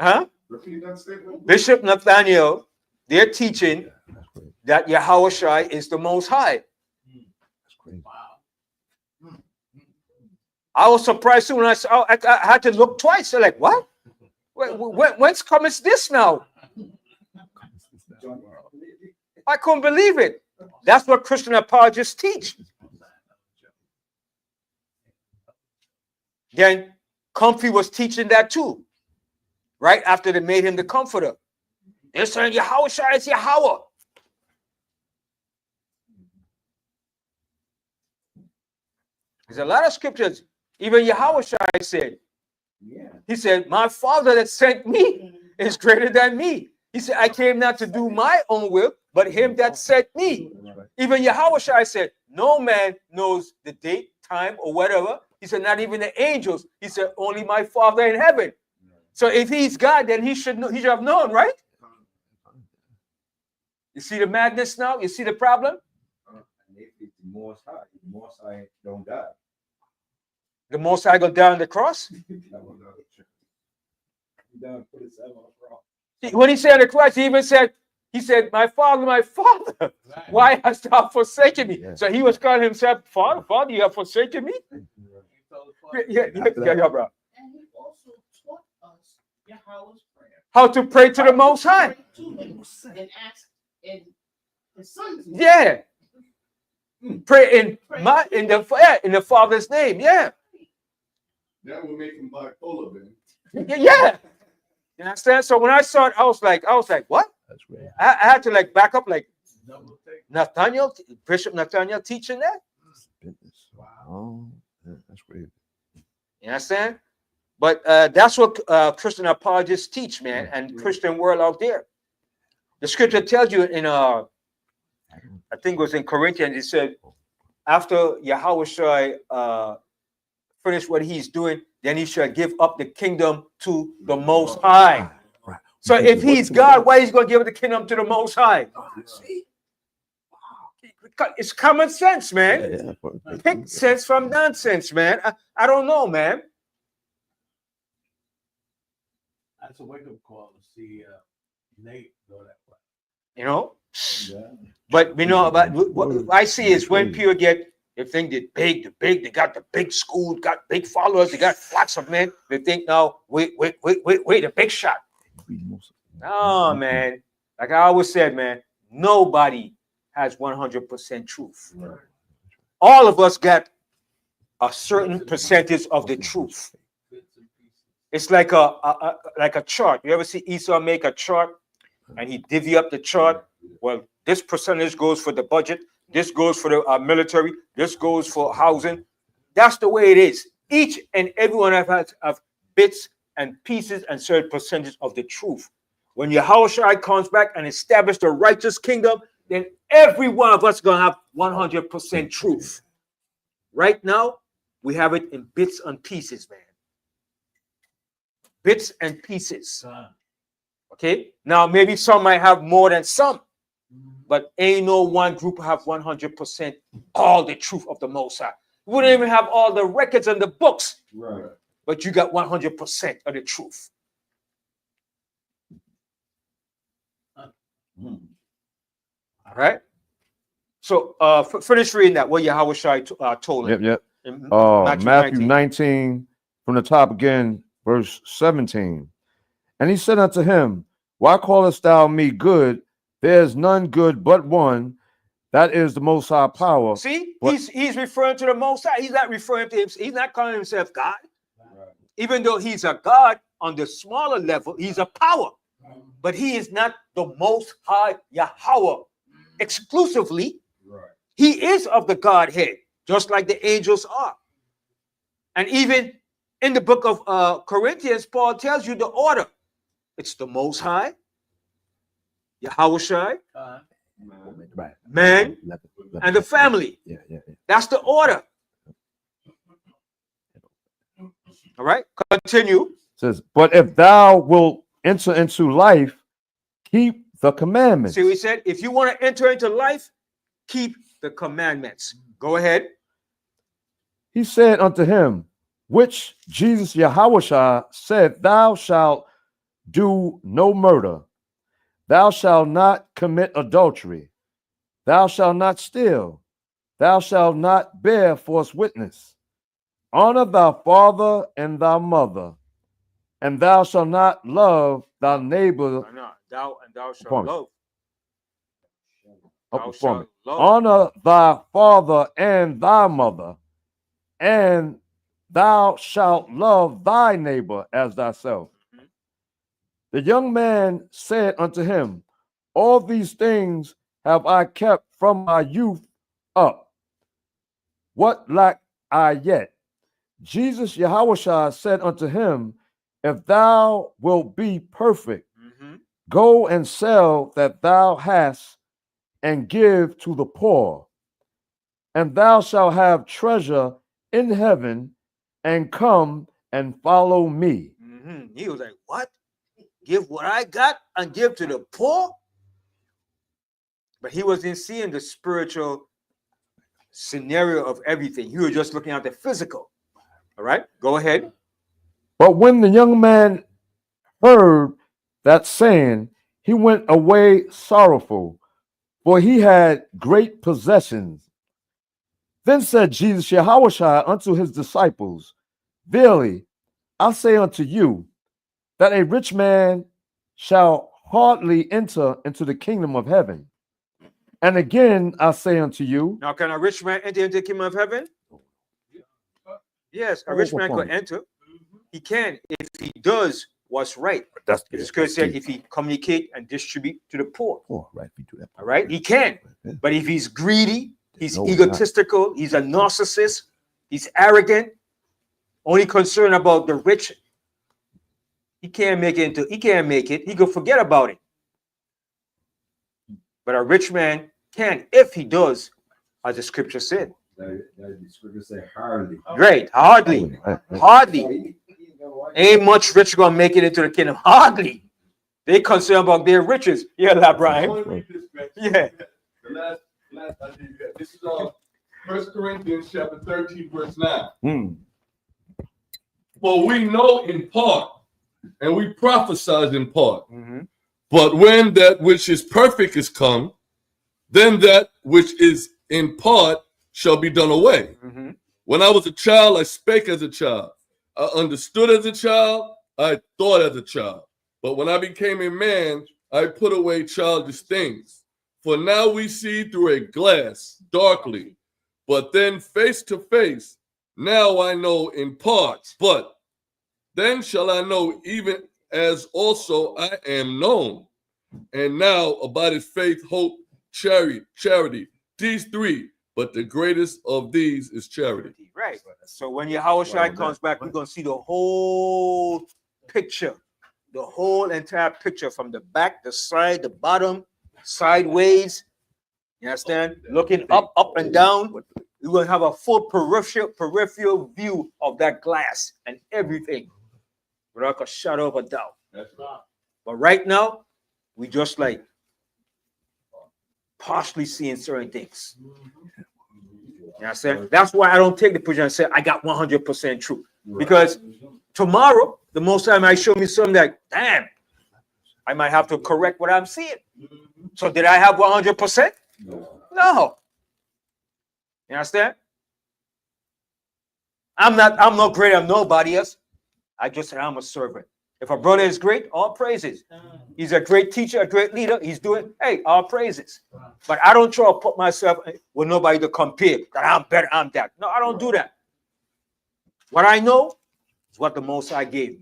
Huh? Repeat that statement. Bishop Nathaniel, they're teaching That's crazy. that Yahushua is the Most High. That's crazy. Wow. I was surprised too when I saw. I had to look twice. So like, what? Whence comes this now? I couldn't believe it. That's what Christian apologists teach. Then Comfy was teaching that too, right after they made him the comforter. They're saying Yahushua is Yahweh. There's a lot of scriptures. Even Yahushua said, Yeah. he said, my Father that sent me is greater than me. He said, I came not to do my own will, but him that sent me. Even Yahushua said, no man knows the date, time, or whatever. He said, not even the angels. He said, only my Father in heaven. So if he's God, then he should know, he should have known, right? You see the madness now? You see the problem? And if it's the Most High don't die. The Most High go down on the cross. He done put himself on the cross. When he said on the cross, he even said, my Father, Right. why hast thou forsaken me? Yeah. So he was calling himself, Father, you have forsaken me? Yeah, bro. And he also taught us Yahweh's prayer. How to pray to the Most High. Pray to him and ask in his son's name. Yeah. Pray in the Father's name. Yeah. That would make him bipolar, man. Yeah. You understand? So when I saw it, I was like, what? That's great. I had to like back up, like Double take. Nathaniel, Bishop Nathaniel teaching that. Business. Wow. Yeah, that's great. You understand? But that's what Christian apologists teach, man, and Christian world out there. The scripture tells you in I think it was in Corinthians, it said, after Yahushua finish what he's doing, then he shall give up the kingdom to the Most High. Right. So if he's God, why is he going to give the kingdom to the Most High? See? It's common sense, man. Yeah. Pick sense from nonsense, man. I don't know, man. That's a wake up call to see Nate go that way. You know? Yeah. But you know, but what I see is when people get, they think they're big, they got the big school, got big followers, they got lots of men. They think now, wait, a big shot. No, man. Like I always said, man, nobody has 100% truth. Right. All of us got a certain percentage of the truth. Bits and pieces. It's like a chart. You ever see Esau make a chart and he divvy up the chart? Well, this percentage goes for the budget. This goes for the military. This goes for housing. That's the way it is. Each and every one of us have bits and pieces and certain percentage of the truth. When Yahushua comes back and establishes the righteous kingdom, then every one of us is going to have 100% truth. Right now, we have it in bits and pieces, man. Bits and pieces. Okay? Now, maybe some might have more than some, but ain't no one group have 100% all the truth of the Most High. You wouldn't even have all the records and the books, Right. but you got 100% of the truth. Hmm. All right? So, finish reading that, what Yahushua told him. Yep. In Matthew 19, from the top again, verse 17. And he said unto him, why callest thou me good? There is none good but one, that is the Most High power. See, What? he's referring to the Most High. He's not referring to himself. He's not calling himself God. Right. Even though he's a God on the smaller level, he's a power. But he is not the Most High Yahweh exclusively. Right. He is of the Godhead, just like the angels are. And even in the book of Corinthians, Paul tells you the order. It's the Most High, Yahushai, Right. man, and the family. Yeah. That's the order. All right, continue. Says, but if thou wilt enter into life, keep the commandments. See what he said? If you want to enter into life, keep the commandments. Go ahead. He said unto him, which Jesus Yahushua said, thou shalt do no murder, thou shalt not commit adultery, thou shalt not steal, thou shalt not bear false witness, honor thy father and thy mother, and thou shalt not love thy neighbor. No, thou shalt Upon me. love. Up Thou before me. shalt love. Honor thy father and thy mother, and thou shalt love thy neighbor as thyself. Mhm. The young man said unto him, all these things have I kept from my youth up. What lack I yet? Jesus Yahushua said unto him, if thou wilt be perfect, Mhm. go and sell that thou hast, and give to the poor, and thou shalt have treasure in heaven, and come and follow me. Mhm. He was like, what? Give what I got and give to the poor? But he wasn't seeing the spiritual scenario of everything. He was just looking at the physical. All right, go ahead. But when the young man heard that saying, he went away sorrowful, for he had great possessions. Then said Jesus Yahushua unto his disciples, verily, I say unto you, that a rich man shall hardly enter into the kingdom of heaven. And again, I say unto you, Now, can a rich man enter into the kingdom of heaven? Yes, a rich man could enter. He can if he does what's right. that's It's because said if he communicate and distribute to the poor. oh, right, we do that. All right, he can. But if he's greedy, he's No, we're not. egotistical, he's a narcissist, he's arrogant, only concerned about the rich, he can't make it. He could forget about it. But a rich man can if he does, as the scripture said. That the scripture say hardly. Great, hardly. Ain't much rich gonna make it into the kingdom. Hardly. They concerned about their riches. Yeah, La Brian. Yeah. The last I did that. This is 1 Corinthians chapter 13, verse 9. For we know in part, and we prophesy in part. Mhm. But when that which is perfect is come, then that which is in part shall be done away. Mhm. When I was a child, I spake as a child. I understood as a child. I thought as a child. But when I became a man, I put away childish things. For now we see through a glass, darkly, but then face to face. Now I know in part, but then shall I know even as also I am known. And now abideth faith, hope, charity. These three, but the greatest of these is charity. Right. So when Yahushua comes back, we're gonna see the whole picture, the whole entire picture from the back, the side, the bottom, sideways. You understand? Looking up and down. We're gonna have a full peripheral view of that glass and everything, without a shadow of a doubt. That's right. But right now, we just like partially seeing certain things. You understand? That's why I don't take the position and say I got 100% truth. Because tomorrow, the most time I show me something that, damn, I might have to correct what I'm seeing. So did I have 100%? No. You understand? I'm not greater than nobody else. I just said I'm a servant. If a brother is great, all praises. He's a great teacher, a great leader. He's doing, hey, all praises. But I don't try to put myself with nobody to compare that I'm better, I'm that. No, I don't do that. What I know is what the Most High gave me.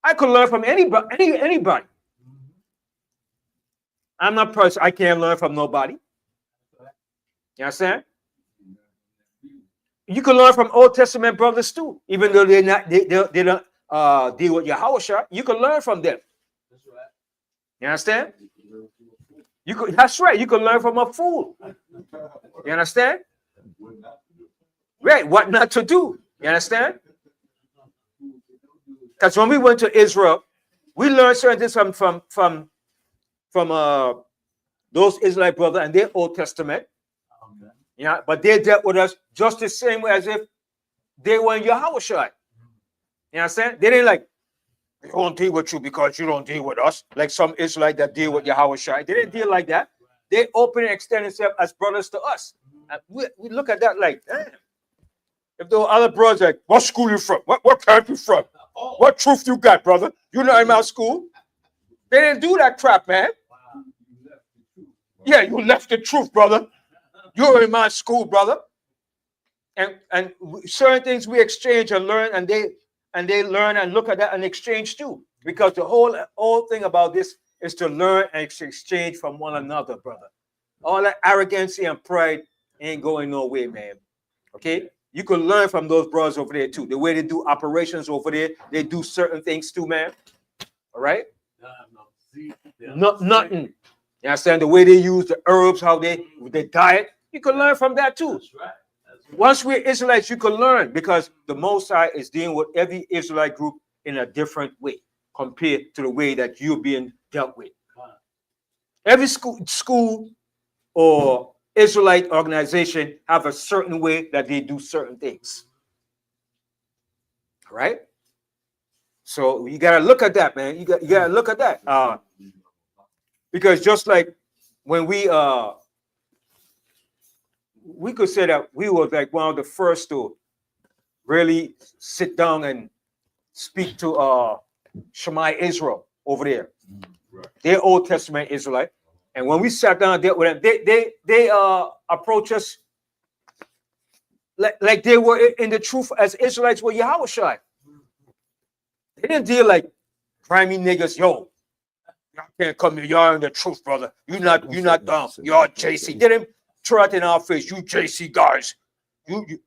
I could learn from anybody. I'm not person. I can't learn from nobody. You understand? You can learn from Old Testament brothers too, even though they don't deal with Yahushua. You can learn from them. That's right. You understand? That's right. You can learn from a fool. You understand? Right. What not to do. You understand? Because when we went to Israel, we learned certain things from those Israelite brothers and their Old Testament. Okay. Yeah, but they dealt with us just the same way as if they were in Yahushua. You understand? They didn't like, we won't deal with you because you don't deal with us. Like some Israelites that deal with Yahushua. They didn't deal like that. They open and extend themselves as brothers to us. And we look at that like, damn. If there were other brothers like, what school you from? What camp you from? What truth you got, brother? You not in my school. They didn't do that crap, man. Yeah, you left the truth, brother. You're in my school, brother. And certain things we exchange and learn, and they learn and look at that and exchange too. Because the whole thing about this is to learn and exchange from one another, brother. All that arrogancy and pride ain't going nowhere, man. Okay? You can learn from those brothers over there too. The way they do operations over there, they do certain things too, man. All right? Nothing. You understand the way they use the herbs, how they diet? You can learn from that too. That's right. Once we're Israelites, you can learn because the Most High is dealing with every Israelite group in a different way compared to the way that you're being dealt with. Every school or Israelite organization have a certain way that they do certain things. All right? So you got to look at that, man. You got to look at that. Because just like when we could say that we were like one of the first to really sit down and speak to Shema Israel over there. Right. They're Old Testament Israelite. And when we sat down and dealt with them, they approached us like they were in the truth as Israelites were Yahushua. They didn't deal like grimy niggas, yo. Y'all can't come here, y'all in the truth, brother. You're not down. You're JC. They didn't throw it in our face, you JC guys. You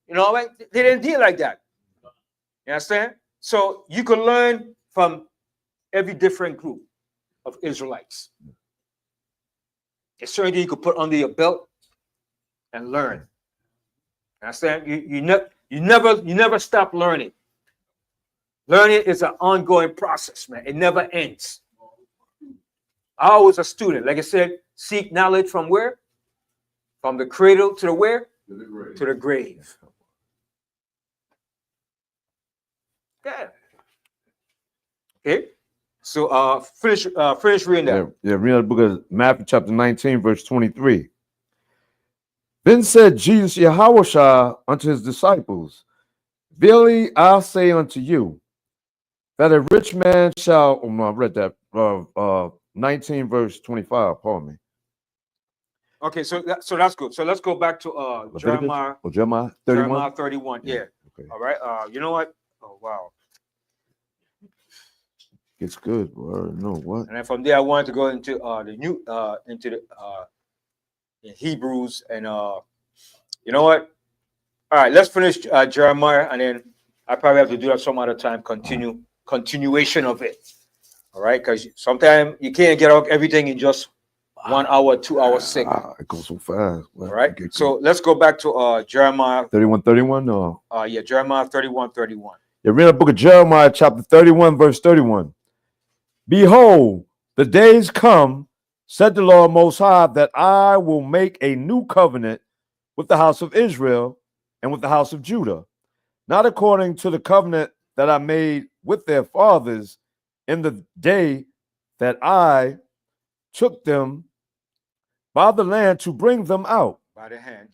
know what? They didn't deal like that. You understand? So you can learn from every different group of Israelites. It's certain you could put under your belt and learn. Understand? You never stop learning. Learning is an ongoing process, man. It never ends. I was a student. Like I said, seek knowledge from where? From the cradle to the where? To the grave. To the grave. Yeah. Okay. So finish reading that. Yeah, read the book of Matthew chapter 19, verse 23. Then said Jesus Yahushua unto his disciples, verily I say unto you, that a rich man shall, I read that, 19 verse 25, pardon me. Okay, so that's good. So let's go back to Jeremiah. Jeremiah 31? Jeremiah 31, yeah. Okay. All right. You know what? Oh, wow. It's good. Bro. No, what? And then from there, I wanted to go into the new into the in Hebrews, and you know what? All right, let's finish Jeremiah, and then I probably have to do that some other time. Continuation of it. All right, because sometimes you can't get out everything in just 1 hour, 2 hour segment. It goes so fast. All right. So let's go back to Jeremiah 31. No. Yeah, Jeremiah 31:31. Yeah, read the book of Jeremiah, chapter 31, verse 31. Behold, the days come, said the Lord Most High, that I will make a new covenant with the house of Israel and with the house of Judah, not according to the covenant that I made with their fathers in the day that I took them by the land to bring them out By the hand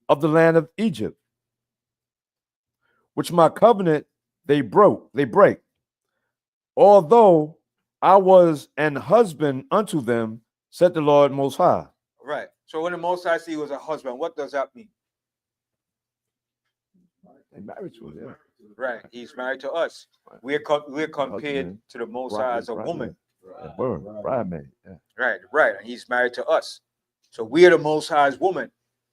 of the land of Egypt, which my covenant they break, although I was an husband unto them, said the Lord Most High. Right. So when the Most High said he was a husband, what does that mean? They married to her, yeah. Right. He's married to us. We're compared Husband. to the Most High as a woman. Bridemaid, yeah. Right. Right. And he's married to us. So we are the Most High's woman.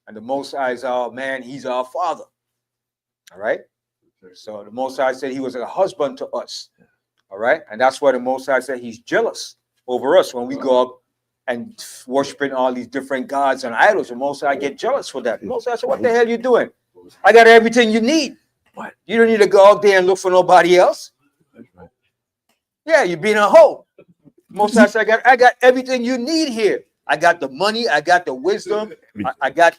And the Most High is our man, he's our father. All right. So the Most High said he was a husband to us. All right. And that's why the Most High said he's jealous over us when we go up and worshiping all these different gods and idols. The Most High get jealous for that. The Most High said, what the hell you doing? I got everything you need. What? You don't need to go out there and look for nobody else. Yeah, you're being a hoe. Most High said, I got everything you need here. I got the money, I got the wisdom, I got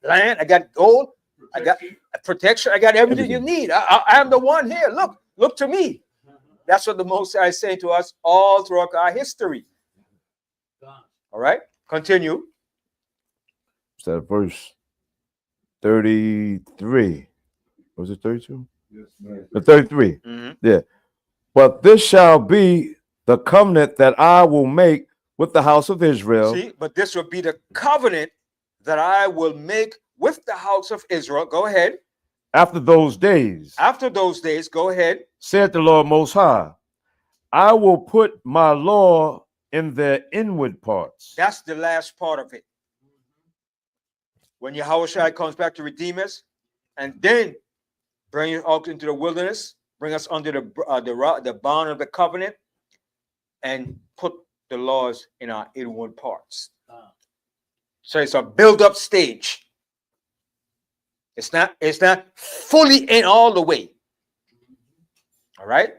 land, I got gold, I got protection, I got everything you need. I am the one here. Look to me. That's what the Most High is saying to us all throughout our history. All right, continue. So verse 33. Was it 32? Yes. 33. Mm-hmm. Yeah. But this shall be the covenant that I will make with the house of Israel. See, but this will be the covenant that I will make with the house of Israel. Go ahead. After those days, After those days, go ahead. said the Lord Most High, I will put my law in their inward parts. That's the last part of it. When Yahushua comes back to redeem us, and then bring us out into the wilderness, bring us under the bond of the covenant, and put the laws in our inward parts. So it's a build-up stage. It's not fully in all the way. All right?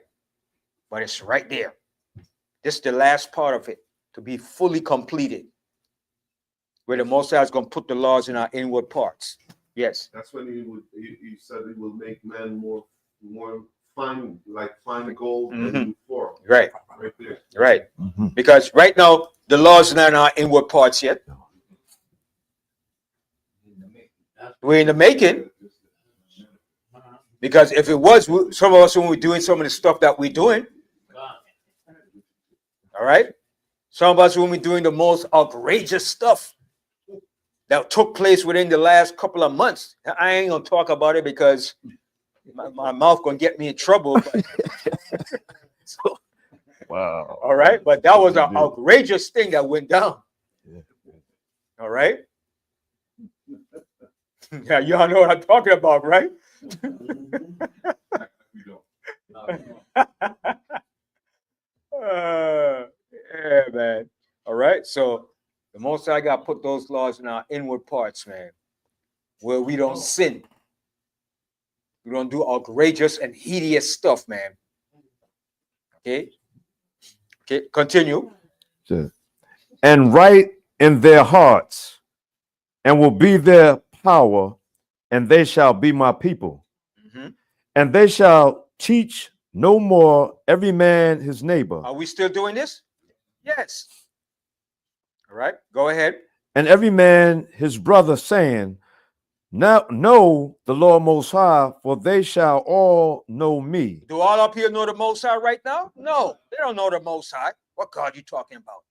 But it's right there. This is the last part of it to be fully completed. Where the Most High is going to put the laws in our inward parts. Yes. That's when he said he will make man more fine, like fine gold than before. Right. Right there. Right. Because right now, the laws are not in our inward parts yet. We're in the making. Because if it was, some of us, when we're doing some of the stuff that we're doing, all right? Some of us, when we're doing the most outrageous stuff that took place within the last couple of months. I ain't going to talk about it because my mouth going to get me in trouble. But so, Wow. all right? But that was an outrageous thing that went down. All right? Yeah, y'all know what I'm talking about, right? Yeah, man. All right. So the Most High got put those laws in our inward parts, man, where we don't sin. We don't do outrageous and hideous stuff, man. Okay. Okay. Continue. And write in their hearts, and will be their power, and they shall be my people. And they shall teach no more every man his neighbor. Are we still doing this? Yes. All right. Go ahead. And every man his brother, saying, now know the Lord Most High, for they shall all know me. Do all up here know the Most High right now? No, they don't know the Most High. What God you talking about?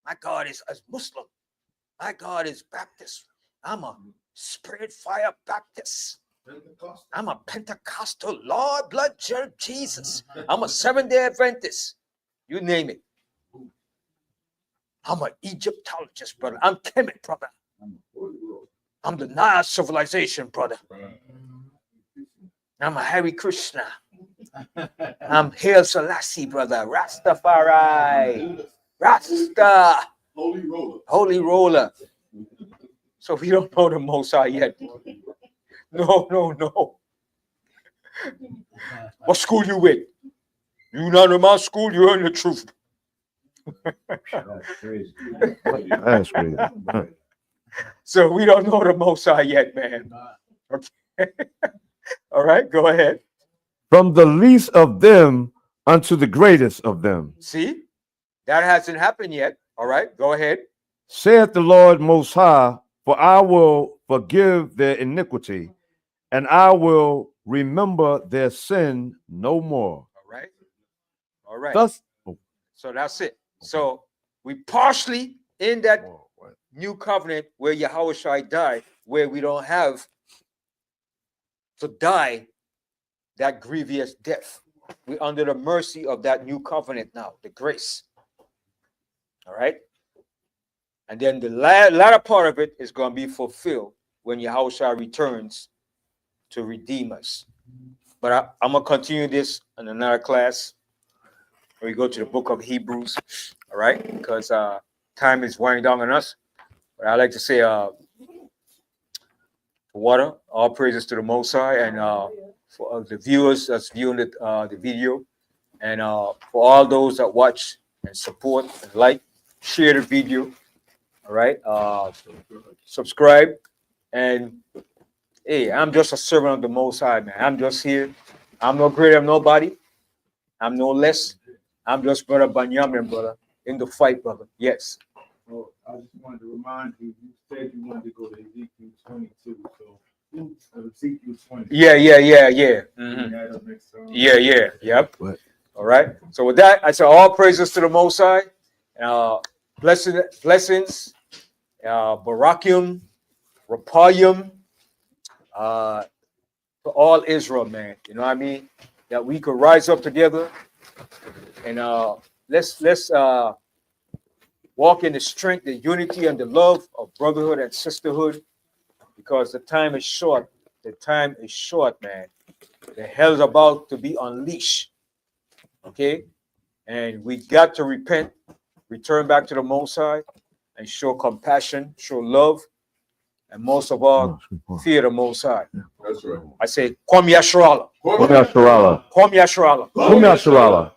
My God is Muslim. My God is Baptist. I'm a Spirit Fire Baptist. I'm a Pentecostal, Lord, blood, church, Jesus. I'm a Seventh-day Adventist. You name it. I'm an Egyptologist, brother. I'm Kemet, brother. I'm the Nile civilization, brother. I'm a Hare Krishna. I'm Haile Selassie, brother. Rastafari. Rasta. Holy roller. So we don't know the Most High yet. No. What school you with? You not in my school, you're in the truth. That's crazy. That's crazy. So we don't know the Most High yet, man. Okay. All right, go ahead. From the least of them unto the greatest of them. See, that hasn't happened yet. All right, go ahead. Saith the Lord Most High, for I will forgive their iniquity, and I will remember their sin no more. All right. Thus, So that's it. So we partially in that new covenant where Yahushua died, where we don't have to die that grievous death. We're under the mercy of that new covenant now, the grace. All right. And then the latter part of it is going to be fulfilled when Yahushua returns to redeem us. But I'm going to continue this in another class. We go to the book of Hebrews, all right? Because time is winding down on us. But I like to say, water, all praises to the Most High, and for the viewers that's viewing the video, and for all those that watch and support and like, share the video, all right? Subscribe, and hey, I'm just a servant of the Most High, man. I'm just here. I'm no greater than nobody. I'm no less. I'm just Brother Banyamin, brother, in the fight, brother. Yes. Oh, I just wanted to remind you, you said you wanted to go to Ezekiel 22, so Ezekiel 20. Yeah. Bring that up next time. Yep. What? All right. So with that, I say all praises to the Most High. Blessings, Barakium, Rapayum, to all Israel, man. You know what I mean? That we could rise up together and let's walk in the strength, the unity, and the love of brotherhood and sisterhood, because the time is short. The time is short, man. The hell is about to be unleashed. Okay? And we got to repent, return back to the Most High, and show compassion, show love, and most of all, fear the Most High. That's right. I say, Kwam Yasharala. Kwam Yasharala. Kwam Yasharala. Kwam Yasharala.